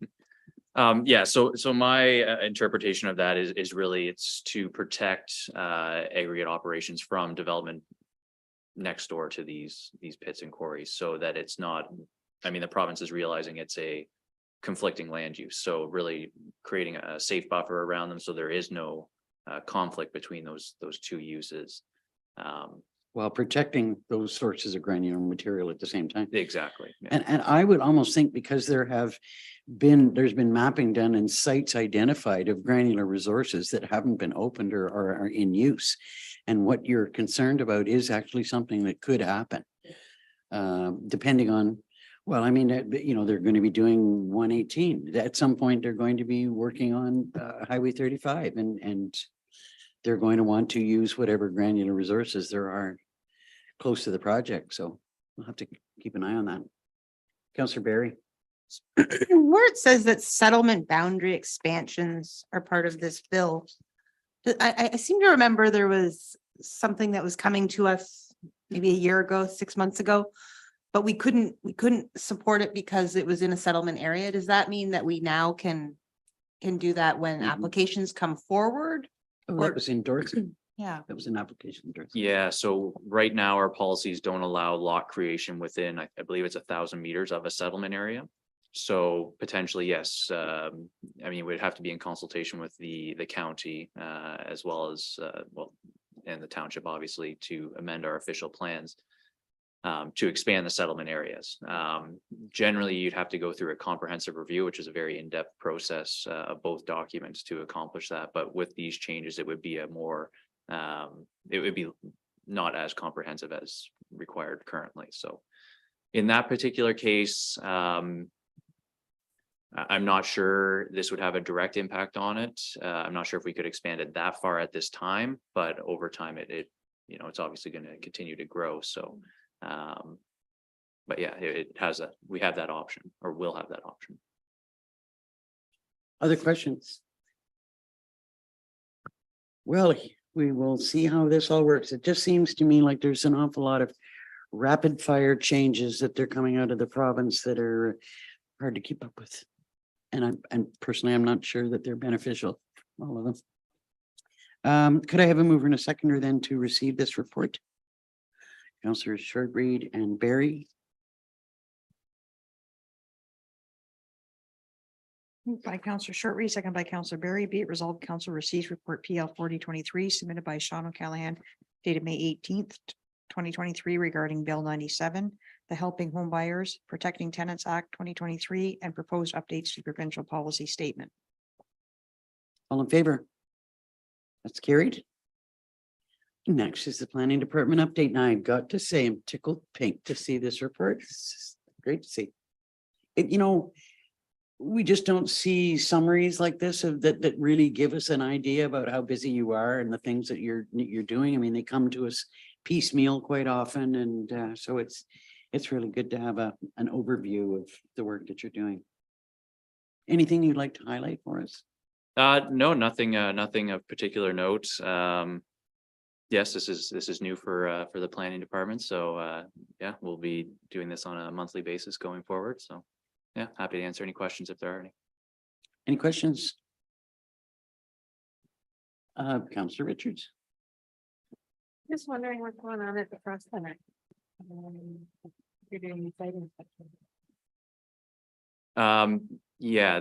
Yeah, so my interpretation of that is really it's to protect aggregate operations from development next door to these pits and quarries, so that it's not. I mean, the province is realizing it's a conflicting land use. So really creating a safe buffer around them so there is no conflict between those two uses. While protecting those sources of granular material at the same time. Exactly. Yeah. And I would almost think because there's been mapping done and sites identified of granular resources that haven't been opened or are in use. And what you're concerned about is actually something that could happen. Depending on, well, I mean, they're going to be doing 118. At some point, they're going to be working on Highway 35 and they're going to want to use whatever granular resources there are close to the project. So we'll have to keep an eye on that. Councillor Barry. Where it says that settlement boundary expansions are part of this bill. I seem to remember there was something that was coming to us maybe a year ago, 6 months ago. But we couldn't support it because it was in a settlement area. Does that mean that we now can do that when applications come forward? Oh, that was in Dorset. Yeah. That was an application in Dorset. Yeah, so right now our policies don't allow lot creation within, I believe it's 1,000 meters of a settlement area. So potentially, yes, I mean, we'd have to be in consultation with the county as well as, and the township, obviously, to amend our official plans to expand the settlement areas. Generally, you'd have to go through a comprehensive review, which is a very in-depth process of both documents to accomplish that. But with these changes, it would be a more, it would be not as comprehensive as required currently. So in that particular case, I'm not sure this would have a direct impact on it. I'm not sure if we could expand it that far at this time, but over time it it's obviously going to continue to grow. So, but yeah, we have that option, or will have that option. Other questions? Well, we will see how this all works. It just seems to me like there's an awful lot of rapid fire changes that they're coming out of the province that are hard to keep up with. And personally, I'm not sure that they're beneficial, all of them. Could I have a mover and a seconder then to receive this report? Councillors Shortreed and Barry. Moved by Councillor Shortreed, second by Councillor Barry. Be it resolved, Council receives report PL 4023 submitted by Sean O'Callahan dated May 18th, 2023 regarding Bill 97, the Helping Home Buyers Protecting Tenants Act 2023, and proposed updates to provincial policy statement. All in favor? That's carried. Next is the planning department update. Now I've got to say, I'm tickled pink to see this report. It's great to see. We just don't see summaries like this that really give us an idea about how busy you are and the things that you're doing. I mean, they come to us piecemeal quite often, and so it's really good to have an overview of the work that you're doing. Anything you'd like to highlight for us? No, nothing of particular note. Yes, this is new for the planning department. So yeah, we'll be doing this on a monthly basis going forward. So yeah, happy to answer any questions if there are any. Any questions? Councillor Richards. Just wondering what's going on at the press center. You're doing the site inspection. Yeah,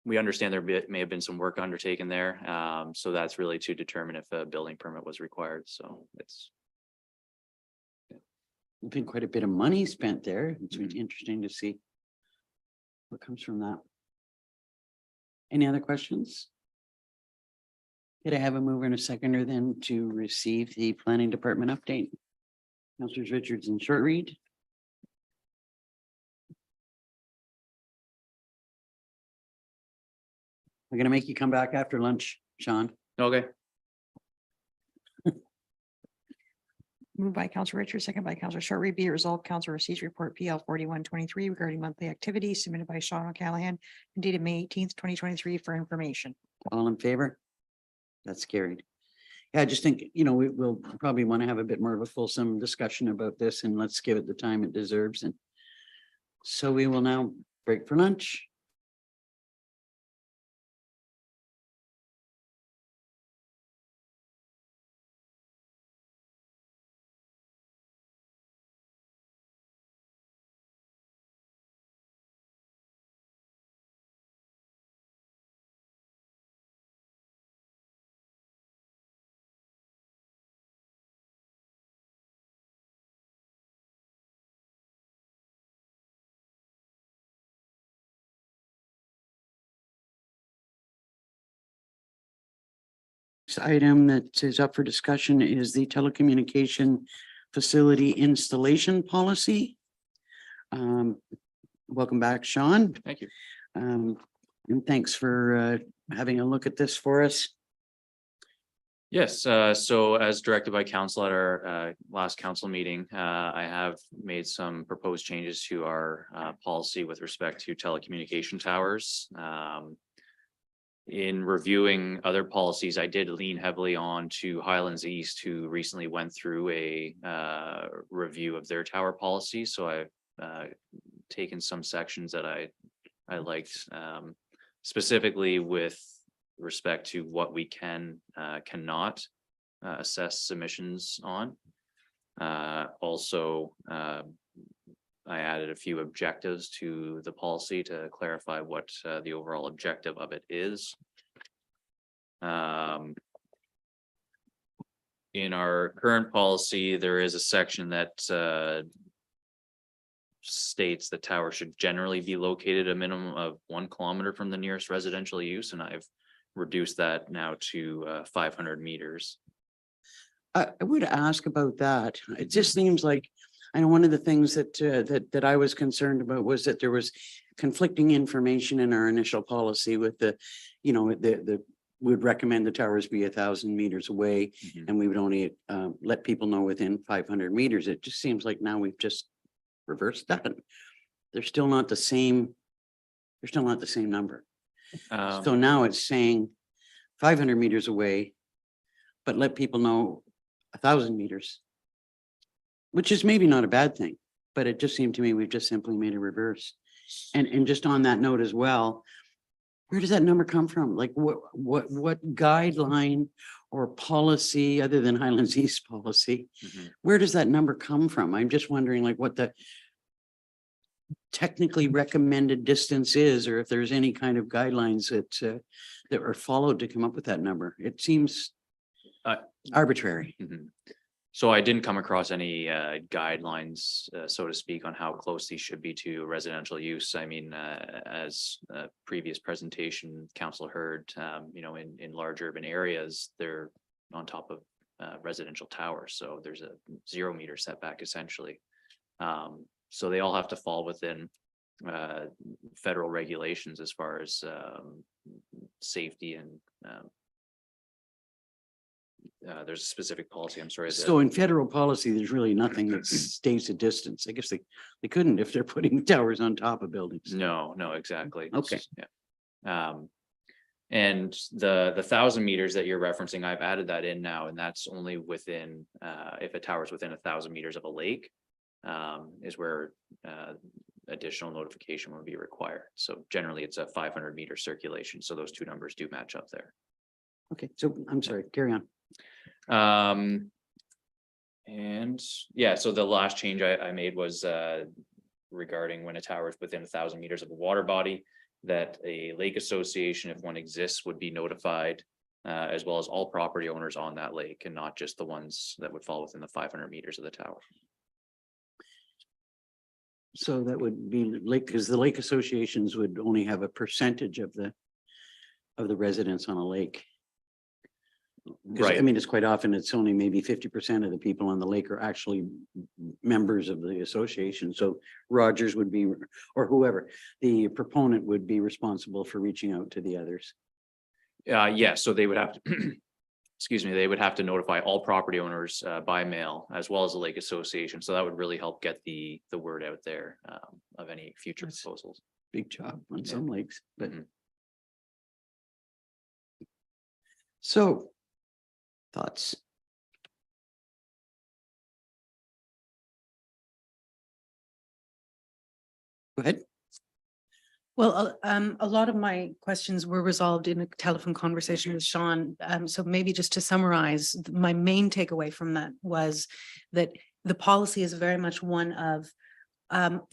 we understand there may have been some work undertaken there. So that's really to determine if a building permit was required. So it's been quite a bit of money spent there. It's really interesting to see what comes from that. Any other questions? Did I have a mover and a seconder then to receive the planning department update? Councillors Richards and Shortreed. I'm gonna make you come back after lunch, Sean. okay. Moved by Councillor Richards, second by Councillor Shortreed. Be it resolved, Council receives report PL 4123 regarding monthly activities submitted by Sean O'Callahan and dated May 18th, 2023 for information. All in favor? That's carried. Yeah, I just think, we'll probably want to have a bit more of a fulsome discussion about this, and let's give it the time it deserves. And so we will now break for lunch. next item that is up for discussion is the telecommunication facility installation policy. Welcome back, Sean. Thank you. And thanks for having a look at this for us. Yes, so as directed by council at our last council meeting, I have made some proposed changes to our policy with respect to telecommunication towers. In reviewing other policies, I did lean heavily on to Highlands East, who recently went through a review of their tower policy. So I've taken some sections that I liked, specifically with respect to what we cannot assess submissions on. Also, I added a few objectives to the policy to clarify what the overall objective of it is. In our current policy, there is a section that states that towers should generally be located a minimum of 1 kilometer from the nearest residential use, and I've reduced that now to 500 meters. I would ask about that. It just seems like, I know one of the things that I was concerned about was that there was conflicting information in our initial policy with the, we would recommend the towers be 1,000 meters away, and we would only let people know within 500 meters. It just seems like now we've just reversed that. They're still not the same. They're still not the same number. So now it's saying 500 meters away, but let people know 1,000 meters, which is maybe not a bad thing, but it just seemed to me we've just simply made a reverse. And just on that note as well, where does that number come from? Like what guideline or policy other than Highlands East policy, where does that number come from? I'm just wondering like what the technically recommended distance is, or if there's any kind of guidelines that are followed to come up with that number. It seems arbitrary. So I didn't come across any guidelines, so to speak, on how close these should be to residential use. I mean, as a previous presentation council heard, in large urban areas, they're on top of residential towers. So there's a 0 meter setback essentially. So they all have to fall within federal regulations as far as safety and there's a specific policy, I'm sorry. So in federal policy, there's really nothing that states a distance. I guess they couldn't if they're putting towers on top of buildings. No, exactly. Okay. Yeah. And the 1,000 meters that you're referencing, I've added that in now, and that's only within, if a tower is within 1,000 meters of a lake, is where additional notification would be required. So generally it's a 500 meter circulation. So those two numbers do match up there. Okay, so I'm sorry, carry on. And yeah, so the last change I made was regarding when a tower is within 1,000 meters of a water body, that a lake association, if one exists, would be notified, as well as all property owners on that lake, and not just the ones that would fall within the 500 meters of the tower. So that would be lake, because the lake associations would only have a percentage of the residents on a lake. Right. I mean, it's quite often, it's only maybe 50% of the people on the lake are actually members of the association. So Rogers would be, or whoever, the proponent would be responsible for reaching out to the others. Yeah, so they would have to, excuse me, they would have to notify all property owners by mail, as well as the lake association. So that would really help get the word out there of any future proposals. Big job on some lakes, but. So. Thoughts? Go ahead. Well, a lot of my questions were resolved in a telephone conversation with Sean. So maybe just to summarize, my main takeaway from that was that the policy is very much one of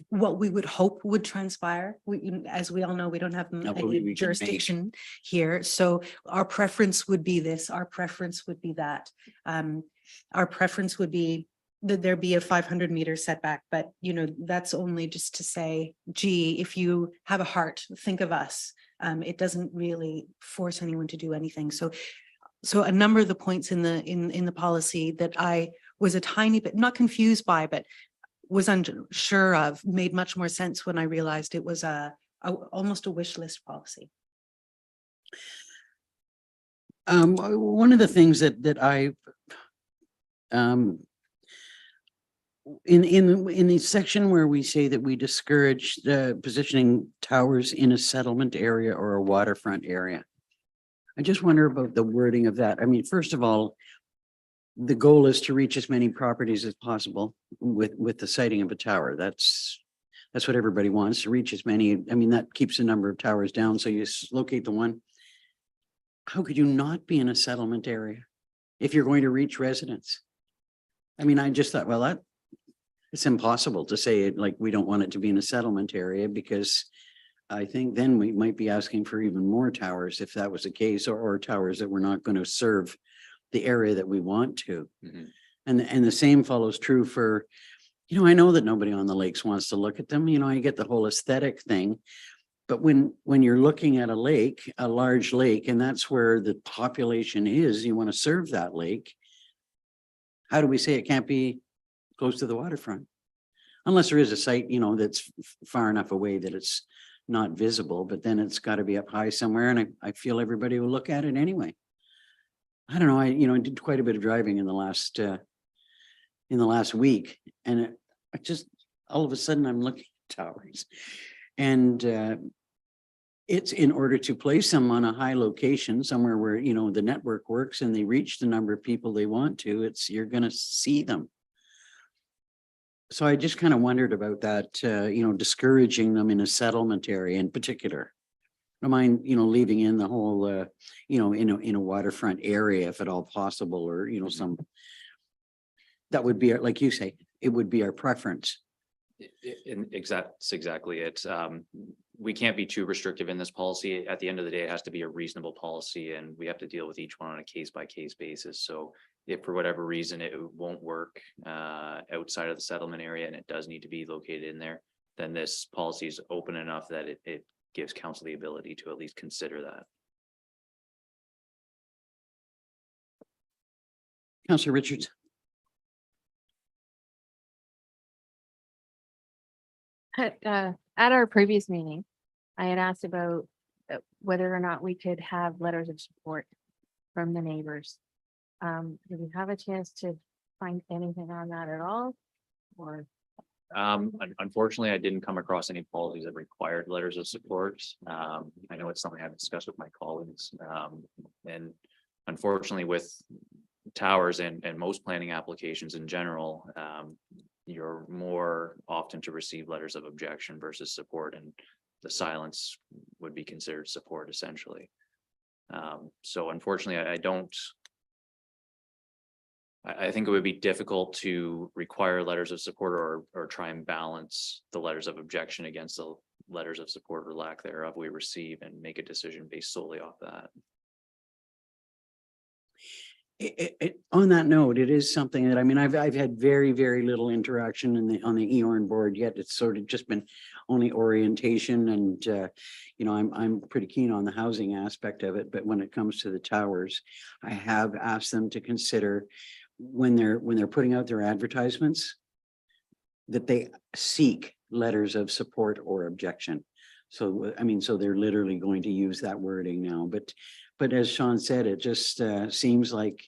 what we would hope would transpire. As we all know, we don't have any jurisdiction here. So our preference would be this, our preference would be that. Our preference would be that there be a 500 meter setback, but that's only just to say, gee, if you have a heart, think of us. It doesn't really force anyone to do anything. So So a number of the points in the policy that I was a tiny bit, not confused by, but was unsure of, made much more sense when I realized it was almost a wish list policy. One of the things that I in the section where we say that we discourage the positioning towers in a settlement area or a waterfront area. I just wonder about the wording of that. I mean, first of all, the goal is to reach as many properties as possible with the siting of a tower. That's what everybody wants, to reach as many. I mean, that keeps the number of towers down. So you locate the one. How could you not be in a settlement area if you're going to reach residents? I mean, I just thought, well, it's impossible to say it like we don't want it to be in a settlement area, because I think then we might be asking for even more towers if that was the case, or towers that we're not going to serve the area that we want to. Mhm. And the same follows true for, I know that nobody on the lakes wants to look at them. I get the whole aesthetic thing. But when you're looking at a lake, a large lake, and that's where the population is, you want to serve that lake. How do we say it can't be close to the waterfront? Unless there is a site, that's far enough away that it's not visible, but then it's got to be up high somewhere, and I feel everybody will look at it anyway. I don't know, I did quite a bit of driving in the last week, and I just, all of a sudden I'm looking at towers, and it's in order to place them on a high location somewhere where, the network works and they reach the number of people they want to, you're going to see them. So I just kind of wondered about that, discouraging them in a settlement area in particular. I don't mind, leaving in the whole, in a waterfront area if at all possible, or, some, that would be, like you say, it would be our preference. Exactly it. We can't be too restrictive in this policy. At the end of the day, it has to be a reasonable policy, and we have to deal with each one on a case by case basis. So if for whatever reason it won't work outside of the settlement area and it does need to be located in there, then this policy is open enough that it gives council the ability to at least consider that. Councillor Richards. At our previous meeting, I had asked about whether or not we could have letters of support from the neighbors. Did we have a chance to find anything on that at all? Or Unfortunately, I didn't come across any policies that required letters of support. I know it's something I've discussed with my colleagues. And unfortunately, with towers and most planning applications in general, you're more often to receive letters of objection versus support, and the silence would be considered support essentially. So unfortunately, I think it would be difficult to require letters of support or try and balance the letters of objection against the letters of support or lack thereof we receive and make a decision based solely off that. On that note, it is something that, I mean, I've had very, very little interaction on the EORN board yet. It's sort of just been only orientation, and I'm pretty keen on the housing aspect of it. But when it comes to the towers, I have asked them to consider when they're putting out their advertisements that they seek letters of support or objection. So, I mean, so they're literally going to use that wording now, but as Sean said, it just seems like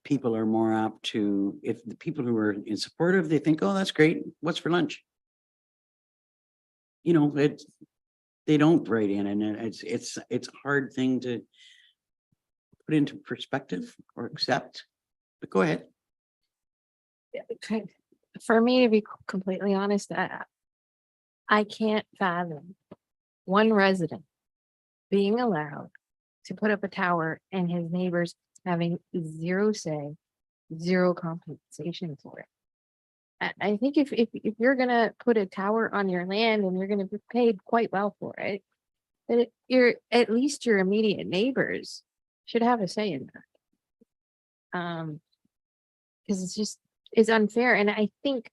people are more apt to, if the people who are in support of, they think, oh, that's great, what's for lunch? They don't write in, and it's a hard thing to put into perspective or accept, but go ahead. for me, to be completely honest, I can't fathom one resident being allowed to put up a tower and his neighbors having zero say, zero compensation for it. I think if you're gonna put a tower on your land and you're gonna be paid quite well for it, then at least your immediate neighbors should have a say in that. Because it's unfair, and I think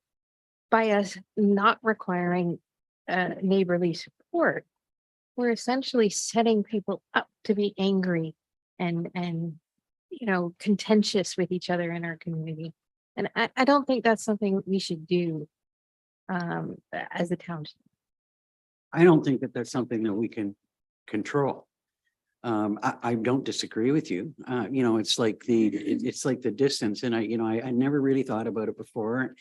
by us not requiring neighborly support, we're essentially setting people up to be angry and, contentious with each other in our community. And I don't think that's something we should do as a township. I don't think that that's something that we can control. I don't disagree with you. It's like it's like the distance, and I never really thought about it before.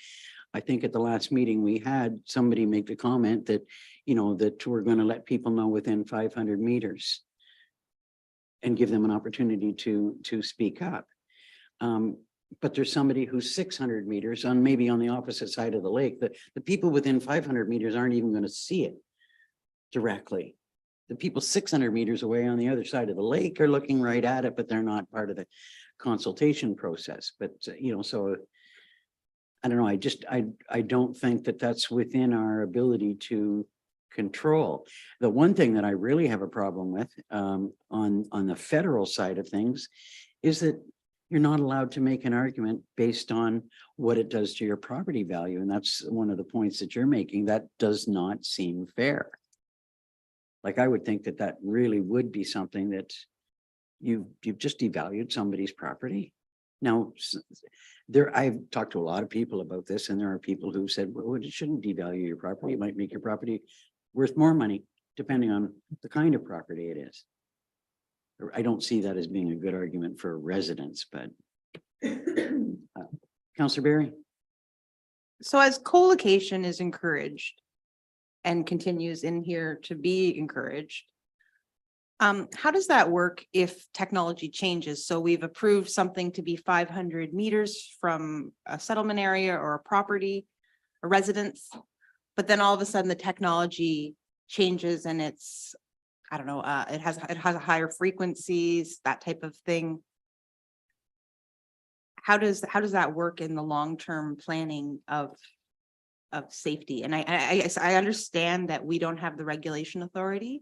I think at the last meeting we had, somebody make the comment that, that we're going to let people know within 500 meters and give them an opportunity to speak up. But there's somebody who's 600 meters on, maybe on the opposite side of the lake. The people within 500 meters aren't even going to see it directly. The people 600 meters away on the other side of the lake are looking right at it, but they're not part of the consultation process. But, so I don't know. I don't think that that's within our ability to control. The one thing that I really have a problem with on the federal side of things is that you're not allowed to make an argument based on what it does to your property value. And that's one of the points that you're making. That does not seem fair. Like, I would think that that really would be something that you've just devalued somebody's property. Now, I've talked to a lot of people about this, and there are people who said, well, it shouldn't devalue your property. It might make your property worth more money, depending on the kind of property it is. I don't see that as being a good argument for residents, but Councillor Barry. So as co-location is encouraged and continues in here to be encouraged, how does that work if technology changes? So we've approved something to be 500 meters from a settlement area or a property, a residence, but then all of a sudden the technology changes and it's, I don't know, it has higher frequencies, that type of thing. How does that work in the long-term planning of safety? And I understand that we don't have the regulation authority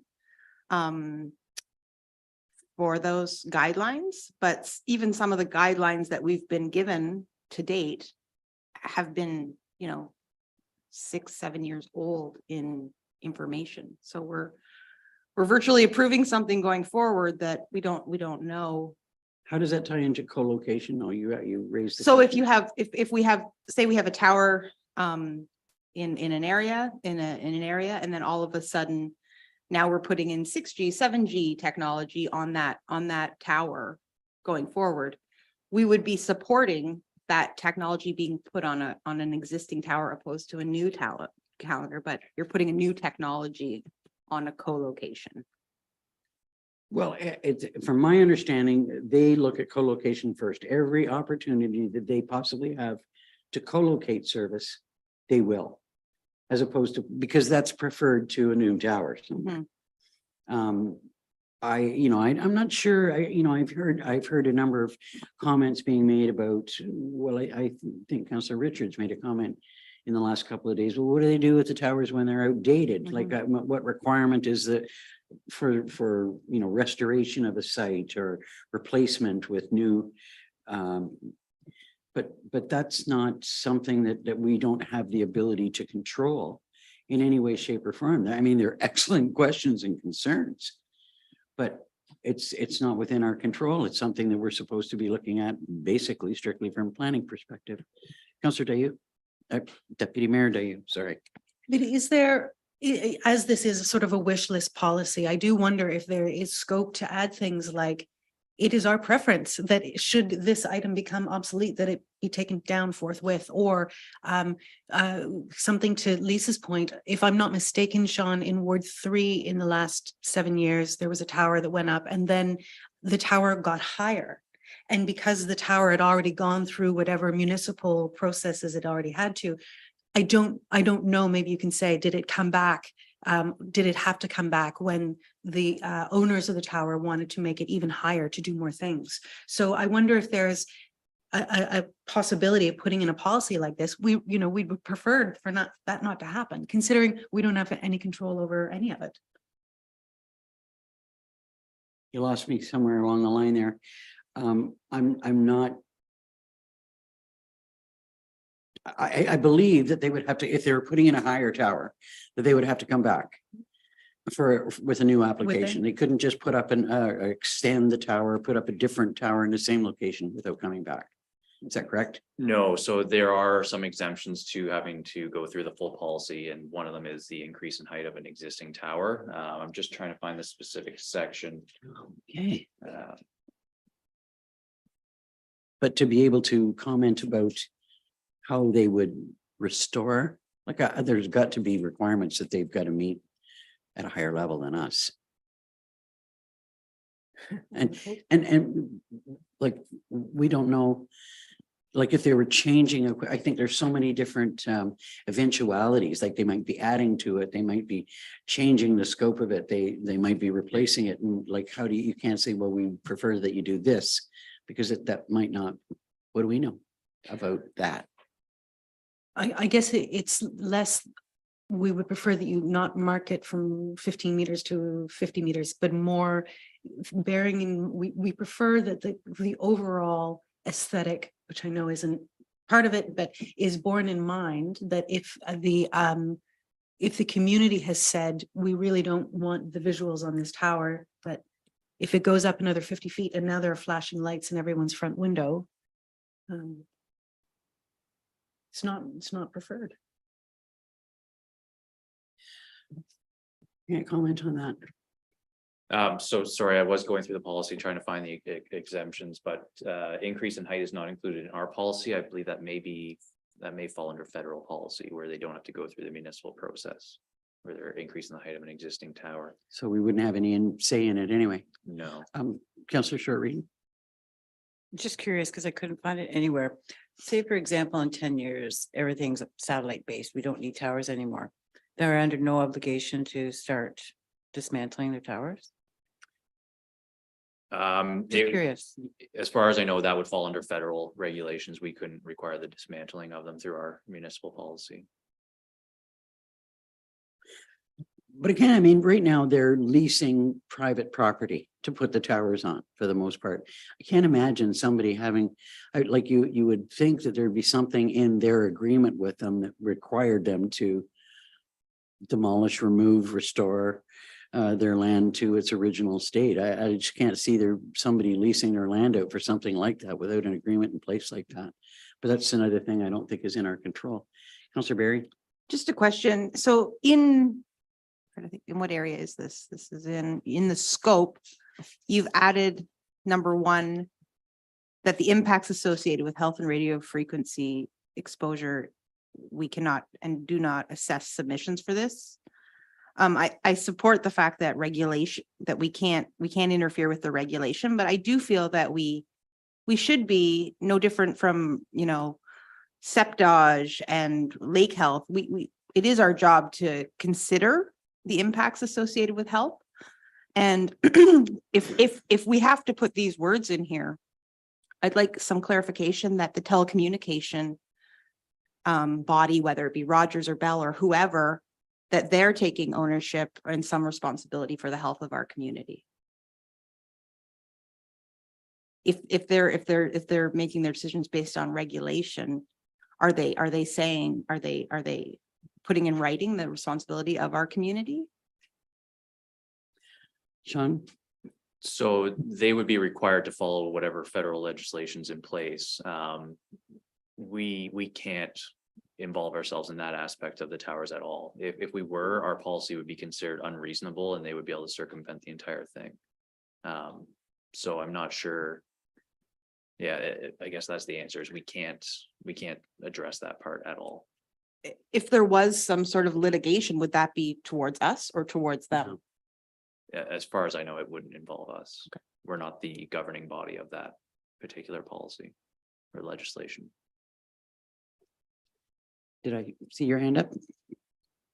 for those guidelines, but even some of the guidelines that we've been given to date have been, 6-7 years old in information. So we're virtually approving something going forward that we don't know. How does that tie into co-location? No, you raised. So if you have, if we have, say we have a tower in an area, and then all of a sudden now we're putting in 6G, 7G technology on that tower going forward, we would be supporting that technology being put on an existing tower opposed to a new calendar, but you're putting a new technology on a co-location. Well, from my understanding, they look at co-location first. Every opportunity that they possibly have to co-locate service, they will, as opposed to, because that's preferred to a new tower. Mm-hmm. I'm not sure. I've heard a number of comments being made about. Well, I think Councillor Richards made a comment in the last couple of days. Well, what do they do with the towers when they're outdated? Mm-hmm. Like, what requirement is that for restoration of a site or replacement with new? But that's not something that we don't have the ability to control in any way, shape, or form. I mean, they're excellent questions and concerns, but it's not within our control. It's something that we're supposed to be looking at basically strictly from a planning perspective. Councillor Dayu, Deputy Mayor Dayu, sorry. But is there, as this is sort of a wish list policy, I do wonder if there is scope to add things like, it is our preference that should this item become obsolete, that it be taken down forthwith, or something to Lisa's point. If I'm not mistaken, Sean, in Ward 3 in the last 7 years, there was a tower that went up and then the tower got higher. And because the tower had already gone through whatever municipal processes it already had to, I don't know, maybe you can say, did it come back? Did it have to come back when the owners of the tower wanted to make it even higher to do more things? So I wonder if there's a possibility of putting in a policy like this. We would prefer for that not to happen, considering we don't have any control over any of it. You lost me somewhere along the line there. I'm not. I believe that they would have to, if they were putting in a higher tower, that they would have to come back. with a new application. They couldn't just put up extend the tower, put up a different tower in the same location without coming back. Is that correct? No, so there are some exemptions to having to go through the full policy, and one of them is the increase in height of an existing tower. I'm just trying to find the specific section. Okay. But to be able to comment about how they would restore, like, there's got to be requirements that they've got to meet at a higher level than us. And like, we don't know, like, if they were changing, I think there's so many different eventualities, like they might be adding to it, they might be changing the scope of it, they might be replacing it, and like, how do you can't say, well, we prefer that you do this, because that might not, what do we know about that? I guess it's less, we would prefer that you not mark it from 15 meters to 50 meters, but more bearing in, we prefer that the overall aesthetic, which I know isn't part of it, but is borne in mind, that if the community has said, we really don't want the visuals on this tower, but if it goes up another 50 feet and now there are flashing lights in everyone's front window, it's not preferred. Can't comment on that. So sorry, I was going through the policy trying to find the exemptions, but increase in height is not included in our policy. I believe that may fall under federal policy, where they don't have to go through the municipal process, where they're increasing the height of an existing tower. So we wouldn't have any say in it anyway. No. Councillor Short-Reed. Just curious, because I couldn't find it anywhere. Say, for example, in 10 years, everything's satellite based. We don't need towers anymore. They're under no obligation to start dismantling their towers. Just curious. As far as I know, that would fall under federal regulations. We couldn't require the dismantling of them through our municipal policy. But again, I mean, right now they're leasing private property to put the towers on for the most part. I can't imagine somebody having, like, you would think that there'd be something in their agreement with them that required them to demolish, remove, restore their land to its original state. I just can't see there somebody leasing their land out for something like that without an agreement in place like that. But that's another thing I don't think is in our control. Councillor Barry. Just a question. So in what area is this? This is in the scope. You've added number 1, that the impacts associated with health and radio frequency exposure, we cannot and do not assess submissions for this. I support the fact that regulation, that we can't interfere with the regulation, but I do feel that we should be no different from, septage and lake health. It is our job to consider the impacts associated with health. And if we have to put these words in here, I'd like some clarification that the telecommunication body, whether it be Rogers or Bell or whoever, that they're taking ownership and some responsibility for the health of our community. If they're making their decisions based on regulation, are they putting in writing the responsibility of our community? Sean? So they would be required to follow whatever federal legislation's in place. We can't involve ourselves in that aspect of the towers at all. If we were, our policy would be considered unreasonable and they would be able to circumvent the entire thing. So I'm not sure. Yeah, I guess that's the answer, is we can't address that part at all. If there was some sort of litigation, would that be towards us or towards them? As far as I know, it wouldn't involve us. Okay. We're not the governing body of that particular policy or legislation. Did I see your hand up?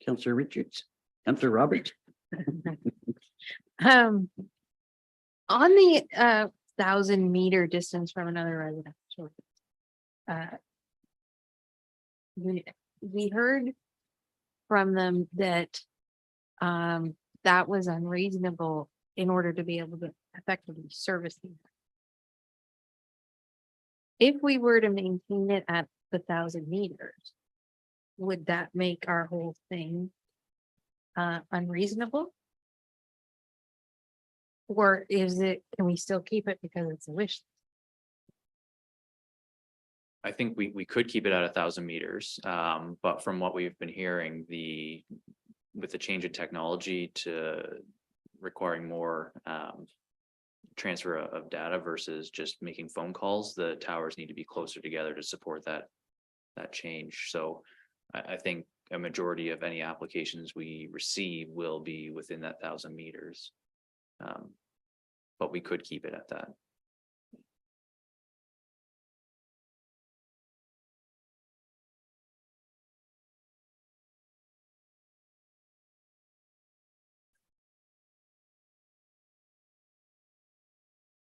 Councillor Richards, Councillor Robert. On the 1,000-meter distance from another residential. We heard from them that that was unreasonable in order to be able to effectively service them. If we were to maintain it at the 1,000 meters, would that make our whole thing unreasonable? Or is it, can we still keep it because it's a wish? I think we could keep it at 1,000 meters, but from what we've been hearing, with the change in technology to requiring more transfer of data versus just making phone calls, the towers need to be closer together to support that change. So I think a majority of any applications we receive will be within that 1,000 meters. But we could keep it at that.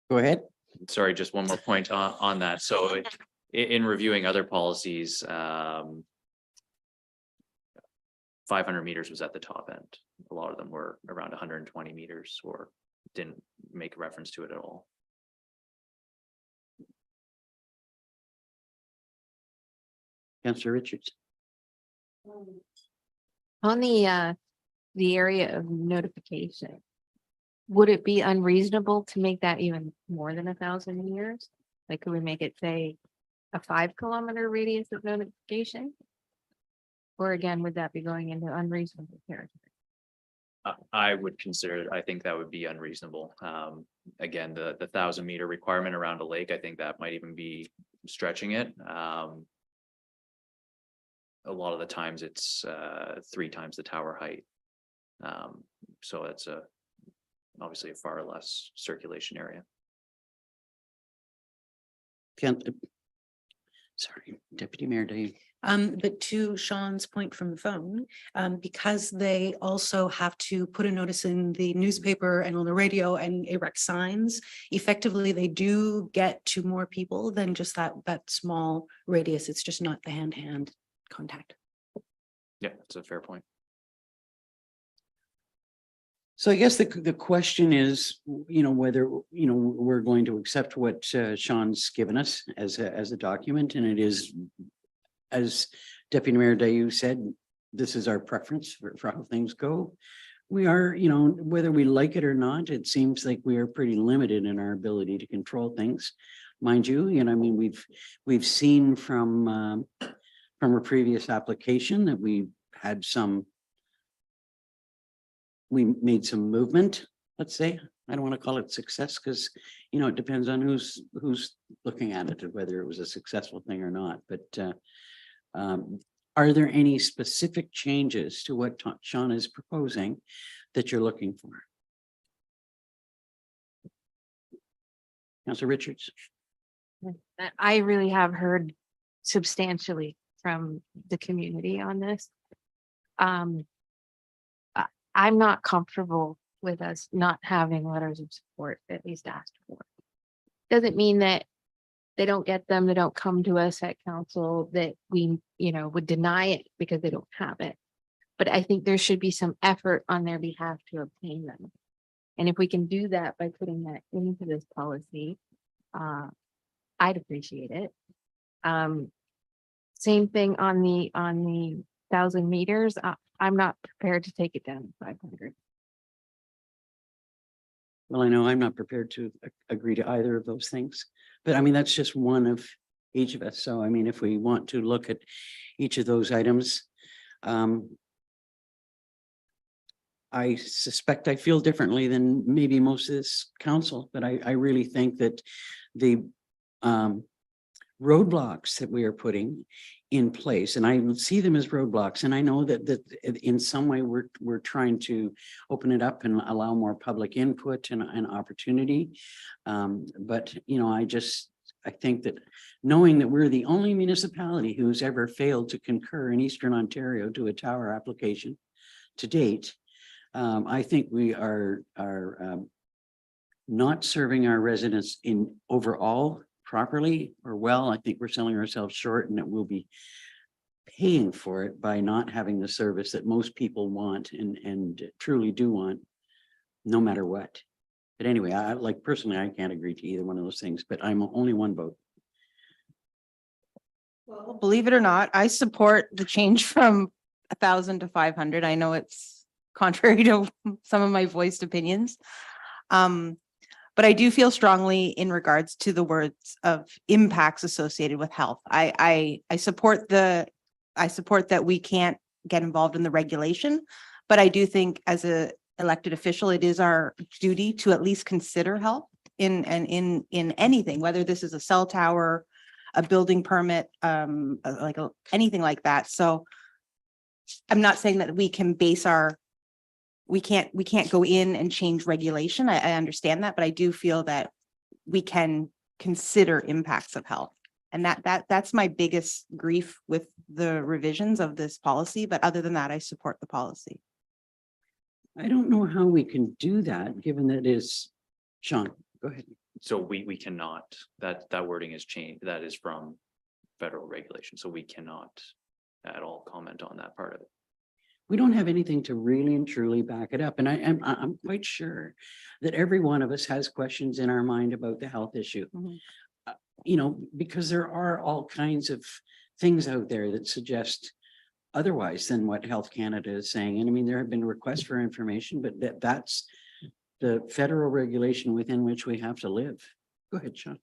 Go ahead. Sorry, just one more point on that. So in reviewing other policies, 500 meters was at the top end. A lot of them were around 120 meters or didn't make reference to it at all. Councillor Richards. On the area of notification, would it be unreasonable to make that even more than 1,000 meters? Like, could we make it, say, a 5-kilometer radius of notification? Or again, would that be going into unreasonable territory? I would consider, I think that would be unreasonable. Again, the 1,000-meter requirement around a lake, I think that might even be stretching it. A lot of the times it's 3 times the tower height. So it's obviously a far less circulation area. Sorry, Deputy Mayor Dave. But to Sean's point from the phone, because they also have to put a notice in the newspaper and on the radio and erect signs, effectively, they do get to more people than just that small radius. It's just not the hand-to-hand contact. Yeah, that's a fair point. So I guess the question is, whether, we're going to accept what Sean's given us as a document, and it is, as Deputy Mayor Dayu said, this is our preference for how things go. We are, whether we like it or not, it seems like we are pretty limited in our ability to control things. Mind you, we've seen from a previous application that we made some movement, let's say. I don't want to call it success because, it depends on who's looking at it, whether it was a successful thing or not. But are there any specific changes to what Sean is proposing that you're looking for? Councillor Richards. I really have heard substantially from the community on this. I'm not comfortable with us not having letters of support at least asked for. Doesn't mean that they don't get them, they don't come to us at council, that we, would deny it because they don't have it. But I think there should be some effort on their behalf to obtain them. And if we can do that by putting that into this policy, I'd appreciate it. Same thing on the 1,000 meters. I'm not prepared to take it down to 500. Well, I know I'm not prepared to agree to either of those things, but that's just one of each of us. So, if we want to look at each of those items, I suspect I feel differently than maybe most of this council, but I really think that the roadblocks that we are putting in place, and I see them as roadblocks, and I know that in some way we're trying to open it up and allow more public input and opportunity. But I think that knowing that we're the only municipality who's ever failed to concur in Eastern Ontario to a tower application to date, I think we are not serving our residents in overall properly or well. I think we're selling ourselves short, and it will be paying for it by not having the service that most people want and truly do want, no matter what. But anyway, personally, I can't agree to either one of those things, but I'm only one vote. Well, believe it or not, I support the change from 1,000 to 500. I know it's contrary to some of my voiced opinions. But I do feel strongly in regards to the words of impacts associated with health. I support that we can't get involved in the regulation, but I do think as a elected official, it is our duty to at least consider health in anything, whether this is a cell tower, a building permit, anything like that. So I'm not saying that we can we can't go in and change regulation. I understand that, but I do feel that we can consider impacts of health. And that's my biggest grief with the revisions of this policy. But other than that, I support the policy. I don't know how we can do that, given that is, Sean, go ahead. So we cannot, that wording is changed, that is from federal regulation, so we cannot at all comment on that part of it. We don't have anything to really and truly back it up. And I'm quite sure that every one of us has questions in our mind about the health issue. You know, because there are all kinds of things out there that suggest otherwise than what Health Canada is saying. And I mean, there have been requests for information, but that's the federal regulation within which we have to live. Go ahead, Sean.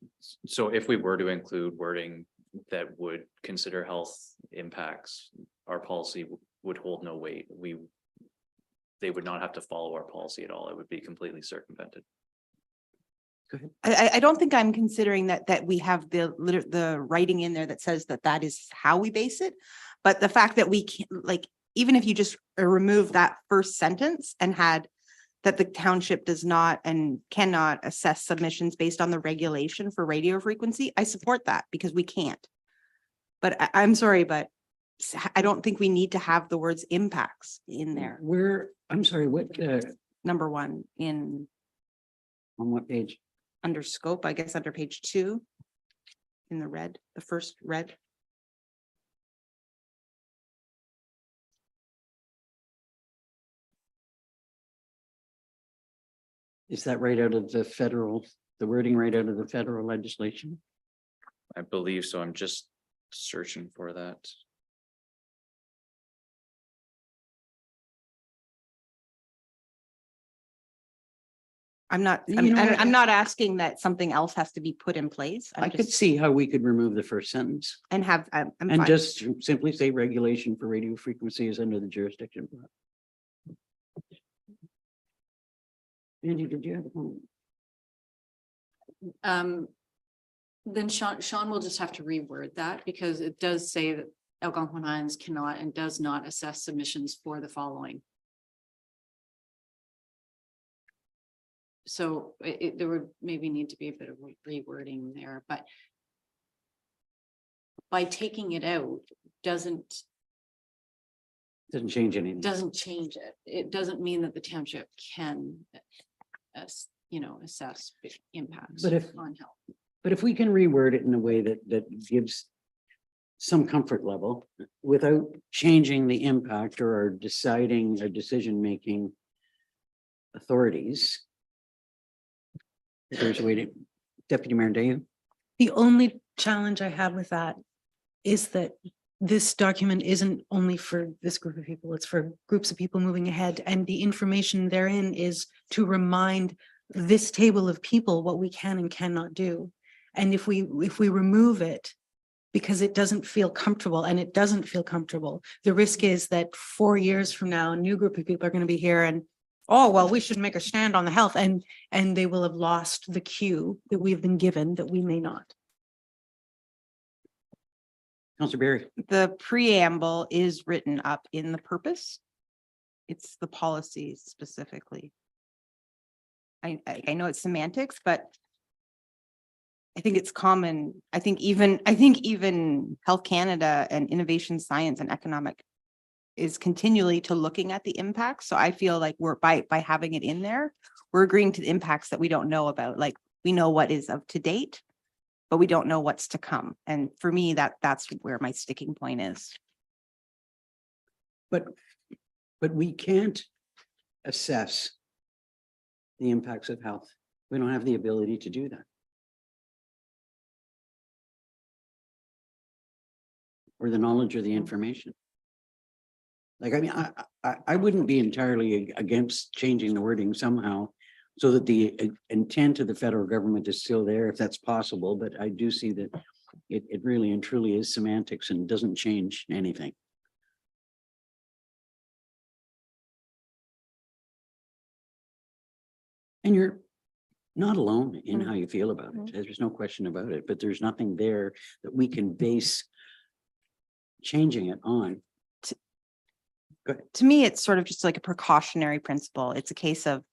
So if we were to include wording that would consider health impacts, our policy would hold no weight. They would not have to follow our policy at all. It would be completely circumvented. Go ahead. I don't think I'm considering that we have the writing in there that says that is how we base it. But the fact that we can, like, even if you just remove that first sentence and had that the township does not and cannot assess submissions based on the regulation for radio frequency, I support that because we can't. But I'm sorry, but I don't think we need to have the words impacts in there. I'm sorry, what? Number one in. On what page? Under scope, I guess under page 2 in the red, the first red. Is that right out of the wording right out of the federal legislation? I believe so. I'm just searching for that. I'm not asking that something else has to be put in place. I could see how we could remove the first sentence and have, I'm and fine. just simply say regulation for radio frequency is under the jurisdiction. Andy, did you have a comment? Then Sean will just have to reword that because it does say that Algonquin Highlands cannot and does not assess submissions for the following. So there would maybe need to be a bit of rewording there, but by taking it out doesn't change anything. Doesn't change it. It doesn't mean that the township can, assess impacts on health. But if we can reword it in a way that gives some comfort level without changing the impact or our decision-making authorities. There's a way to, Deputy Mayor Dave. The only challenge I have with that is that this document isn't only for this group of people, it's for groups of people moving ahead. And the information therein is to remind this table of people what we can and cannot do. And if we remove it, because it doesn't feel comfortable, and it doesn't feel comfortable, the risk is that 4 years from now, a new group of people are going to be here and, oh, well, we should make a stand on the health, and they will have lost the cue that we've been given that we may not. Councilor Berry. The preamble is written up in the purpose. It's the policy specifically. I know it's semantics, but I think it's common. I think even Health Canada and Innovation Science and Economic is continually to looking at the impacts. So I feel like we're by having it in there, we're agreeing to the impacts that we don't know about. Like we know what is up to date, but we don't know what's to come. And for me, that's where my sticking point is. But we can't assess the impacts of health. We don't have the ability to do that. Or the knowledge or the information. Like, I mean, I wouldn't be entirely against changing the wording somehow So that the intent of the federal government is still there, if that's possible, but I do see that it really and truly is semantics and doesn't change anything. And you're not alone in how you feel about it. There's no question about it, but there's nothing there that we can base changing it on. To me, it's sort of just like a precautionary principle. It's a case of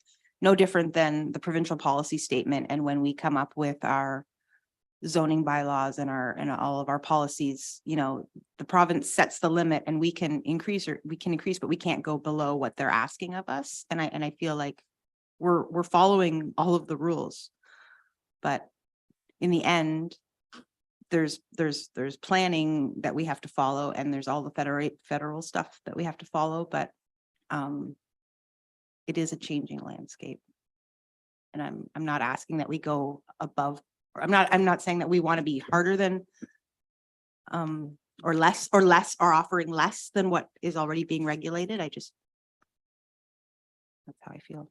no different than the provincial policy statement. And when we come up with our zoning bylaws and all of our policies, you know, the province sets the limit and we can increase, but we can't go below what they're asking of us. And I feel like we're following all of the rules. But in the end, there's planning that we have to follow, and there's all the federal stuff that we have to follow, but it is a changing landscape. And I'm not asking that we go above, or I'm not saying that we want to be harder than or less or offering less than what is already being regulated. That's how I feel.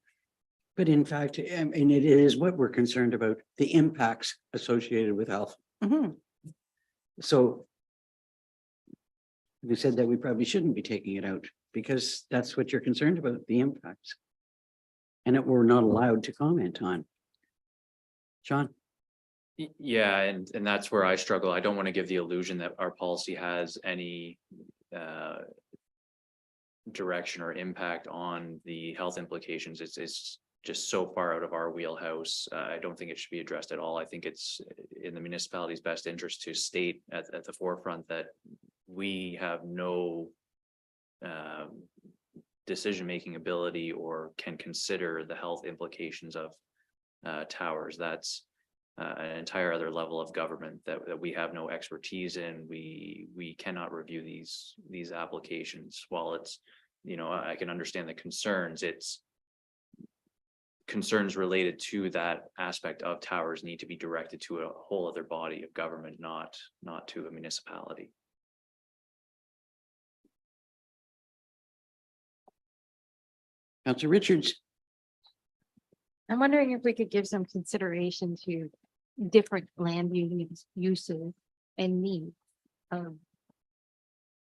But in fact, I mean, it is what we're concerned about, the impacts associated with health. Mhm. So we said that we probably shouldn't be taking it out because that's what you're concerned about, the impacts. And that we're not allowed to comment on. Sean? Yeah, and that's where I struggle. I don't want to give the illusion that our policy has any direction or impact on the health implications. It's just so far out of our wheelhouse. I don't think it should be addressed at all. I think it's in the municipality's best interest to state at the forefront that we have no decision-making ability or can consider the health implications of towers. That's an entire other level of government that we have no expertise in. We cannot review these applications. While it's, you know, I can understand the concerns, it's concerns related to that aspect of towers need to be directed to a whole other body of government, not to a municipality. Councillor Richards. I'm wondering if we could give some consideration to different land uses and needs of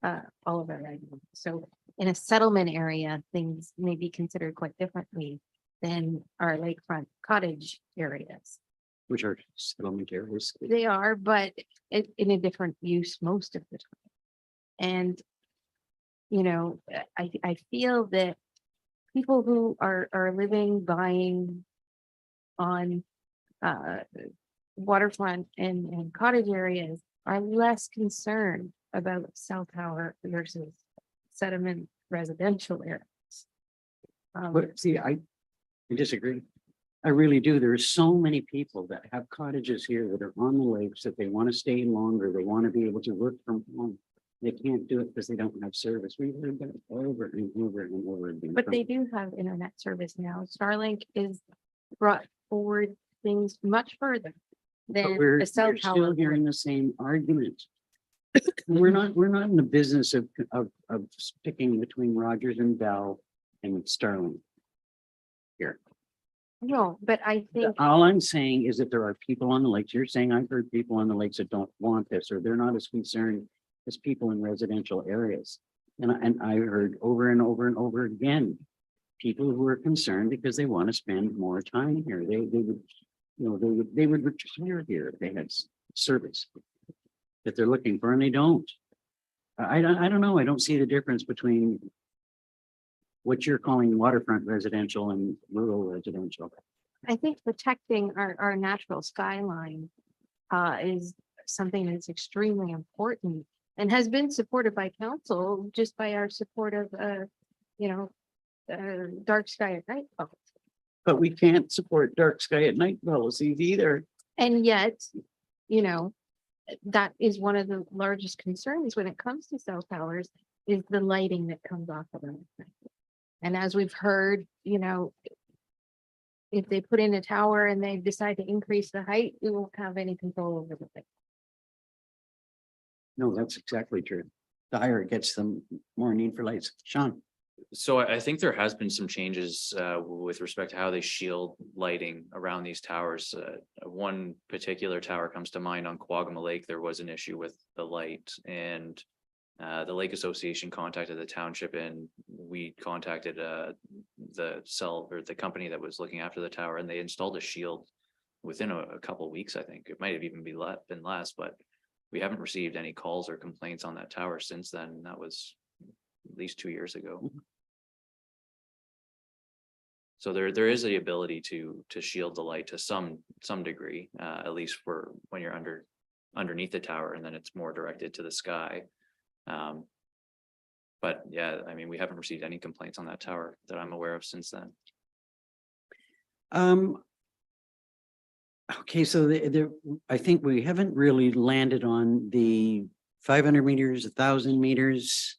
all of our residents. So in a settlement area, things may be considered quite differently than our lakefront cottage areas. Which are settlement areas. They are, but in a different use most of the time. And, you know, I feel that people who are living, buying on waterfront and cottage areas are less concerned about cell tower versus settlement residential areas. But see, I disagree. I really do. There are so many people that have cottages here that are on the lakes that they want to stay longer. They want to be able to work from home. They can't do it because they don't have service. We've heard that over and over and over again. But they do have internet service now. Starlink is brought forward things much further But than we're a cell still tower. hearing the same argument. We're not in the business of picking between Rogers and Bell and Starlink here. No, but I think All I'm saying is that there are people on the lakes. You're saying I've heard people on the lakes that don't want this, or they're not as concerned as people in residential areas. And I heard over and over and over again, people who are concerned because they want to spend more time here. They would, you know, they would retire here if they had service that they're looking for, and they don't. I don't know. I don't see the difference between what you're calling waterfront residential and rural residential. I think protecting our natural skyline is something that's extremely important and has been supported by council just by our support of dark sky at night policy. But we can't support dark sky at night policies either. And yet, you know, that is one of the largest concerns when it comes to cell towers is the lighting that comes off of them. And as we've heard, you know, if they put in a tower and they decide to increase the height, we won't have any control over the thing. No, that's exactly true. The higher it gets, the more need for lights. Sean. So I think there has been some changes with respect to how they shield lighting around these towers. One particular tower comes to mind on Quagama Lake. There was an issue with the light, and the Lake Association contacted the township, and we contacted the company that was looking after the tower, and they installed a shield within a couple of weeks. I think it might have even been less, but we haven't received any calls or complaints on that tower since then. That was at least 2 years ago. So there is the ability to shield the light to some degree, at least for when you're underneath the tower, and then it's more directed to the sky. But yeah, I mean, we haven't received any complaints on that tower that I'm aware of since then. Okay, so I think we haven't really landed on the 500 meters, 1,000 meters.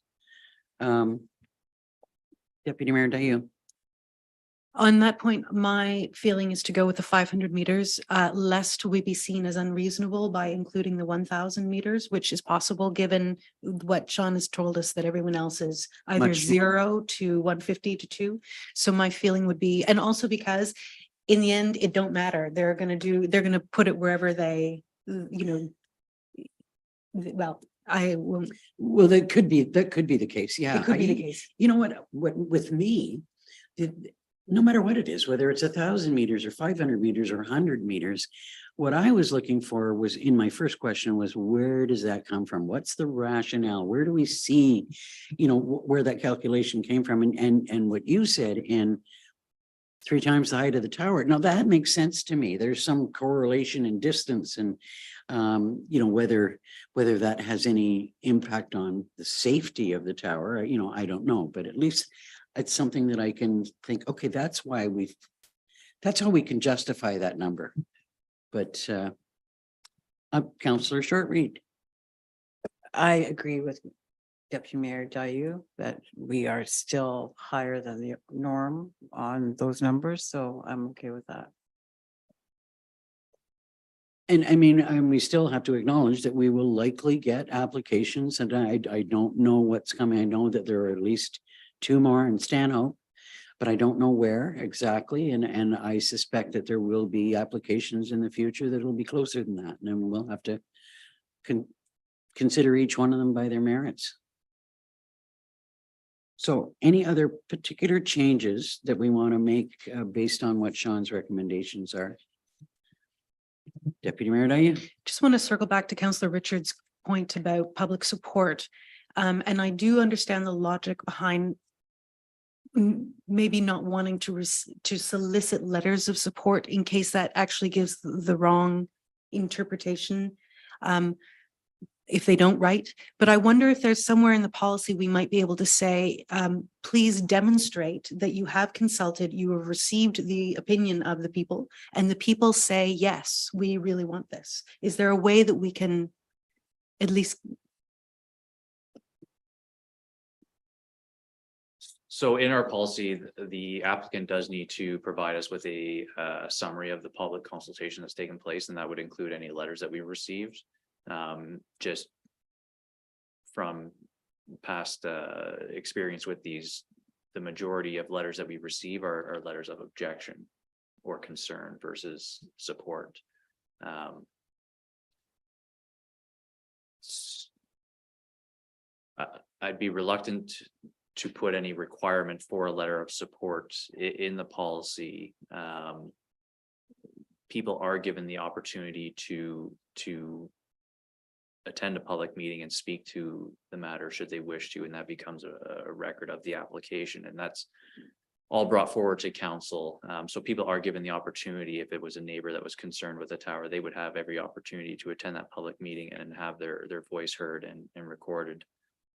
Deputy Mayor Dayu. On that point, my feeling is to go with the 500 meters, lest we be seen as unreasonable by including the 1,000 meters, which is possible given what Sean has told us that everyone else is either Much- 0 to 150 to 2. So my feeling would be, and also because in the end, it don't matter. They're going to put it wherever they, well, I won't. Well, that could be the case. Yeah. It could be the case. You know what with me, no matter what it is, whether it's 1,000 meters or 500 meters or 100 meters, what I was looking for was, in my first question, was where does that come from? What's the rationale? Where do we see, where that calculation came from? And what you said in 3 times the height of the tower. Now that makes sense to me. There's some correlation in distance, and whether that has any impact on the safety of the tower, I don't know, but at least it's something that I can think, okay, that's how we can justify that number. But Councillor Shortreed. I agree with Deputy Mayor Dayu that we are still higher than the norm on those numbers, so I'm okay with that. And I mean, we still have to acknowledge that we will likely get applications, and I don't know what's coming. I know that there are at least 2 more in Stanhope, but I don't know where exactly. And I suspect that there will be applications in the future that will be closer than that. And then we'll have to consider each one of them by their merits. So any other particular changes that we want to make based on what Sean's recommendations are? Deputy Mayor Dayu? Just want to circle back to Councillor Richard's point about public support. And I do understand the logic behind maybe not wanting to solicit letters of support in case that actually gives the wrong interpretation if they don't write. But I wonder if there's somewhere in the policy we might be able to say, please demonstrate that you have consulted, you have received the opinion of the people, and the people say, yes, we really want this. Is there a way that we can at least? So in our policy, the applicant does need to provide us with a summary of the public consultation that's taken place, and that would include any letters that we received. Just from past experience with these, the majority of letters that we receive are letters of objection or concern versus support. I'd be reluctant to put any requirement for a letter of support in the policy. People are given the opportunity to attend a public meeting and speak to the matter should they wish to, and that becomes a record of the application, and that's all brought forward to council. So people are given the opportunity, if it was a neighbor that was concerned with the tower, they would have every opportunity to attend that public meeting and have their voice heard and recorded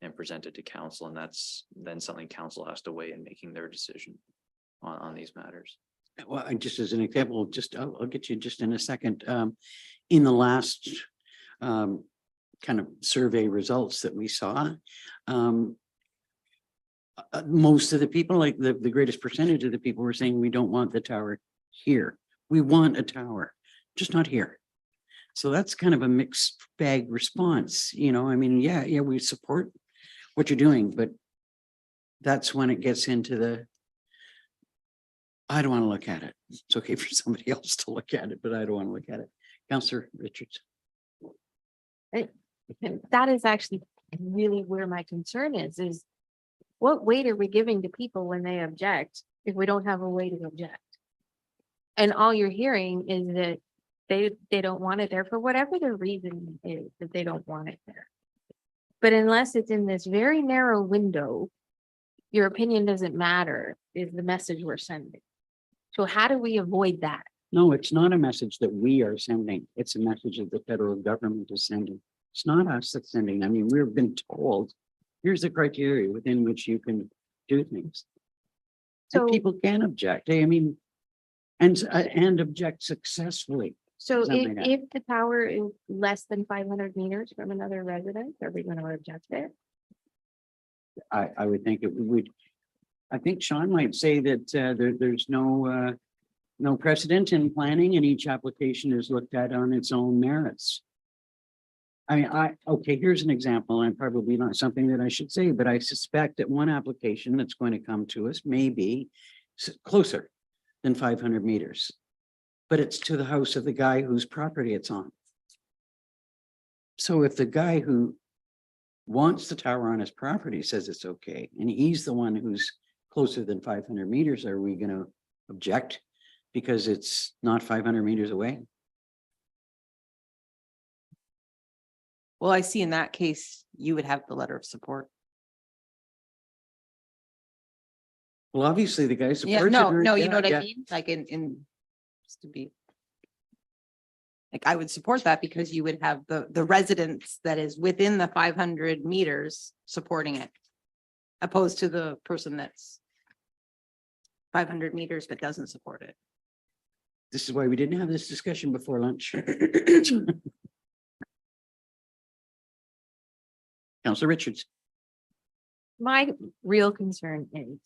and presented to council, and that's then something council has to weigh in making their decision on these matters. Well, just as an example, I'll get you just in a second. In the last kind of survey results that we saw, most of the people, like the greatest percentage of the people, were saying we don't want the tower here. We want a tower, just not here. So that's kind of a mixed bag response. I mean, yeah, we support what you're doing, but that's when it gets into the, I don't want to look at it. It's okay for somebody else to look at it, but I don't want to look at it. Counselor Richards. That is actually really where my concern is what weight are we giving to people when they object if we don't have a way to object? And all you're hearing is that they don't want it there for whatever the reason is that they don't want it there. But unless it's in this very narrow window, your opinion doesn't matter, is the message we're sending. So how do we avoid that? No, it's not a message that we are sending. It's a message that the federal government is sending. It's not us that's sending. I mean, we've been told, here's the criteria within which you can do things. So people can object. I mean, and object successfully. So something like that. if the tower is less than 500 meters from another residence, are we going to object there? I would think it would. I think Sean might say that there's no precedent in planning, and each application is looked at on its own merits. I mean, okay, here's an example, and probably not something that I should say, but I suspect that one application that's going to come to us may be closer than 500 meters, but it's to the house of the guy whose property it's on. So if the guy who wants the tower on his property says it's okay, and he's the one who's closer than 500 meters, are we going to object because it's not 500 meters away? Well, I see in that case, you would have the letter of support. Well, obviously the guy supports Yeah, it. no, or- no, you yeah, know what yeah. I mean? Like just to be. Like I would support that because you would have the residence that is within the 500 meters supporting it. Opposed to the person that's 500 meters but doesn't support it. This is why we didn't have this discussion before lunch. Councillor Richards. My real concern is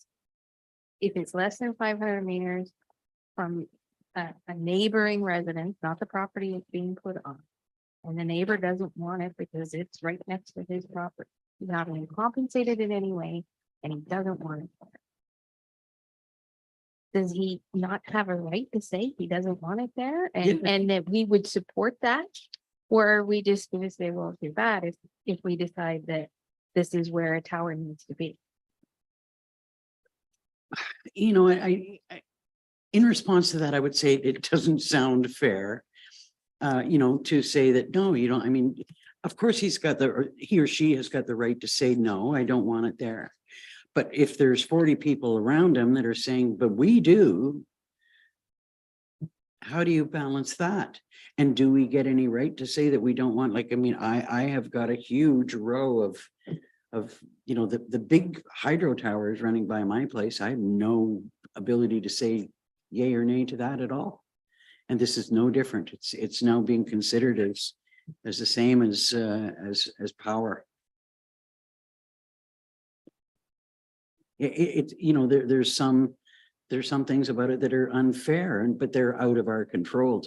if it's less than 500 meters from a neighboring residence, not the property it's being put on, and the neighbor doesn't want it because it's right next to his property. He's not being compensated in any way, and he doesn't want it. Does he not have a right to say he doesn't want it there, and that we would support that? Or are we just going to say, well, too bad if we decide that this is where a tower needs to be? You know, in response to that, I would say it doesn't sound fair, you know, to say that, no, you don't. I mean, of course, he or she has got the right to say, no, I don't want it there. But if there's 40 people around him that are saying, but we do, how do you balance that? And do we get any right to say that we don't want, like, I mean, I have got a huge row of, you know, the big hydro towers running by my place. I have no ability to say yay or nay to that at all. And this is no different. It's now being considered as the same as power. You know, there's some things about it that are unfair, but they're out of our control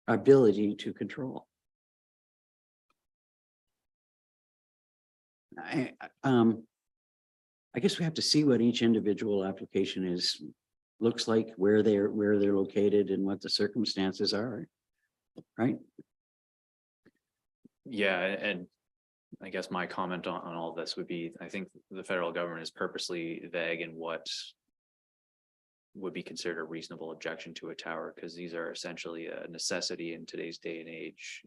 ability to control. I guess we have to see what each individual application looks like, where they're located, and what the circumstances are, right? Yeah, and I guess my comment on all this would be, I think the federal government is purposely vague in what would be considered a reasonable objection to a tower, because these are essentially a necessity in today's day and age.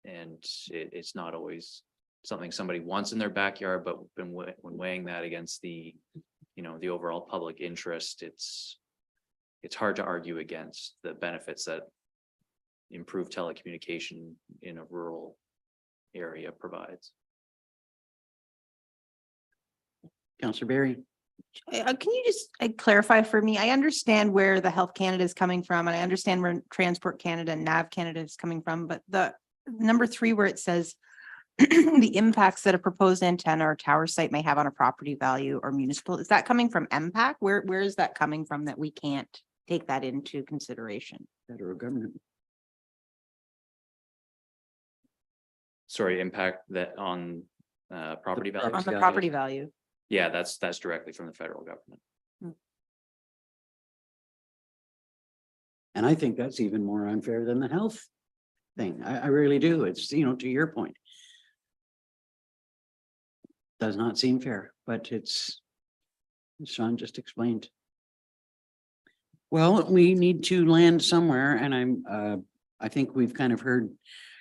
And it's not always something somebody wants in their backyard, but when weighing that against the, you know, the overall public interest, it's hard to argue against the benefits that improved telecommunication in a rural area provides. Councillor Barry. Can you just clarify for me? I understand where the Health Canada is coming from, and I understand where Transport Canada and Nav Canada is coming from, but the number 3 where it says the impacts that a proposed antenna or tower site may have on a property value or municipal, is that coming from MPAC? Where is that coming from that we can't take that into consideration? Federal government. Sorry, impact that on property value? On the property value. Yeah, that's directly from the federal government. And I think that's even more unfair than the health thing. I really do. It's, you know, to your point. Does not seem fair, but it's, as Sean just explained. Well, we need to land somewhere and I think we've kind of heard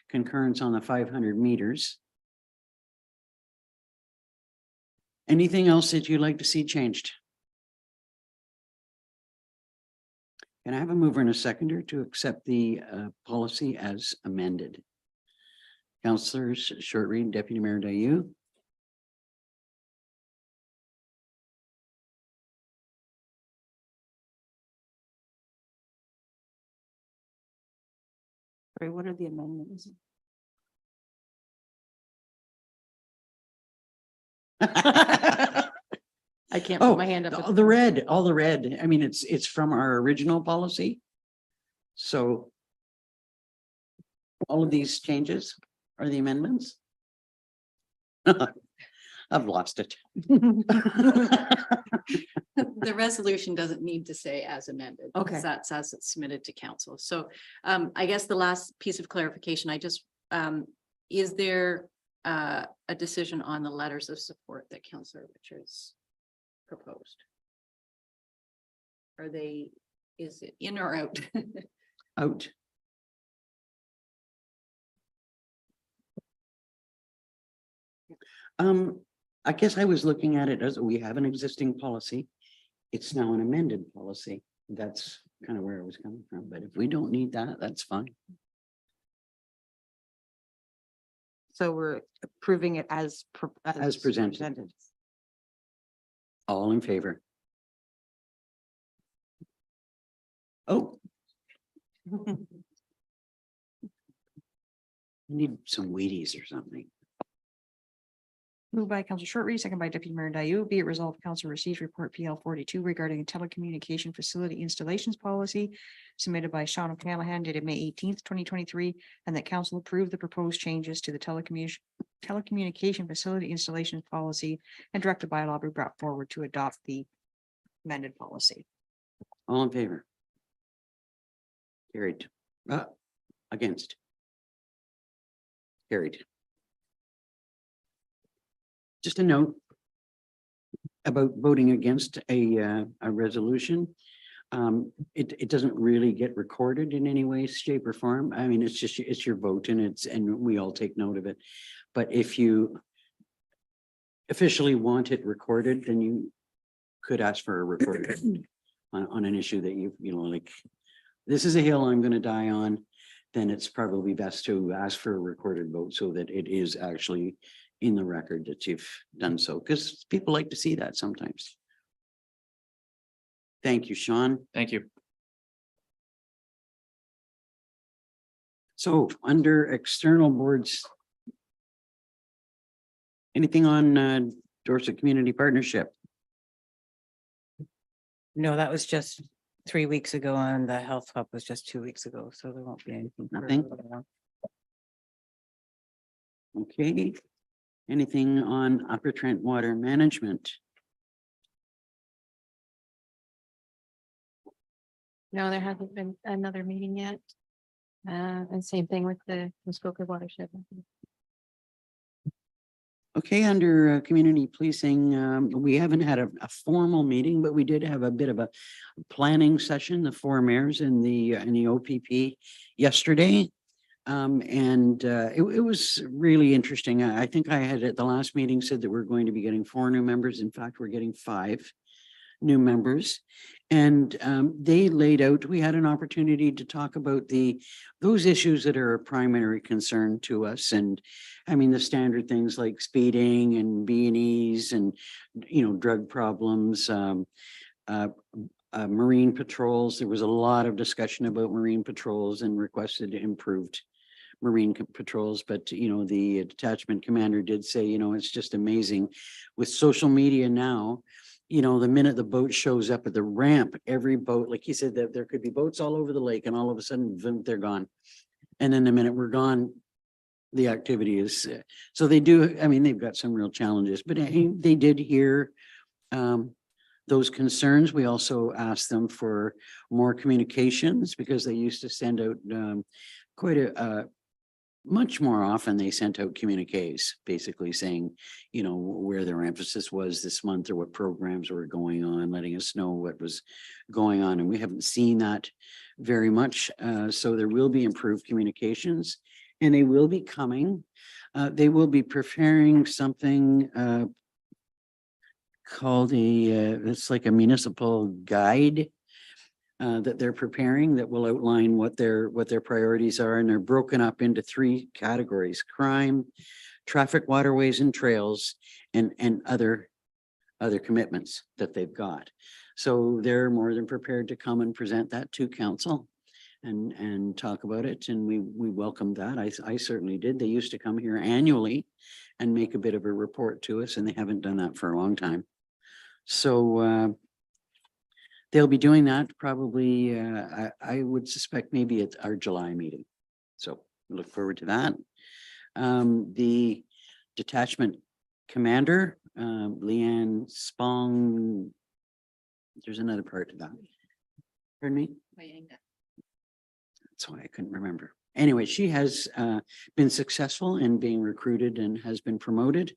concurrence on the 500 meters. Anything else that you'd like to see changed? Can I have a mover and a seconder to accept the policy as amended? Councillors Short Reed, Deputy Mayor Dayu. Sorry, what are the amendments? I can't Oh, put my hand up. all the red, I mean, it's from our original policy. So all of these changes are the amendments? I've lost it. The resolution doesn't need to say as amended. because Okay. That's as it's submitted to council. So I guess the last piece of clarification, is there a decision on the letters of support that Councillor Richards proposed? Is it in or out? Out. I guess I was looking at it as we have an existing policy. It's now an amended policy. That's kind of where I was coming from, but if we don't need that, that's fine. So we're approving it as presented. All in favor? Oh. Need some Wheaties or something. Moved by Council Short Reed, second by Deputy Mayor Dayu. Be it resolved, Council receives report PL 42 regarding a telecommunication facility installations policy submitted by Sean O'Callaghan dated May 18th, 2023, and that Council approve the proposed changes to the telecommunication facility installations policy and directed by law be brought forward to adopt the amended policy. All in favor? Carried. Against? Carried. Just a note about voting against a resolution. It doesn't really get recorded in any way, shape or form. I mean, it's your vote and we all take note of it. But if you officially want it recorded, then you could ask for a recording on an issue that you know, like, this is a hill I'm going to die on, then it's probably best to ask for a recorded vote so that it is actually in the record that you've done so, because people like to see that sometimes. Thank you, Sean. Thank you. So under external boards, anything on Dorset Community Partnership? No, that was just 3 weeks ago and the health hub was just 2 weeks ago, so there won't be anything. for a Nothing? little while. Okay. Anything on Upper Trent Water Management? No, there hasn't been another meeting yet. And same thing with the Muskoka watershed. Okay, under community policing, we haven't had a formal meeting, but we did have a bit of a planning session, the four mayors in the OPP yesterday. It was really interesting. I think I had at the last meeting said that we're going to be getting 4 new members. In fact, we're getting 5 new members. And they laid out, we had an opportunity to talk about those issues that are a primary concern to us. And I mean, the standard things like speeding and B&Es and, you know, drug problems, marine patrols. There was a lot of discussion about marine patrols and requested improved marine patrols, but you know, the detachment commander did say, you know, it's just amazing with social media now, you know, the minute the boat shows up at the ramp, every boat, like he said, that there could be boats all over the lake and all of a sudden, boom, they're gone. And then the minute we're gone, the activity is, so they do, I mean, they've got some real challenges, but they did hear those concerns. We also asked them for more communications because they used to send out quite a much more often they sent out communiques, basically saying, you know, where their emphasis was this month or what programs were going on, letting us know what was going on. And we haven't seen that very much. So there will be improved communications and they will be coming. They will be preparing something called it's like a municipal guide that they're preparing that will outline what their priorities are, and they're broken up into 3 categories: crime, traffic, waterways and trails, and other commitments that they've got. So they're more than prepared to come and present that to council and talk about it, and we welcome that. I certainly did. They used to come here annually and make a bit of a report to us, and they haven't done that for a long time. So they'll be doing that probably, I would suspect maybe at our July meeting. So look forward to that. The detachment commander, Leanne Spong, there's another part to that. Pardon me? That's why I couldn't remember. Anyway, she has been successful in being recruited and has been promoted.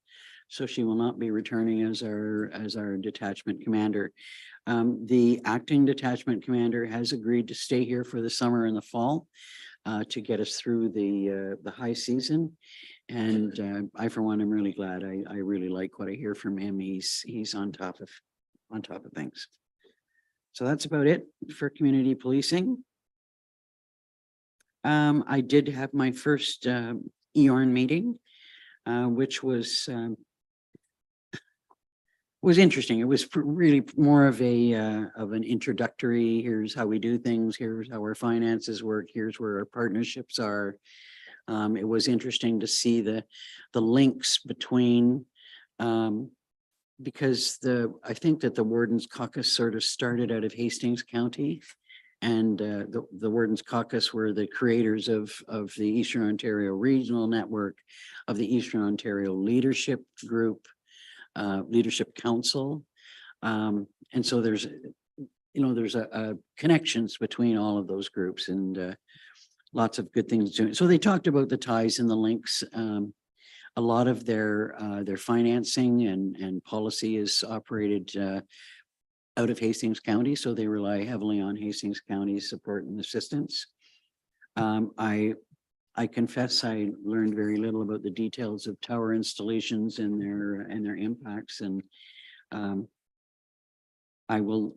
So she will not be returning as our detachment commander. The acting detachment commander has agreed to stay here for the summer and the fall to get us through the high season. And I, for one, am really glad. I really like what I hear from him. He's on top of things. So that's about it for community policing. I did have my first EORN meeting, which was interesting. It was really more of an introductory. Here's how we do things. Here's how our finances work. Here's where our partnerships are. It was interesting to see the links between because I think that the Wardens Caucus sort of started out of Hastings County, and the Wardens Caucus were the creators of the Eastern Ontario Regional Network, of the Eastern Ontario Leadership Group, Leadership Council. And so there's a connections between all of those groups, and lots of good things doing. So they talked about the ties and the links. A lot of their financing and policy is operated out of Hastings County, so they rely heavily on Hastings County's support and assistance. I confess I learned very little about the details of tower installations and their impacts, and I will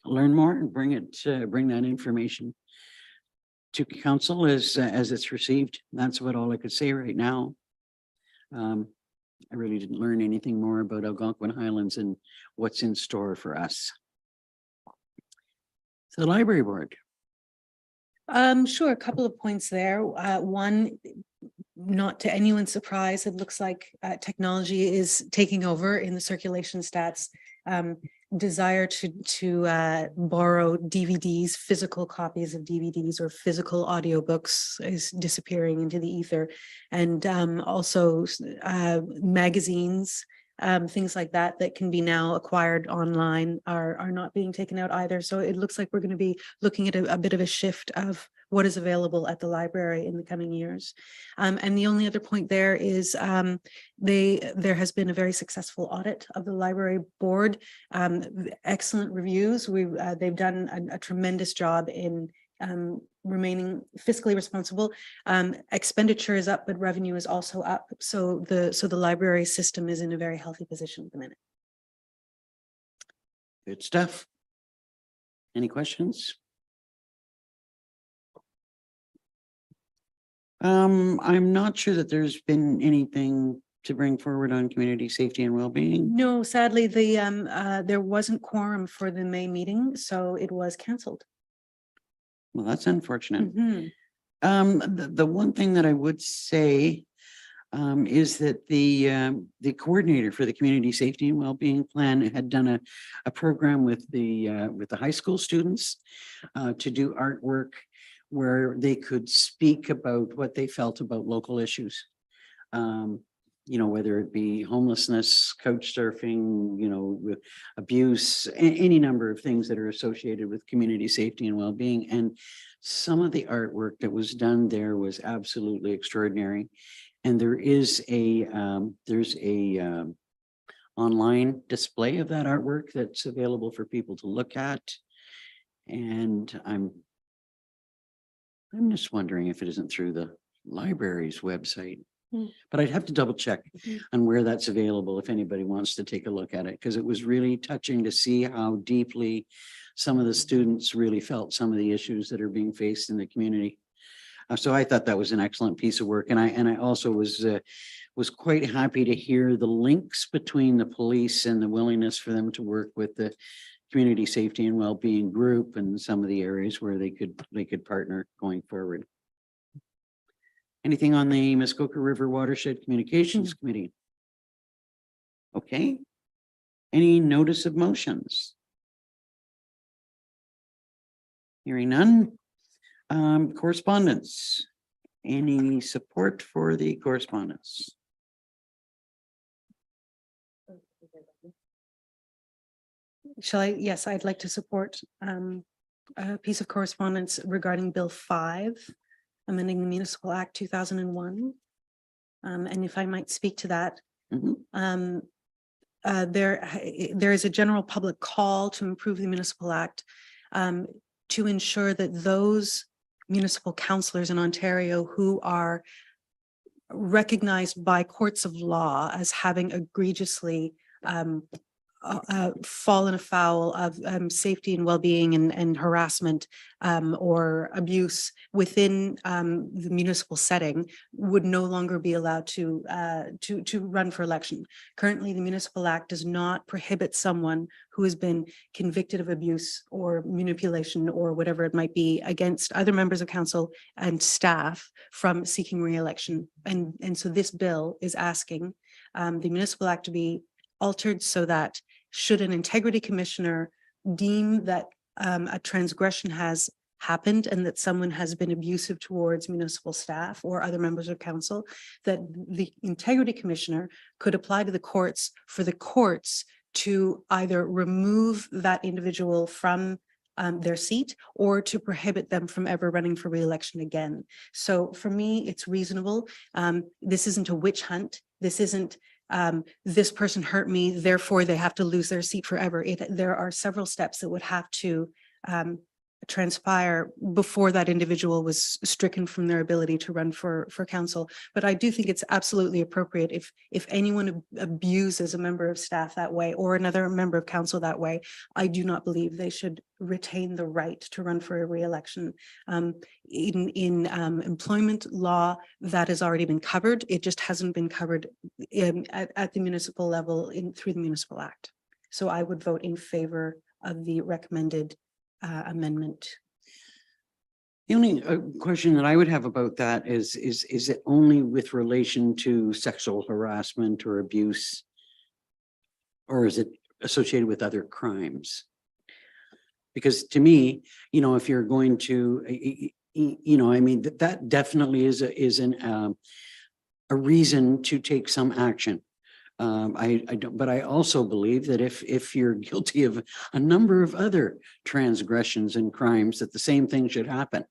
learn more and bring that information to council as it's received. That's about all I could say right now. I really didn't learn anything more about Algonquin Highlands and what's in store for us. So the library board. Sure, a couple of points there. One, not to anyone's surprise, it looks like technology is taking over in the circulation stats. Desire to borrow DVDs, physical copies of DVDs or physical audiobooks is disappearing into the ether. And also magazines, things like that can be now acquired online are not being taken out either. So it looks like we're going to be looking at a bit of a shift of what is available at the library in the coming years. And the only other point there is there has been a very successful audit of the library board, excellent reviews. They've done a tremendous job in remaining fiscally responsible. Expenditure is up, but revenue is also up. So the library system is in a very healthy position at the minute. Good stuff. Any questions? I'm not sure that there's been anything to bring forward on community safety and well-being. No, sadly, there wasn't quorum for the May meeting, so it was canceled. Well, that's unfortunate. Mhm. The one thing that I would say is that the coordinator for the community safety and well-being plan had done a program with the high school students to do artwork where they could speak about what they felt about local issues. You know, whether it be homelessness, couch surfing, you know, with abuse, any number of things that are associated with community safety and well-being. And some of the artwork that was done there was absolutely extraordinary. And there is a online display of that artwork that's available for people to look at. And I'm just wondering if it isn't through the library's website. But I'd have to double check on where that's available if anybody wants to take a look at it, because it was really touching to see how deeply some of the students really felt some of the issues that are being faced in the community. So I thought that was an excellent piece of work. And I also was quite happy to hear the links between the police and the willingness for them to work with the community safety and well-being group and some of the areas where they could partner going forward. Anything on the Muskoka River Watershed Communications Committee? Okay. Any notice of motions? Hearing none. Correspondence. Any support for the correspondence? Shall I? Yes, I'd like to support a piece of correspondence regarding Bill 5, amending the Municipal Act 2001. And if I might speak to that, there is a general public call to improve the Municipal Act to ensure that those municipal councillors in Ontario who are recognized by courts of law as having egregiously fallen afoul of safety and well-being and harassment or abuse within the municipal setting would no longer be allowed to run for election. Currently, the Municipal Act does not prohibit someone who has been convicted of abuse or manipulation or whatever it might be against other members of council and staff from seeking re-election. And so this bill is asking the Municipal Act to be altered so that should an integrity commissioner deem that a transgression has happened and that someone has been abusive towards municipal staff or other members of council, that the integrity commissioner could apply to the courts for the courts to either remove that individual from their seat or to prohibit them from ever running for re-election again. So for me, it's reasonable. This isn't a witch hunt. This isn't this person hurt me, therefore they have to lose their seat forever. There are several steps that would have to transpire before that individual was stricken from their ability to run for council. But I do think it's absolutely appropriate if anyone abuses a member of staff that way or another member of council that way, I do not believe they should retain the right to run for a re-election. In employment law, that has already been covered. It just hasn't been covered at the municipal level through the Municipal Act. So I would vote in favor of the recommended amendment. The only question that I would have about that is it only with relation to sexual harassment or abuse? Or is it associated with other crimes? Because to me, you know, if you're going to, you know, I mean, that definitely is a reason to take some action. I don't, but I also believe that if you're guilty of a number of other transgressions and crimes, that the same thing should happen.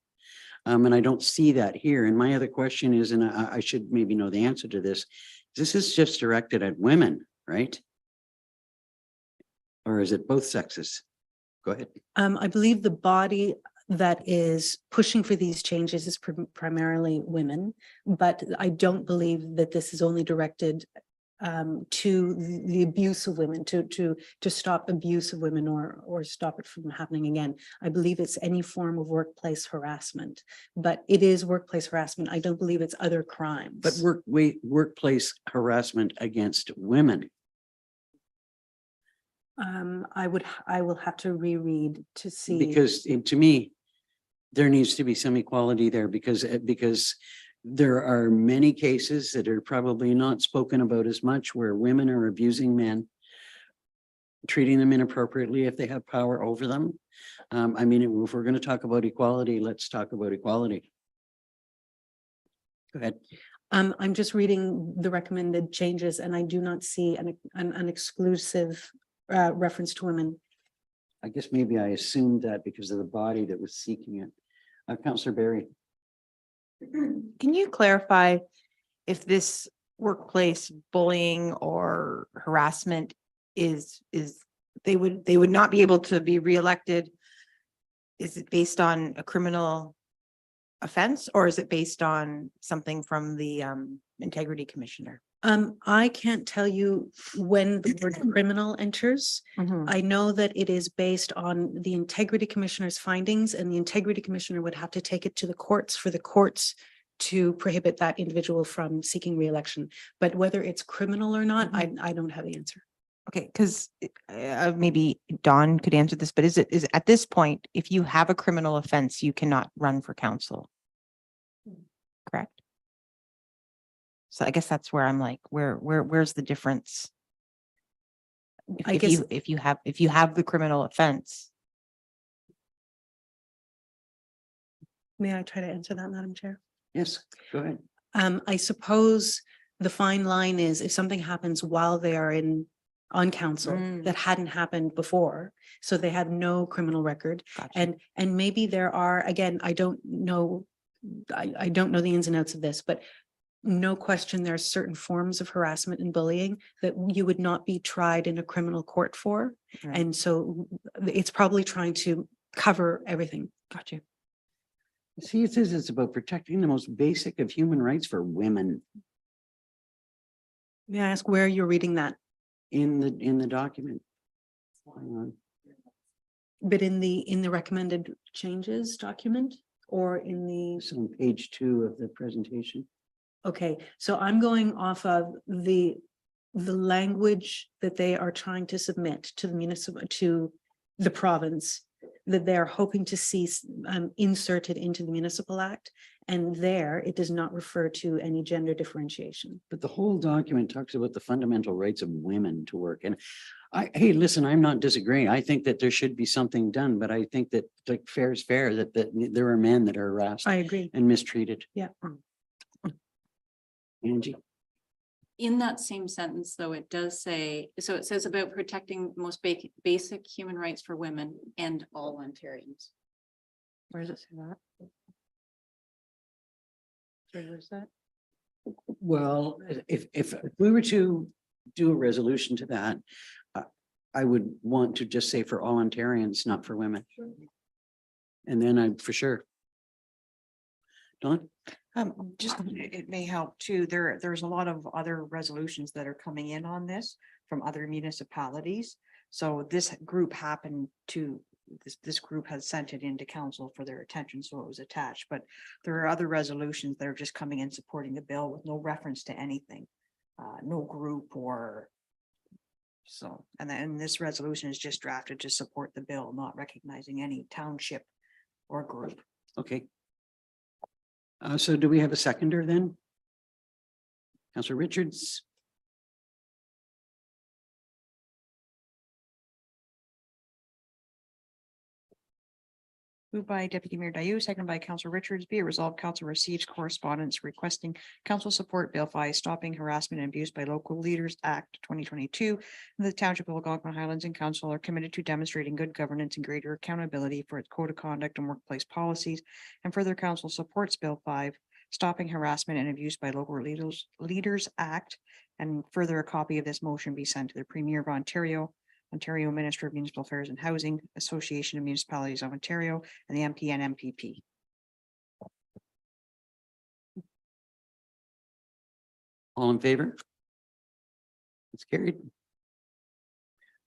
And I don't see that here. And my other question is, and I should maybe know the answer to this, this is just directed at women, right? Or is it both sexes? Go ahead. I believe the body that is pushing for these changes is primarily women, but I don't believe that this is only directed to the abuse of women, to stop abuse of women or stop it from happening again. I believe it's any form of workplace harassment, but it is workplace harassment. I don't believe it's other crimes. But workplace harassment against women. I will have to reread to see. Because to me, there needs to be some equality there because there are many cases that are probably not spoken about as much where women are abusing men treating them inappropriately if they have power over them. I mean, if we're going to talk about equality, let's talk about equality. Go ahead. I'm just reading the recommended changes and I do not see an exclusive reference to women. I guess maybe I assumed that because of the body that was seeking it. Councillor Barry. Can you clarify if this workplace bullying or harassment is they would not be able to be reelected? Is it based on a criminal offense or is it based on something from the integrity commissioner? I can't tell you when the word criminal enters. I know that it is based on the integrity commissioner's findings and the integrity commissioner would have to take it to the courts for the courts to prohibit that individual from seeking re-election. But whether it's criminal or not, I don't have the answer. Okay, because maybe Dawn could answer this, but is at this point, if you have a criminal offense, you cannot run for council? Correct? So I guess that's where I'm like, where's the difference? I guess If you have the criminal offense. May I try to answer that, Madam Chair? Yes, go ahead. I suppose the fine line is if something happens while they are on council that hadn't happened before, so they had no criminal record. Gotcha. And maybe there are, again, I don't know the ins and outs of this, but no question, there are certain forms of harassment and bullying that you would not be tried in a criminal court for. Right. And so it's probably trying to cover everything. Got you. See, it says it's about protecting the most basic of human rights for women May I ask where you're reading that? in the document. Hang on. But in the recommended changes document or in the, It's on page 2 of the presentation. okay, so I'm going off of the language that they are trying to submit to the municipal, to the province, that they're hoping to see inserted into the municipal act. And there, it does not refer to any gender differentiation. But the whole document talks about the fundamental rights of women to work. And hey, listen, I'm not disagreeing. I think that there should be something done, but I think that like fair is fair, that there are men that are harassed I agree. and mistreated. Yeah. Angie. In that same sentence, though, it does say, so it says about protecting the most basic human rights for women and all Ontarians. Where does it say that? Where is that? Well, if we were to do a resolution to that, I would want to just say for all Ontarians, not for women. And then I, for sure. Dawn? Just, it may help too. There's a lot of other resolutions that are coming in on this from other municipalities. So this group happened to, this group has sent it into council for their attention, so it was attached. But there are other resolutions that are just coming in supporting the bill with no reference to anything. No group or so, and then this resolution is just drafted to support the bill, not recognizing any township or group. Okay. So do we have a seconder then? Councillor Richards? Moved by Deputy Mayor Dayu, seconded by Councillor Richards. Be it resolved, council receives correspondence requesting council support Bill 5, Stopping Harassment and Abuse by Local Leaders Act 2022. And the Township of Algonquin, Highlands and Council are committed to demonstrating good governance and greater accountability for its code of conduct and workplace policies. And further, council supports Bill 5, Stopping Harassment and Abuse by Local Leaders Act. And further, a copy of this motion be sent to the Premier of Ontario, Ontario Minister of Municipal Affairs and Housing, Association of Municipalities of Ontario, and the MP and MPP. All in favor? It's carried.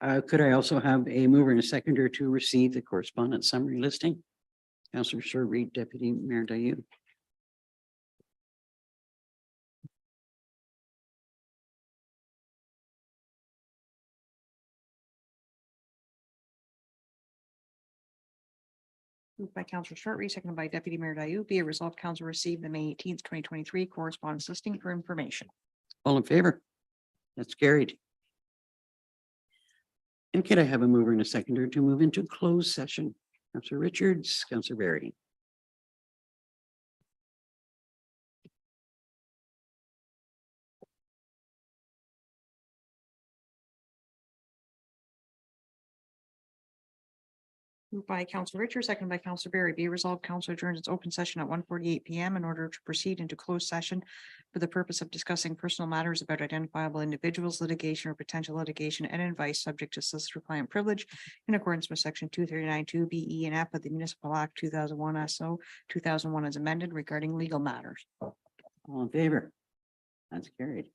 Could I also have a mover and a seconder to receive the correspondence summary listing? Councillor Sir-Reed, Deputy Mayor Dayu. Moved by Councillor Shortreed, seconded by Deputy Mayor Dayu. Be it resolved, council received the May 18th, 2023 correspondence listing for information. All in favor? That's carried. And could I have a mover and a seconder to move into closed session? Councillor Richards, Councillor Barry. Moved by Councillor Richards, second by Councillor Barry. Be resolved, council adjourns its open session at 1:48 PM in order to proceed into closed session for the purpose of discussing personal matters about identifiable individuals, litigation or potential litigation, and advice subject to solicitor-client privilege in accordance with section 239(2) B, E, and F of the Municipal Act 2001 SO 2001 as amended regarding legal matters. All in favor? That's carried.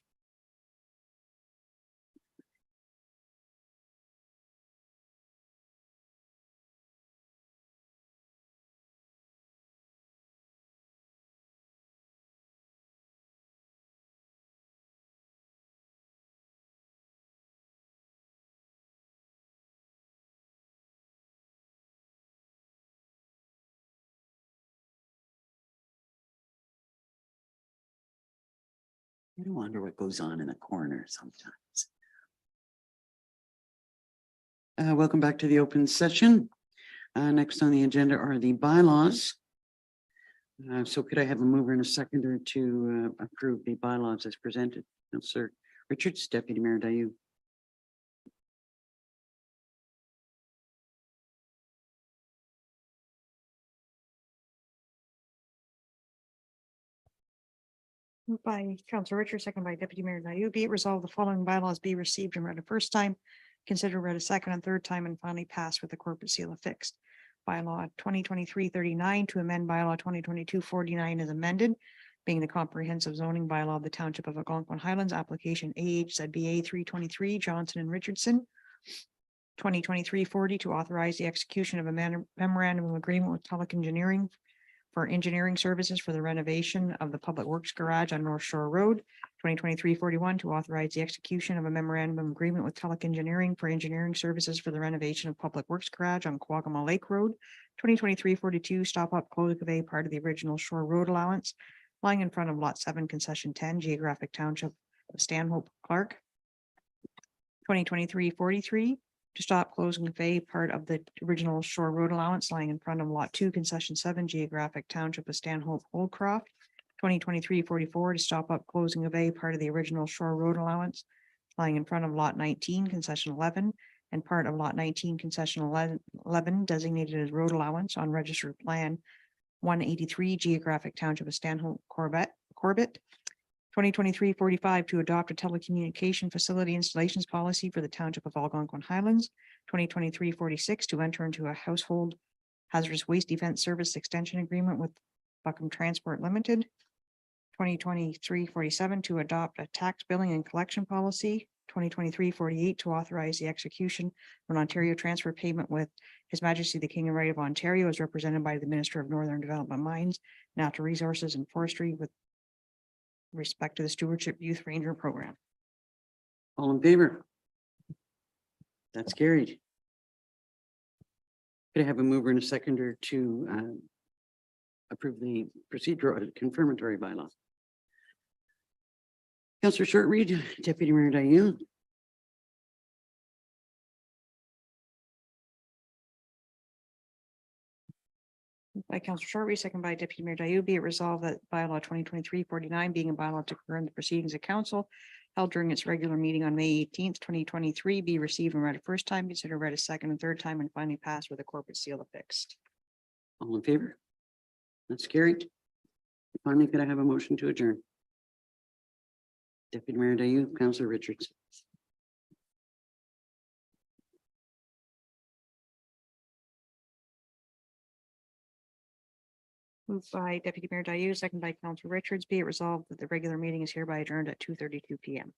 I wonder what goes on in the corner sometimes. Welcome back to the open session. Next on the agenda are the bylaws. So could I have a mover and a seconder to approve the bylaws as presented? Councillor Richards, Deputy Mayor Dayu. Moved by Councillor Richards, second by Deputy Mayor Nayou. Be it resolved, the following bylaws be received and read a first time, considered read a second and third time, and finally passed with the corporate seal affixed. Bylaw 2023-39 to amend bylaw 2022-49 as amended, being the comprehensive zoning bylaw of the Township of Algonquin Highlands, application AHZBA 323 Johnson and Richardson. 2023-40 to authorize the execution of a memorandum of agreement with Tulloch Engineering for engineering services for the renovation of the Public Works Garage on North Shore Road. 2023-41 to authorize the execution of a memorandum of agreement with Tulloch Engineering for engineering services for the renovation of Public Works Garage on Quagama Lake Road. 2023-42 stop up closing of a part of the original Shore Road allowance lying in front of Lot 7, Concession 10, Geographic Township of Stanhope Clark. 2023-43 to stop closing of a part of the original Shore Road allowance lying in front of Lot 2, Concession 7, Geographic Township of Stanhope Holdcroft. 2023-44 to stop up closing of a part of the original Shore Road allowance lying in front of Lot 19, Concession 11, and part of Lot 19, Concession 11 designated as road allowance on Registered Plan 183, Geographic Township of Stanhope Corbett. 2023-45 to adopt a telecommunication facility installations policy for the Township of Algonquin Highlands. 2023-46 to enter into a household hazardous waste defense service extension agreement with Buckham Transport Limited. 2023-47 to adopt a tax billing and collection policy. 2023-48 to authorize the execution of an Ontario transfer payment with His Majesty the King and Right of Ontario as represented by the Minister of Northern Development, Mines, Natural Resources and Forestry with respect to the Stewardship Youth Ranger Program. All in favor? That's carried. Could I have a mover and a seconder to approve the procedural confirmatory bylaw? Councillor Shortreed, Deputy Mayor Dayu. By Councillor Shortreed, second by Deputy Mayor Dayu. Be it resolved that bylaw 2023-49 being a bylaw to concur in the proceedings of council held during its regular meeting on May 18th, 2023, be received and read a first time, considered read a second and third time, and finally passed with a corporate seal affixed. All in favor? That's carried. Finally, could I have a motion to adjourn? Deputy Mayor Dayu, Councillor Richards. Moved by Deputy Mayor Dayu, second by Councillor Richards. Be it resolved that the regular meeting is hereby adjourned at 2:32 PM.